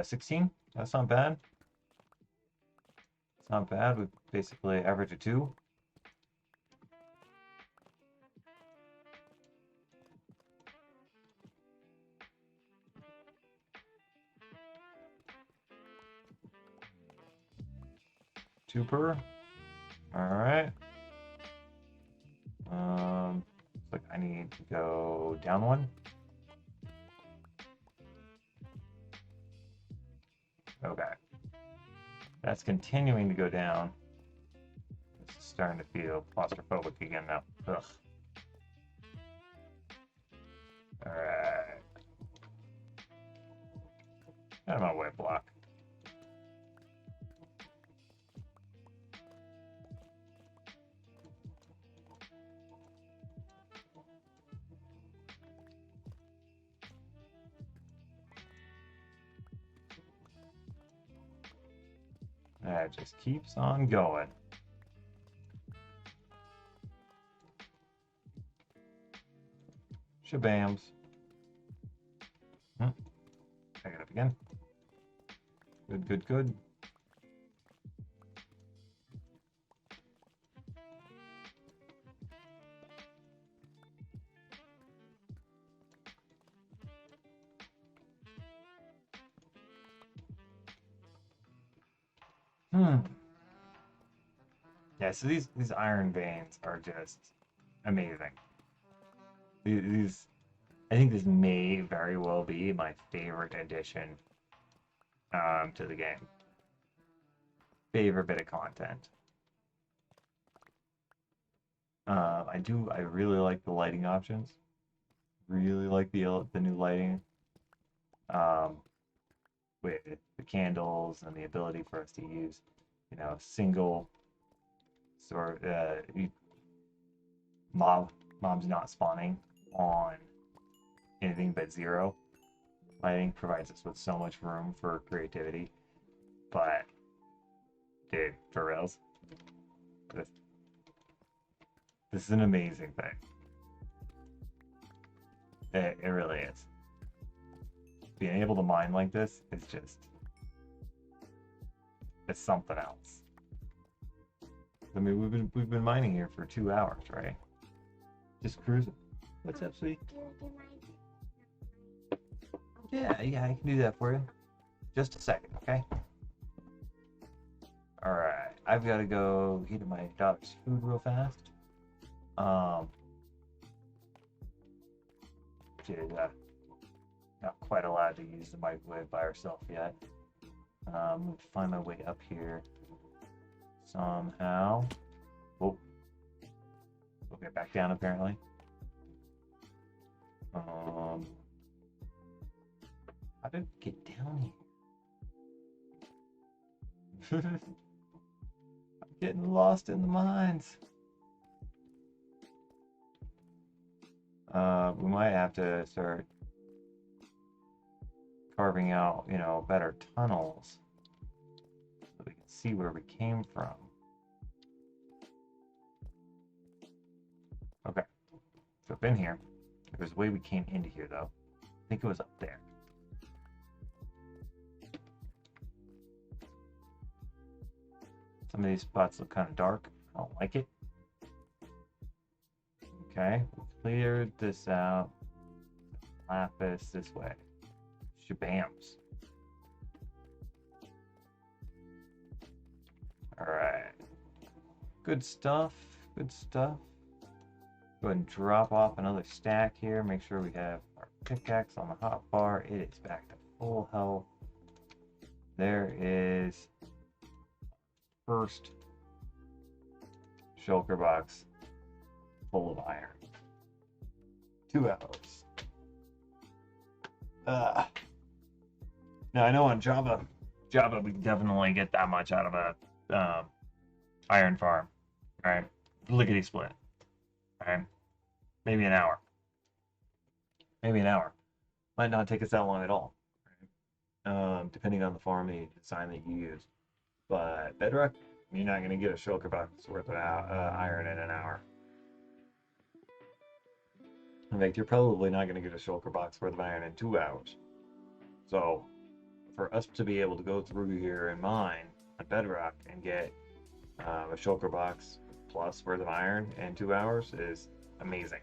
16. That's not bad. It's not bad. We basically average a 2. Two per. All right. Looks like I need to go down 1. Okay. That's continuing to go down. It's starting to feel claustrophobic again now. Ugh. All right. Out of my way, block. That just keeps on going. Shabams. Pick it up again. Good, good, good. Yeah, so these iron veins are just amazing. I think this may very well be my favorite addition to the game. Favorite bit of content. I really like the lighting options. Really like the new lighting. With the candles and the ability for us to use, single sort mobs not spawning on anything but 0 lighting provides us with so much room for creativity. But dude, for reals, this is an amazing thing. It really is. Being able to mine like this is it's something else. I mean, we've been mining here for 2 hours, right? Just cruising. What's up, sweetie? Yeah, I can do that for you. Just a second, okay? Alright, I've got to go eat my daughter's food real fast. She's not quite allowed to use the microwave by herself yet. I'm going to find my way up here somehow. Oh, we'll get back down apparently. How did it get down here? I'm getting lost in the mines. We might have to start carving out, better tunnels so we can see where we came from. Okay. So I've been here. There's a way we came into here, though. I think it was up there. Some of these spots look kind of dark. I don't like it. Okay, we cleared this out. Lapis this way. Shabams. Alright. Good stuff. Good stuff. Go ahead and drop off another stack here. Make sure we have our pickaxe on the hotbar. It is back to full health. There is first shulker box full of iron. 2 hours. Now I know on Java we can definitely get that much out of a iron farm. All right, lickety split. All right, maybe an hour. Maybe an hour. Might not take us that long at all. Right? Depending on the farm and the design that you use. But Bedrock, you're not going to get a shulker box worth of iron in an hour. In fact, you're probably not going to get a shulker box worth of iron in 2 hours. So, for us to be able to go through here and mine on Bedrock and get a shulker box plus worth of iron in 2 hours is amazing.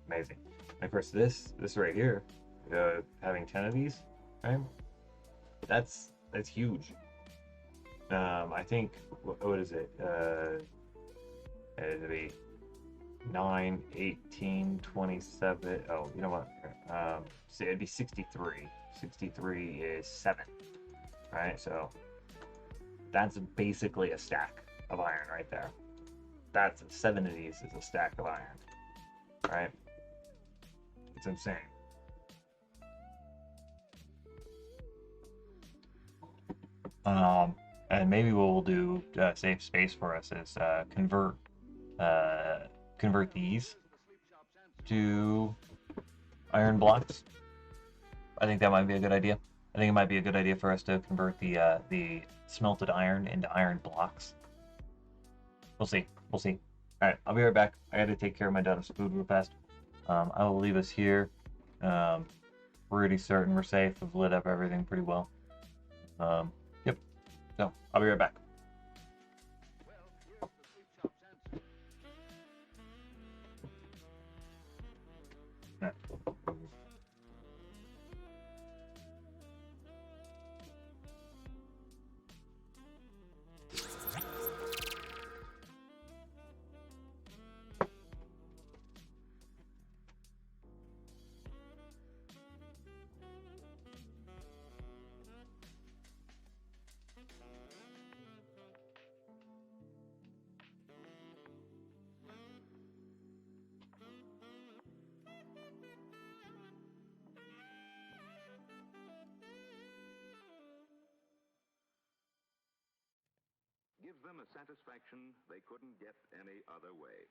Amazing. And of course, this right here, having 10 of these, right? That's huge. I think, what is it? It'd be 9, 18, 27. Oh, you know what? So it'd be 63. 63 is 7. Right? So that's basically a stack of iron right there. That's 7 of these is a stack of iron. Right? It's insane. And maybe what we'll do to save space for us is convert these to iron blocks. I think that might be a good idea. I think it might be a good idea for us to convert the smelted iron into iron blocks. We'll see. We'll see. All right, I'll be right back. I got to take care of my daughter's food real fast. I will leave us here. Pretty certain we're safe. We've lit up everything pretty well. Yep. So I'll be right back. Gives them a satisfaction they couldn't get any other way.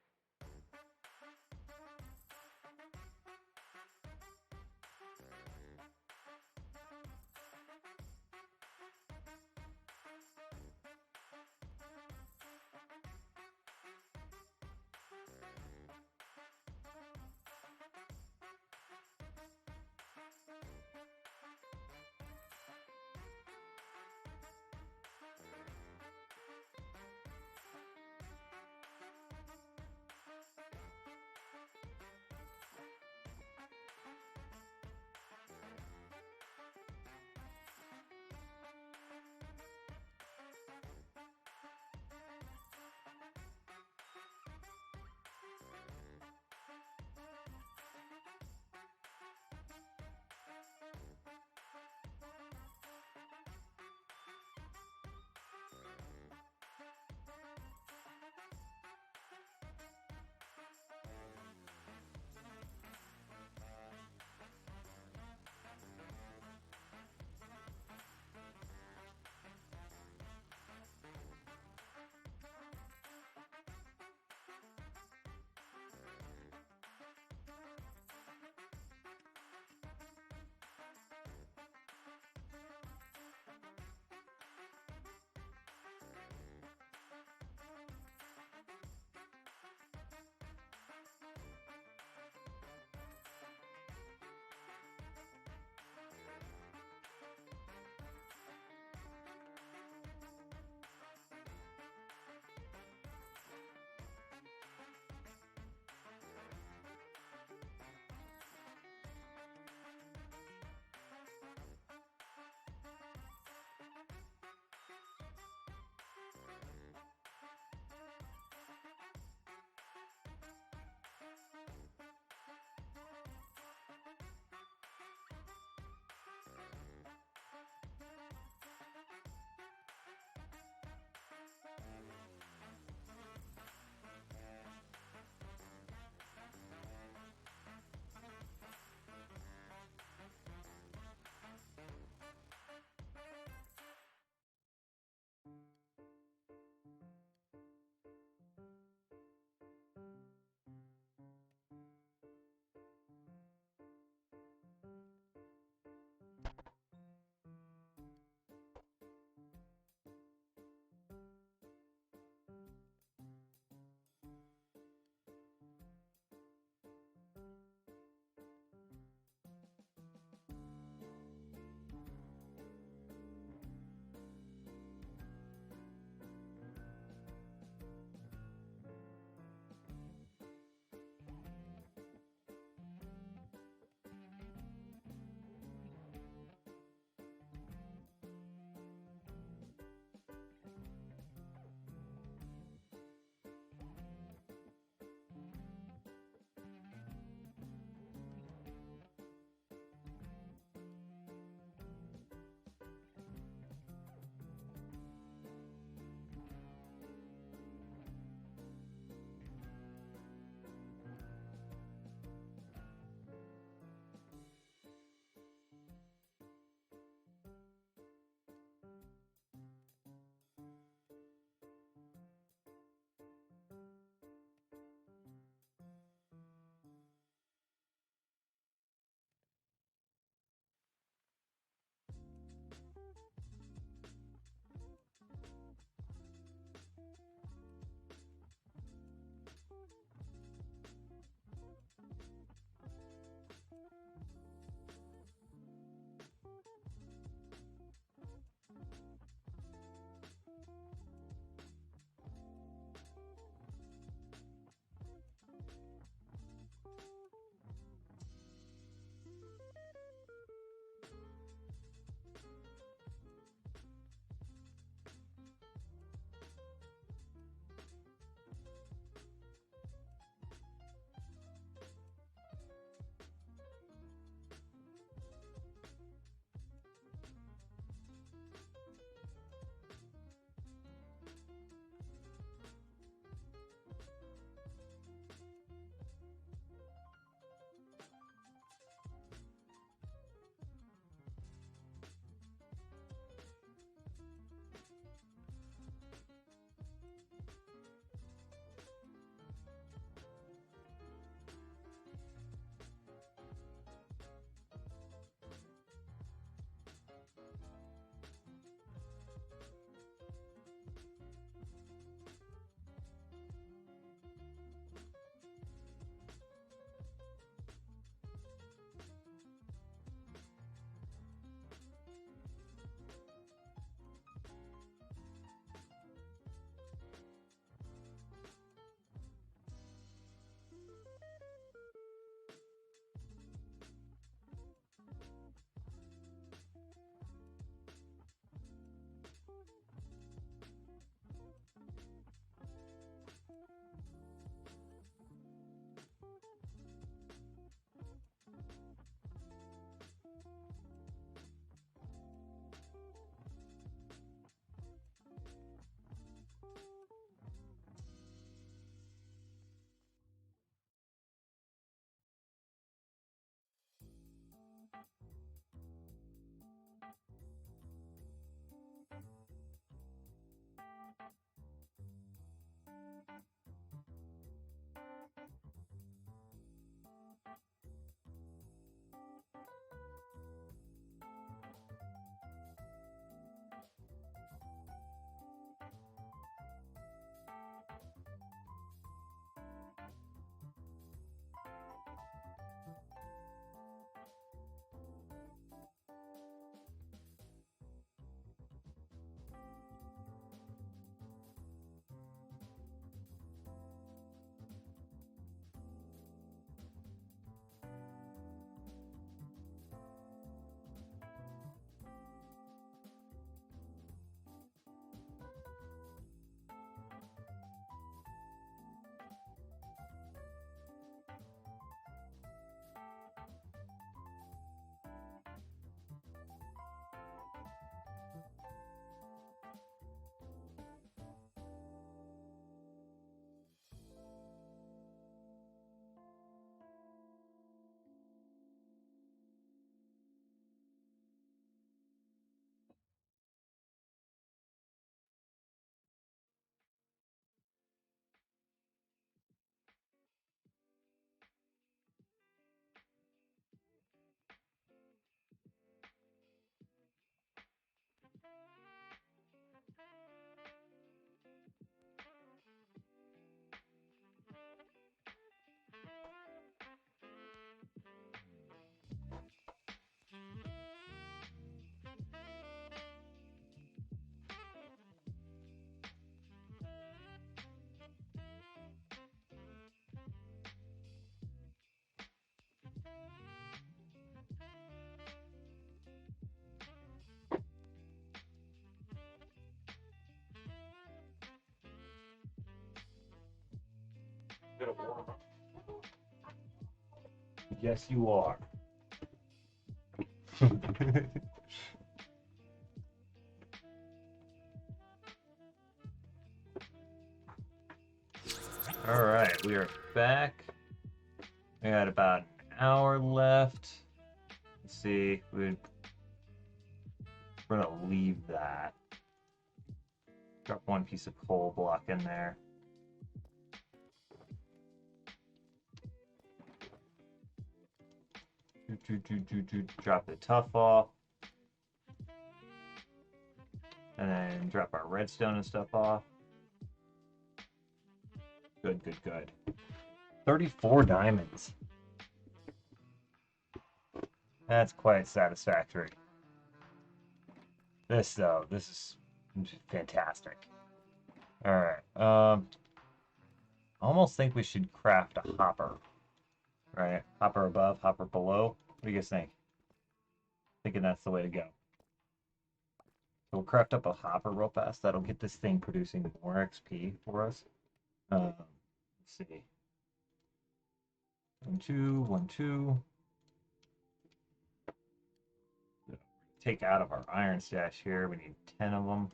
Yes, you are. All right, we are back. We got about an hour left. Let's see, we're gonna leave that. Drop one piece of coal block in there. Drop the tough off. And then drop our redstone and stuff off. Good, good, good. 34 diamonds. That's quite satisfactory. This, though, this is fantastic. Alright, almost think we should craft a hopper. Right? Hopper above, hopper below. What do you guys think? Thinking that's the way to go. So we'll craft up a hopper real fast. That'll get this thing producing more XP for us. Let's see. 1, 2, 1, 2. Take out of our iron stash here. We need 10 of them.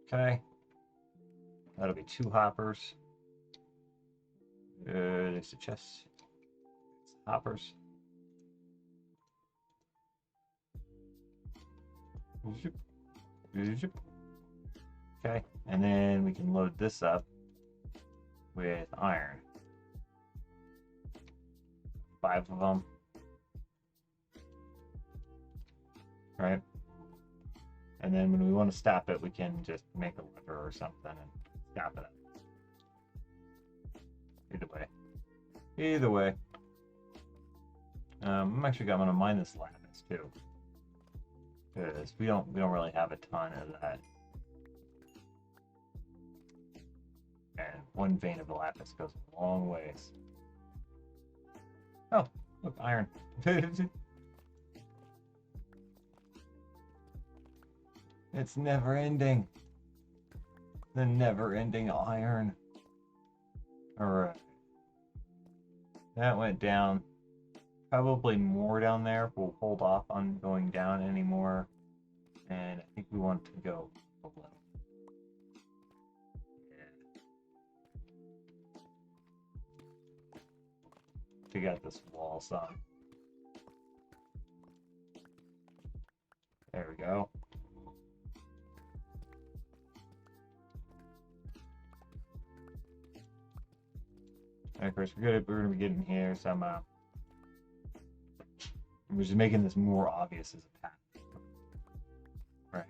Okay. That'll be 2 hoppers. There's the chest. It's hoppers. Okay, and then we can load this up with iron. 5 of them. Right? And then when we want to stop it, we can just make a lever or something and stop it up. Either way. Either way. I'm actually going to mine this lapis too. Because we don't really have a ton of that. And 1 vein of lapis goes a long ways. Oh, look, iron. It's never ending. The never ending iron. Alright. That went down. Probably more down there. We'll hold off on going down anymore. And I think we want to go below. Yeah. To get this wall some. There we go. And of course, we're gonna be getting here somehow. We're just making this more obvious as a path. Right.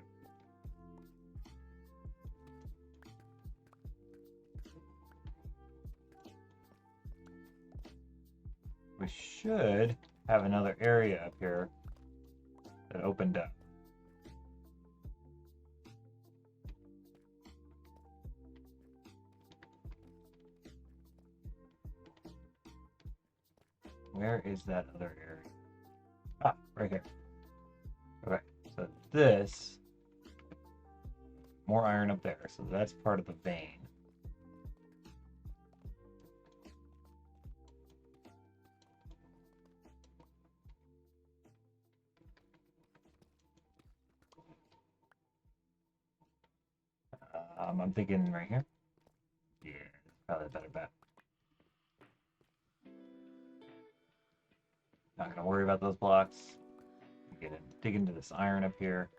We should have another area up here that opened up. Where is that other area? Ah, right here. Okay, so this, more iron up there, so that's part of the vein. I'm thinking right here. Yeah, probably a better bet. Not gonna worry about those blocks. Dig into this iron up here.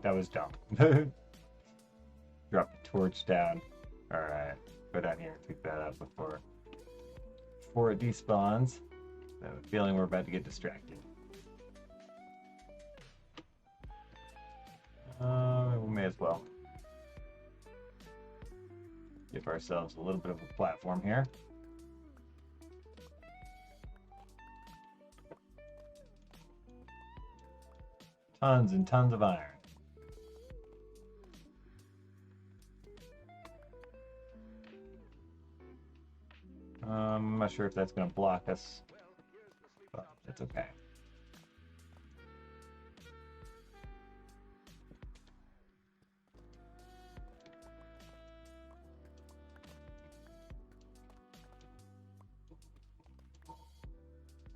That was dumb. Drop the torch down. Alright, go down here and pick that up before it despawns. I have a feeling we're about to get distracted. We may as well give ourselves a little bit of a platform here. Tons and tons of iron. I'm not sure if that's going to block us, but it's okay.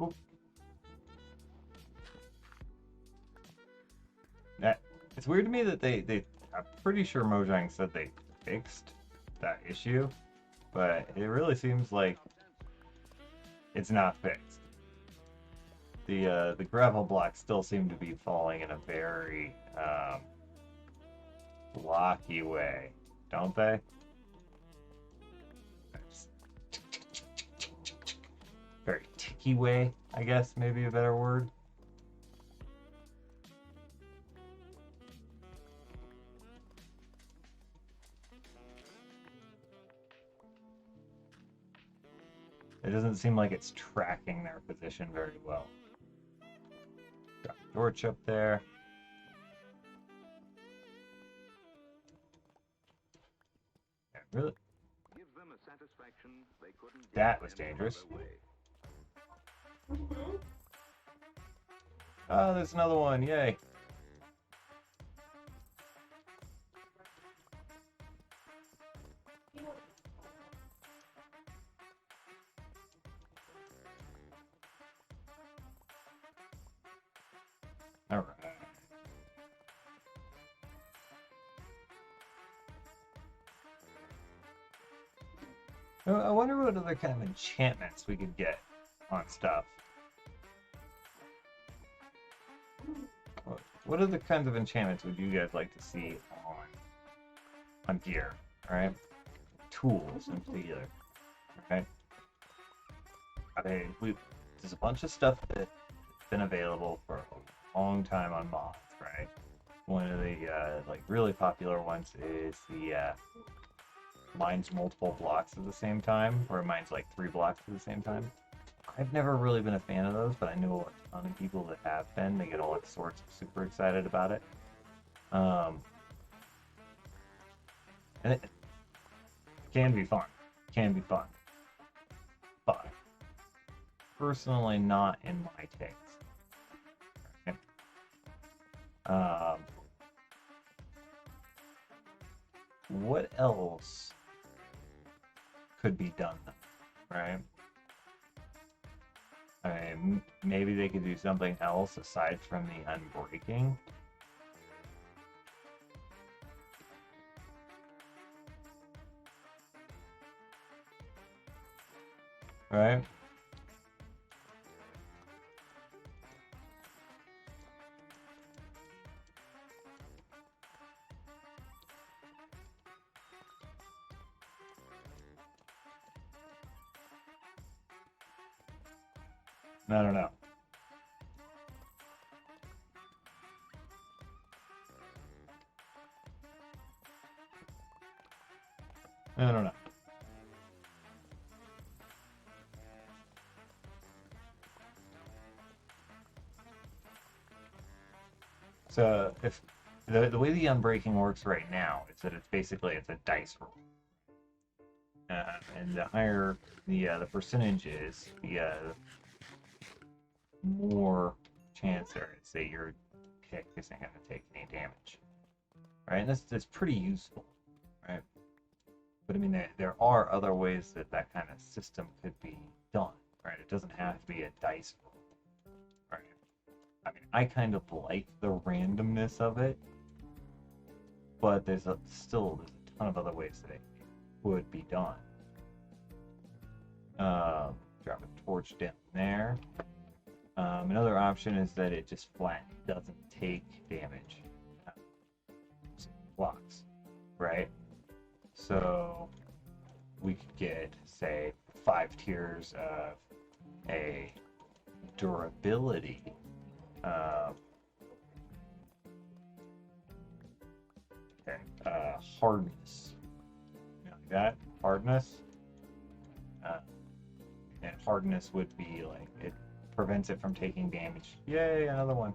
Oop. It's weird to me that I'm pretty sure Mojang said they fixed that issue, but it really seems like it's not fixed. The gravel blocks still seem to be falling in a very blocky way, don't they? Very ticky way, I guess, maybe a better word. It doesn't seem like it's tracking their position very well. Got a torch up there. Yeah, really? Give them a satisfaction they couldn't get That was any dangerous. other way. Oh, there's another one. Yay. All right. I wonder what other kind of enchantments we could get on stuff. What other kinds of enchantments would you guys like to see on gear? All right, tools in particular. Okay. I mean, there's a bunch of stuff that's been available for a long time on mods, right? One of the like really popular ones is the mines multiple blocks at the same time, or mines like 3 blocks at the same time. I've never really been a fan of those, but I know a ton of people that have been. They get all sorts of super excited about it. And it can be fun. Can be fun. But personally not in my taste. Okay. What else could be done, right? I mean, maybe they could do something else aside from the unbreaking. Right? I don't know. I don't know. So if the way the unbreaking works right now is that it's basically a dice roll, and the higher the percentage is, the more chance there is that your pick isn't going to take any damage, right? And that's pretty useful, right? But I mean, there are other ways that kind of system could be done, right? It doesn't have to be a dice roll, right? I mean, I kind of like the randomness of it, but there's still a ton of other ways that it would be done. Drop a torch down there. Another option is that it just flat doesn't take damage. Blocks, right? So we could get, say, 5 tiers of a durability. Hardness. You know, like that? Hardness. And hardness would be like, it prevents it from taking damage. Yay, another one.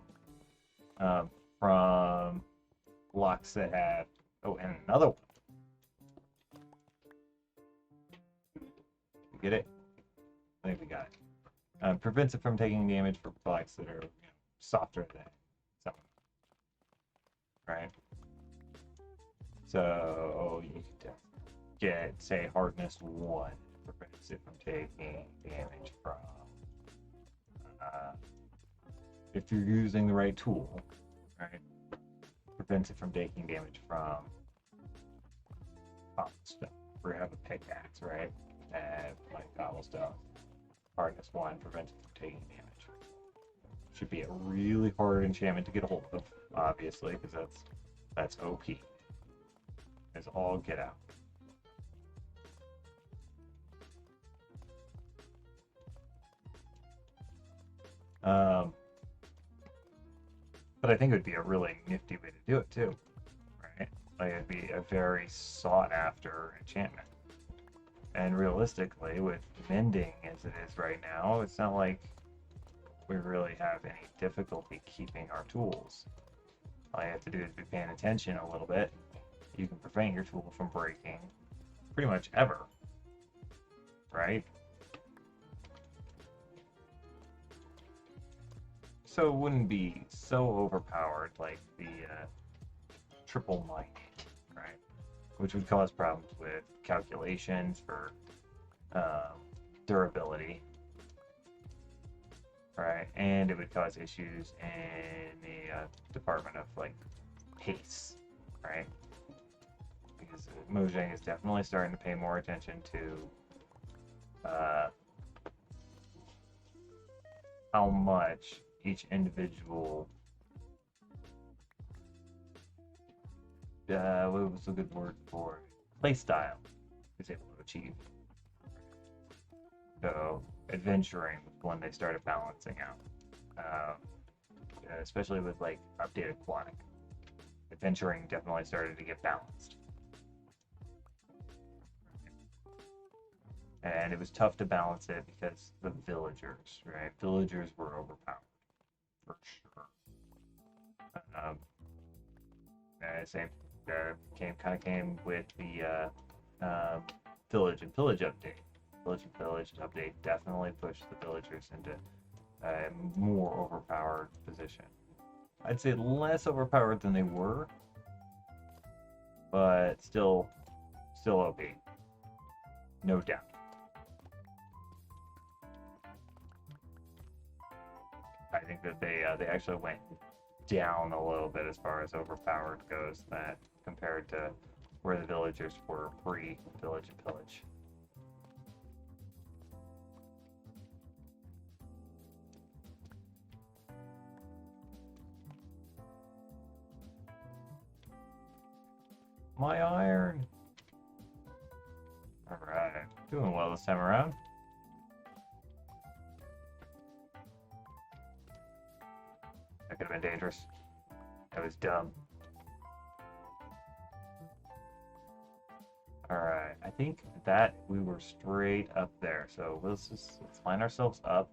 From blocks that have... Oh, and another one. You get it? I think we got it. Prevents it from taking damage for blocks that are softer than some, right? So you could get, say, hardness 1, prevents it from taking damage from, if you're using the right tool, right? Prevents it from taking damage from cobblestone. We have a pickaxe, right? And like cobblestone. Hardness 1 prevents it from taking damage. Should be a really hard enchantment to get a hold of, obviously, because that's OP. It's all get out. But I think it would be a really nifty way to do it too, right? Like it'd be a very sought after enchantment. And realistically, with mending as it is right now, it's not like we really have any difficulty keeping our tools. All you have to do is be paying attention a little bit. You can prevent your tool from breaking pretty much ever, right? So it wouldn't be so overpowered like the triple mining, right? Which would cause problems with calculations for durability, right? And it would cause issues in the department of like pace, right? Because Mojang is definitely starting to pay more attention to how much each individual what was a good word for playstyle is able to achieve. So adventuring was one they started balancing out, especially with like updated quantity. Adventuring definitely started to get balanced, and it was tough to balance it because the villagers, right? Villagers were overpowered for sure. Same came with the village and pillage update. Village and pillage update definitely pushed the villagers into a more overpowered position. I'd say less overpowered than they were, but still OP, no doubt. I think that they actually went down a little bit as far as overpowered goes, that compared to where the villagers were pre-village and pillage. My iron. All right, doing well this time around. That could have been dangerous. That was dumb. Alright, I think that we were straight up there. So let's line ourselves up.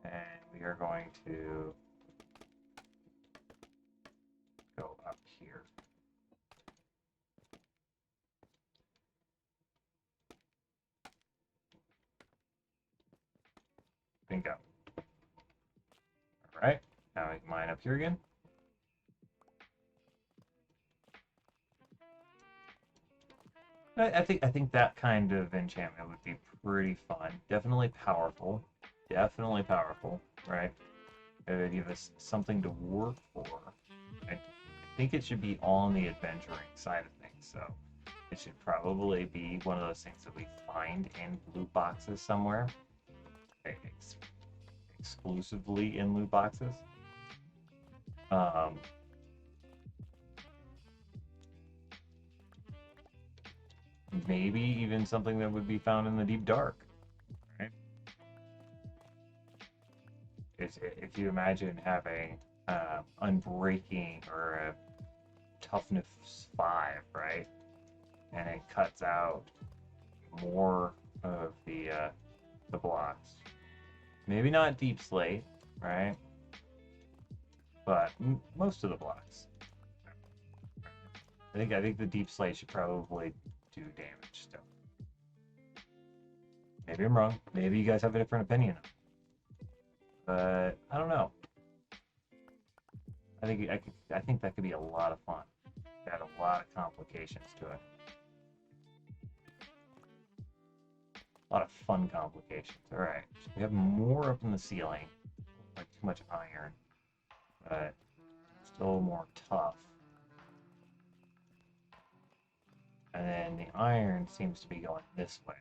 And we are going to go up here. Bingo. Alright, now we can line up here again. I think that kind of enchantment would be pretty fun. Definitely powerful. Definitely powerful, right? It would give us something to work for. I think it should be on the adventuring side of things, so it should probably be one of those things that we find in loot boxes somewhere. Exclusively in loot boxes. Maybe even something that would be found in the deep dark, right? If you imagine having unbreaking or a toughness 5, right, and it cuts out more of the blocks. Maybe not deep slate, right? But most of the blocks. I think the deep slate should probably do damage still. Maybe I'm wrong. Maybe you guys have a different opinion. But I don't know. I think that could be a lot of fun. Add a lot of complications to it. A lot of fun complications. All right, so we have more up in the ceiling. Like too much iron, but still more tough. And then the iron seems to be going this way.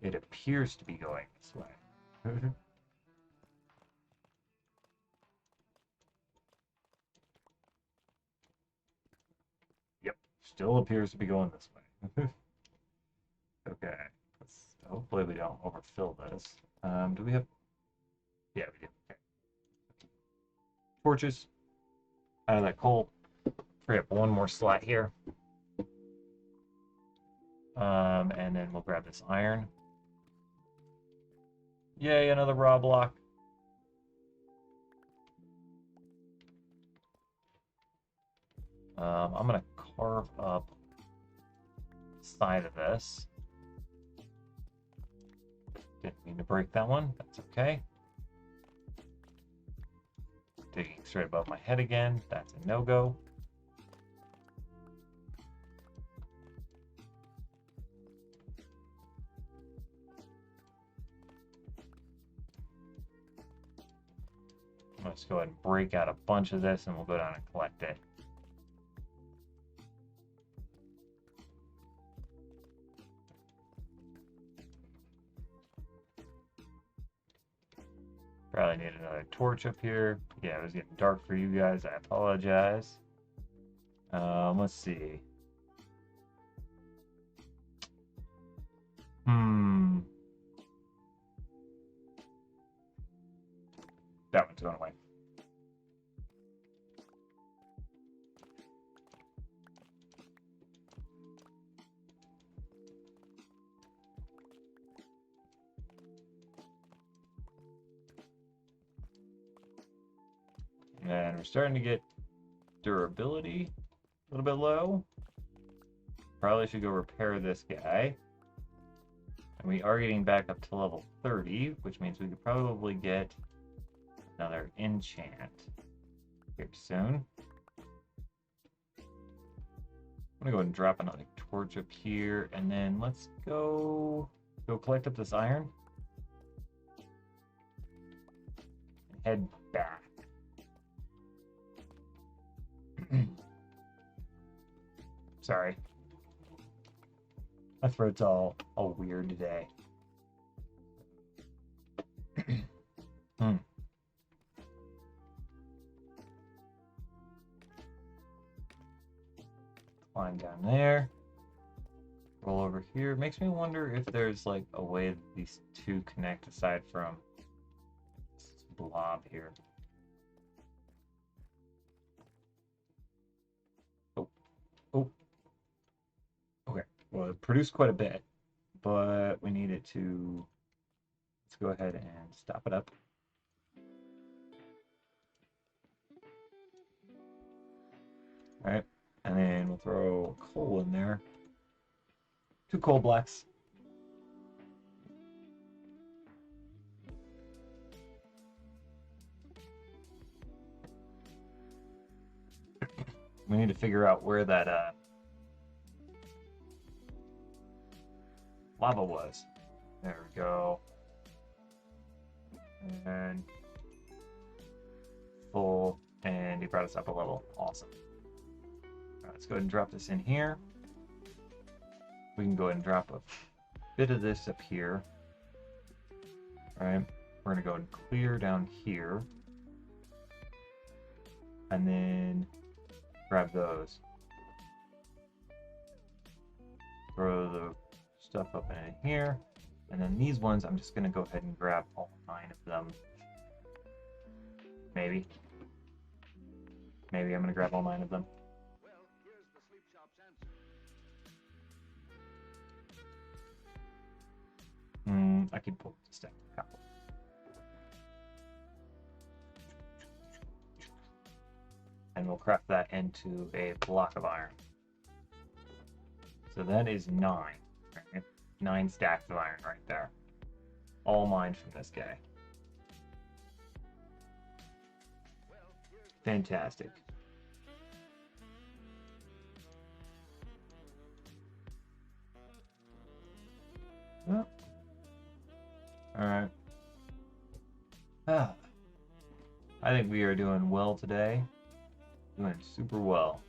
It appears to be going this way. Yep, still appears to be going this way. Okay, hopefully we don't overfill this. Do we have? Yeah, we do. Okay. Torches. Out of that coal. Free up one more slot here. And then we'll grab this iron. Yay, another raw block. I'm gonna carve up the side of this. Didn't mean to break that one. That's okay. Digging straight above my head again. That's a no-go. Let's go ahead and break out a bunch of this and we'll go down and collect it. Probably need another torch up here. Yeah, it was getting dark for you guys. I apologize. Let's see. That one's going away. And we're starting to get durability a little bit low. Probably should go repair this guy. And we are getting back up to level 30, which means we could probably get another enchant here soon. I'm gonna go ahead and drop another torch up here, and then let's go collect up this iron. And head back. Sorry. My throat's all weird today. Climb down there. Roll over here. Makes me wonder if there's like a way that these two connect aside from this blob here. Oh. Okay. Well, it produced quite a bit, but we need it to. Let's go ahead and stop it up. All right. And then we'll throw coal in there. 2 coal blocks. We need to figure out where that lava was. There we go. And full. And he brought us up a level. Awesome. Let's go ahead and drop this in here. We can go ahead and drop a bit of this up here. All right, we're gonna go and clear down here. And then grab those. Throw the stuff up in here. And then these ones, I'm just gonna go ahead and grab all 9 of them. Maybe. Maybe I'm gonna grab all 9 of them. I could pull the stack of copper. And we'll craft that into a block of iron. So that is 9. 9 stacks of iron right there. All mined from this guy. Fantastic. Oh. Alright. Ah. I think we are doing well today. Doing super well.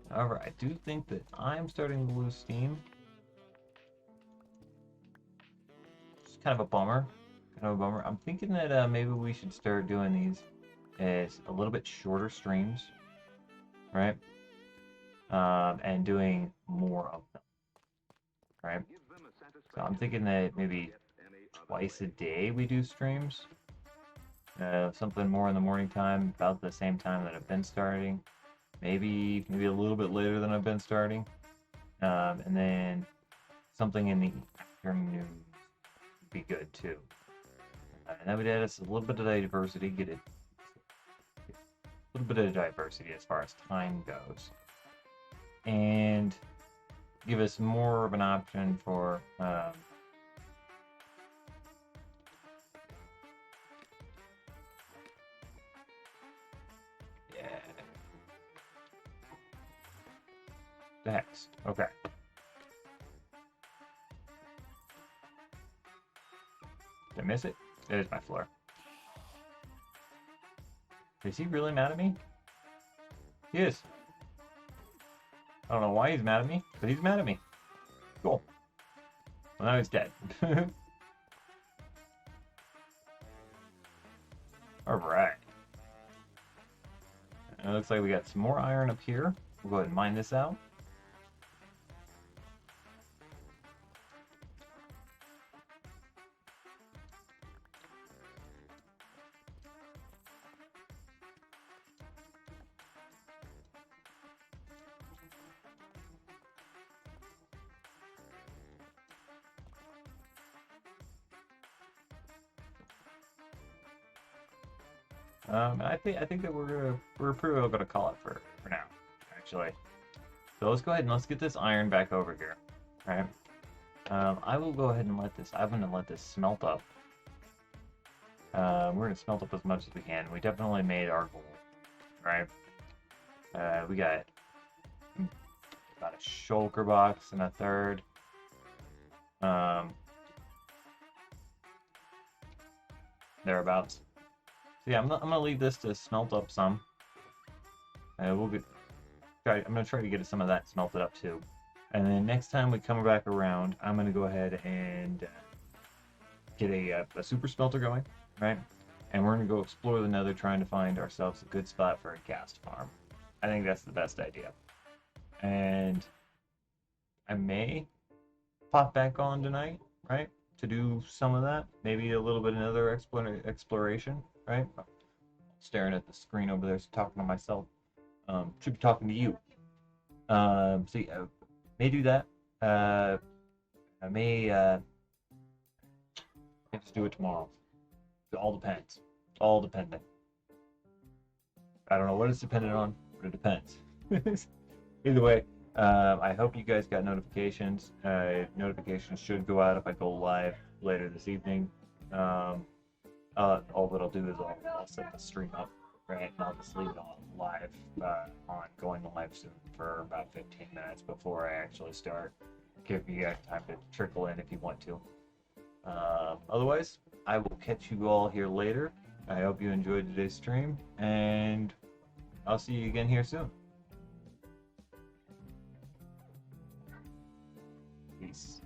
However, I do think that I'm starting to lose steam. It's kind of a bummer. I'm thinking that maybe we should start doing these as a little bit shorter streams, right? And doing more of them, right? So I'm thinking that maybe twice a day we do streams. Something more in the morning time, about the same time that I've been starting. Maybe a little bit later than I've been starting. And then something in the afternoon would be good too. And that would add us a little bit of diversity, get it a little bit of diversity as far as time goes. And give us more of an option for the hex. Okay. Did I miss it? There's my floor. Is he really mad at me? He is. I don't know why he's mad at me, but he's mad at me. Cool. Well, now he's dead. Alright. It looks like we got some more iron up here. We'll go ahead and mine this out. I think that we're pretty well gonna call it for now, actually. So let's go ahead and let's get this iron back over here, right? I will go ahead and I'm gonna let this smelt up. We're gonna smelt up as much as we can. We definitely made our goal, right? We got about a shulker box and a third. Thereabouts. So yeah, I'm gonna leave this to smelt up some. I'm gonna try to get some of that smelted up too. And then next time we come back around, I'm gonna go ahead and get a super smelter going, right? And we're gonna go explore the Nether, trying to find ourselves a good spot for a ghast farm. I think that's the best idea. And I may pop back on tonight, right? To do some of that, maybe a little bit another exploration, right? I'm staring at the screen over there, so talking to myself. Should be talking to you. So yeah, may do that. I may just do it tomorrow. It all depends. It's all dependent. I don't know what it's dependent on, but it depends. Either way, I hope you guys got notifications. Notifications should go out if I go live later this evening. All that I'll do is I'll set the stream up, right? And I'll just leave it on live, on going live soon for about 15 minutes before I actually start. Give you guys time to trickle in if you want to. Otherwise, I will catch you all here later. I hope you enjoyed today's stream, and I'll see you again here soon. Peace.